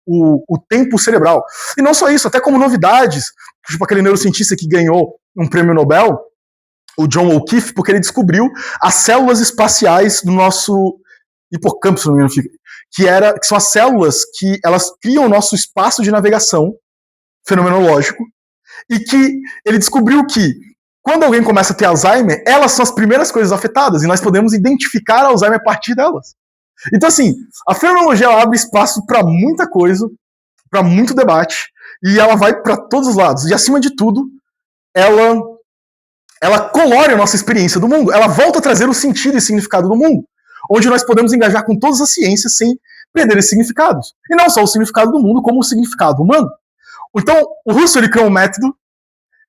O tempo cerebral. E não só isso, até como novidades, tipo aquele neurocientista que ganhou um prêmio Nobel, o John O'Keefe, porque ele descobriu as células espaciais do nosso hipocampo, se não me engano, que são as células que elas criam o nosso espaço de navegação fenomenológico, e que ele descobriu que quando alguém começa a ter Alzheimer, elas são as primeiras coisas afetadas, e nós podemos identificar Alzheimer a partir delas. Então, assim, a fenomenologia abre espaço para muita coisa, para muito debate, e ela vai para todos os lados. E, acima de tudo, ela colore a nossa experiência do mundo, ela volta a trazer o sentido e significado do mundo, onde nós podemos engajar com todas as ciências sem perder esses significados. E não só o significado do mundo, como o significado humano. Então, o Husserl ele criou um método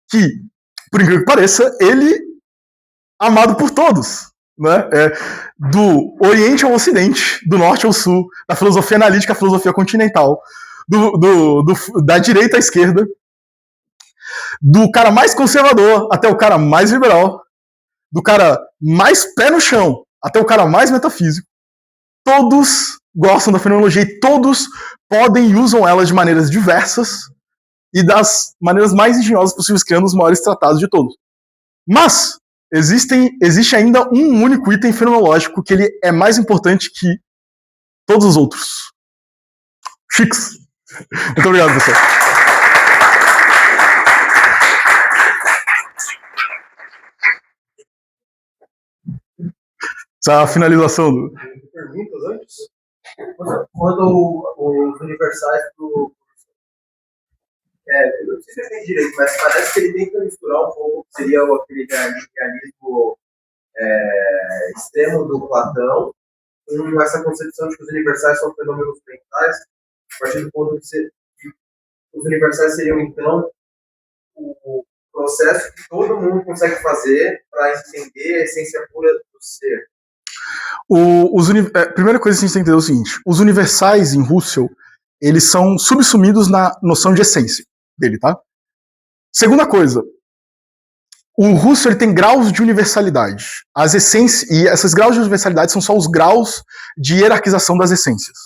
que, por incrível que pareça, ele é amado por todos. Né? Do Oriente ao Ocidente, do Norte ao Sul, da filosofia analítica à filosofia continental, da direita à esquerda, do cara mais conservador até o cara mais liberal, do cara mais pé no chão até o cara mais metafísico. Todos gostam da fenomenologia e todos podem e usam ela de maneiras diversas e das maneiras mais engenhosas possíveis, criando os maiores tratados de todos. Mas existe ainda um único item fenomenológico que ele é mais importante que todos os outros. Chiques. Muito obrigado, pessoal. Essa é a finalização do... Perguntas antes? Quando os universais do... eu não sei se eu entendi direito, mas parece que ele tenta misturar um pouco, seria aquele realismo extremo do Platão, com essa concepção de que os universais são fenômenos mentais, a partir do ponto que os universais seriam, então, o processo que todo mundo consegue fazer para entender a essência pura do ser. Primeira coisa que a gente tem que entender é o seguinte: os universais em Husserl, eles são subsumidos na noção de essência dele, tá? Segunda coisa, o Husserl tem graus de universalidade. As essências, e esses graus de universalidade são só os graus de hierarquização das essências.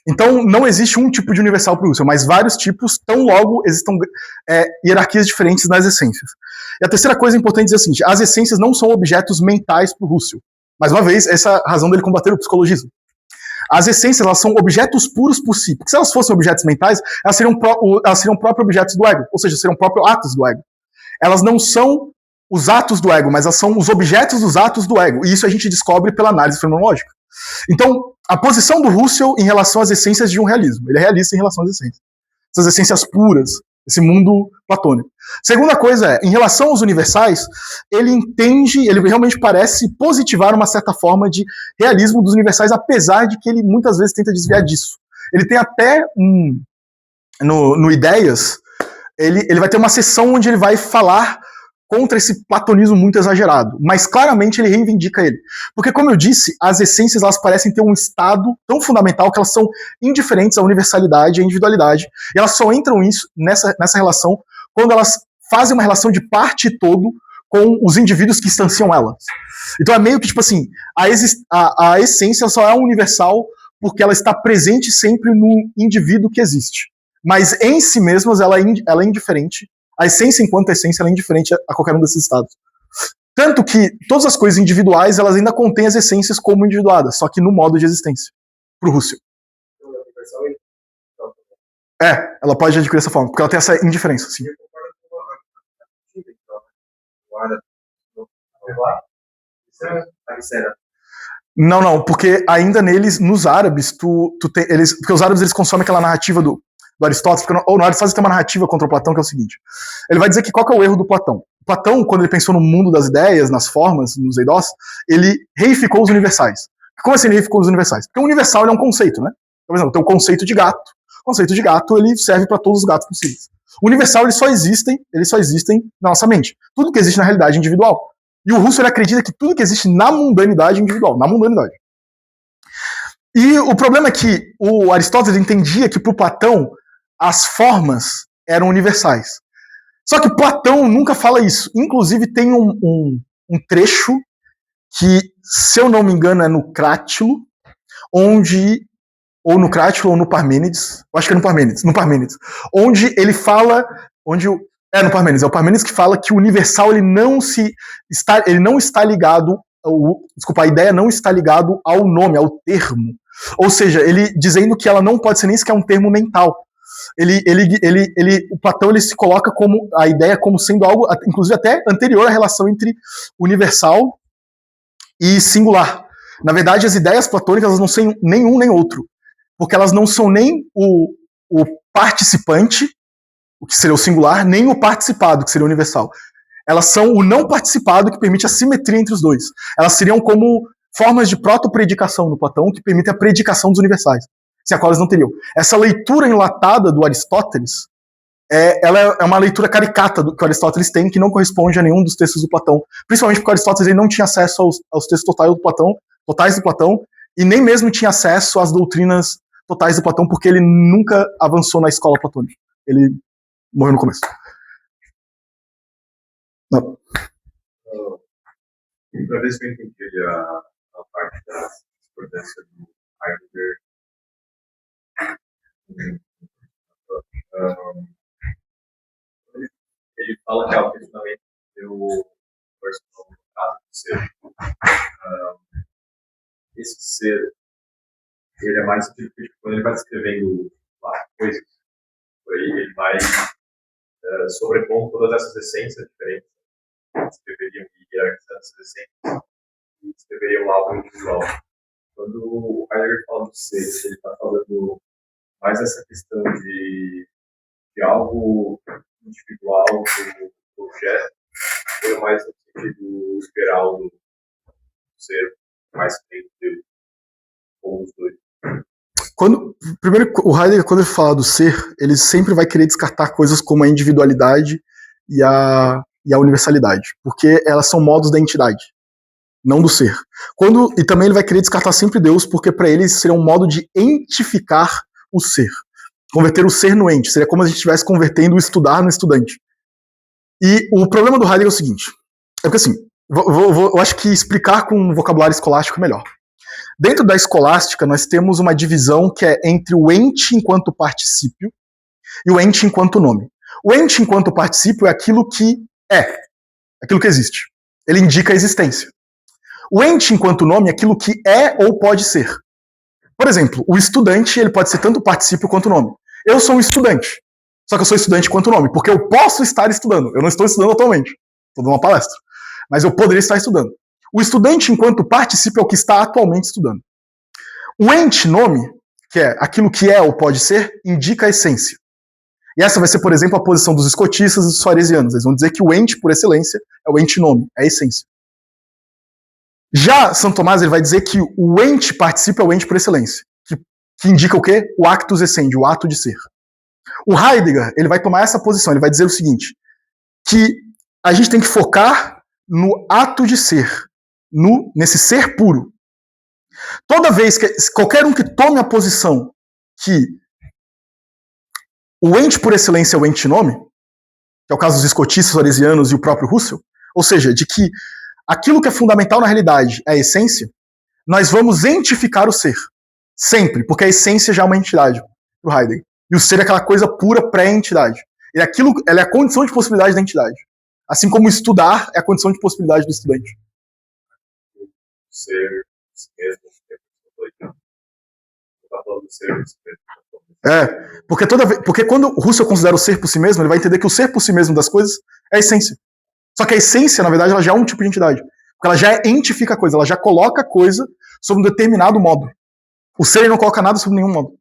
Então, não existe um tipo de universal para o Husserl, mas vários tipos, tão logo existam hierarquias diferentes nas essências. E a terceira coisa importante é dizer o seguinte: as essências não são objetos mentais para o Husserl. Mais uma vez, essa é a razão dele combater o psicologismo. As essências, elas são objetos puros por si. Porque se elas fossem objetos mentais, elas seriam próprios objetos do ego. Ou seja, seriam próprios atos do ego. Elas não são os atos do ego, mas elas são os objetos dos atos do ego. E isso a gente descobre pela análise fenomenológica. Então, a posição do Husserl em relação às essências de um realismo. Ele é realista em relação às essências. Essas essências puras, esse mundo platônico. Segunda coisa em relação aos universais, ele realmente parece positivar uma certa forma de realismo dos universais, apesar de que ele muitas vezes tenta desviar disso. Ele tem até no Ideias, ele vai ter uma seção onde ele vai falar contra esse platonismo muito exagerado, mas claramente ele reivindica ele. Porque, como eu disse, as essências elas parecem ter um estado tão fundamental que elas são indiferentes à universalidade e à individualidade, e elas só entram nessa relação quando elas fazem uma relação de parte e todo com os indivíduos que instanciam elas. Então é meio que, tipo assim, a essência só é universal porque ela está presente sempre no indivíduo que existe. Mas em si mesmas ela é indiferente. A essência, enquanto essência, ela é indiferente a qualquer um desses estados. Tanto que todas as coisas individuais, elas ainda contêm as essências como individuadas, só que no modo de existência, pro Husserl. Ela pode adquirir essa forma, porque ela tem essa indiferença, sim. Não, porque ainda neles, nos árabes, porque os árabes eles consomem aquela narrativa do Aristóteles, ou no Aristóteles tem uma narrativa contra o Platão que é o seguinte, ele vai dizer que qual que é o erro do Platão? O Platão, quando ele pensou no mundo das ideias, nas formas, nos eidós, ele reificou os universais. Como assim ele reificou os universais? Porque o universal é um conceito, né? Por exemplo, tem o conceito de gato. O conceito de gato ele serve para todos os gatos possíveis. O universal eles só existem na nossa mente. Tudo que existe na realidade é individual. E o Husserl acredita que tudo que existe na mundanidade é individual, na mundanidade. E o problema é que o Aristóteles entendia que para o Platão as formas eram universais. Só que Platão nunca fala isso. Inclusive tem um trecho que, se eu não me engano, é no Crátilo, ou no Crátilo ou no Parmênides, eu acho que é no Parmênides, onde ele fala, no Parmênides, é o Parmênides que fala que o universal ele não está ligado, a ideia não está ligado ao nome, ao termo. Ou seja, ele dizendo que ela não pode ser nem sequer um termo mental. O Platão ele se coloca como a ideia como sendo algo, inclusive até anterior à relação entre universal e singular. Na verdade, as ideias platônicas elas não são nenhum nem outro, porque elas não são nem o participante, o que seria o singular, nem o participado, que seria o universal. Elas são o não participado que permite a simetria entre os dois. Elas seriam como formas de proto-predicação no Platão que permitem a predicação dos universais, sem a qual eles não teriam. Essa leitura enlatada do Aristóteles, ela é uma leitura caricata do que o Aristóteles tem, que não corresponde a nenhum dos textos do Platão, principalmente porque o Aristóteles ele não tinha acesso aos textos totais do Platão, e nem mesmo tinha acesso às doutrinas totais do Platão, porque ele nunca avançou na escola platônica. Ele morreu no começo. Não. Para ver se eu entendi a parte da importância do Heidegger. Ele fala que o questionamento do personal no caso do ser. Esse ser, ele é mais científico quando ele vai descrevendo coisas. Por aí ele vai sobrepondo todas essas essências diferentes. Descreveriam e hierarquizando essas essências e descreveriam algo individual. Quando o Heidegger fala do ser, ele está falando mais essa questão de algo individual do objeto, ou mais no sentido geral do ser, mais que Deus, ou os dois. Primeiro, o Heidegger, quando ele fala do ser, ele sempre vai querer descartar coisas como a individualidade e a universalidade, porque elas são modos da entidade, não do ser. E também ele vai querer descartar sempre Deus, porque para ele seria um modo de entificar o ser. Converter o ser no ente. Seria como se a gente estivesse convertendo o estudar no estudante. E o problema do Heidegger é o seguinte. É porque assim, eu acho que explicar com um vocabulário escolástico é melhor. Dentro da escolástica, nós temos uma divisão que é entre o ente enquanto particípio e o ente enquanto nome. O ente enquanto particípio é aquilo que aquilo que existe. Ele indica a existência. O ente enquanto nome é aquilo que é ou pode ser. Por exemplo, o estudante ele pode ser tanto particípio quanto nome. Eu sou um estudante, só que eu sou estudante quanto nome, porque eu posso estar estudando. Eu não estou estudando atualmente, estou dando uma palestra, mas eu poderia estar estudando. O estudante enquanto particípio é o que está atualmente estudando. O ente nome, que é aquilo que é ou pode ser, indica a essência. E essa vai ser, por exemplo, a posição dos escotistas e dos faresianos. Eles vão dizer que o ente, por excelência, é o ente nome, é a essência. Já Santo Tomás ele vai dizer que o ente participa é o ente por excelência, que indica o quê? O actus essendi, o ato de ser. O Heidegger ele vai tomar essa posição, ele vai dizer o seguinte, que a gente tem que focar no ato de ser, nesse ser puro. Toda vez que qualquer um que tome a posição que o ente por excelência é o ente nome, que é o caso dos escotistas, faresianos e o próprio Husserl, ou seja, de que aquilo que é fundamental na realidade é a essência, nós vamos entificar o ser. Sempre, porque a essência já é uma entidade para o Heidegger. E o ser é aquela coisa pura pré-entidade. Ela é a condição de possibilidade da entidade. Assim como estudar é a condição de possibilidade do estudante. Ser si mesmo, não tá falando de ser si mesmo. Porque quando o Husserl considera o ser por si mesmo, ele vai entender que o ser por si mesmo das coisas é a essência. Só que a essência, na verdade, ela já é um tipo de entidade. Porque ela já entifica a coisa, ela já coloca a coisa sob um determinado modo. O ser ele não coloca nada sob nenhum modo.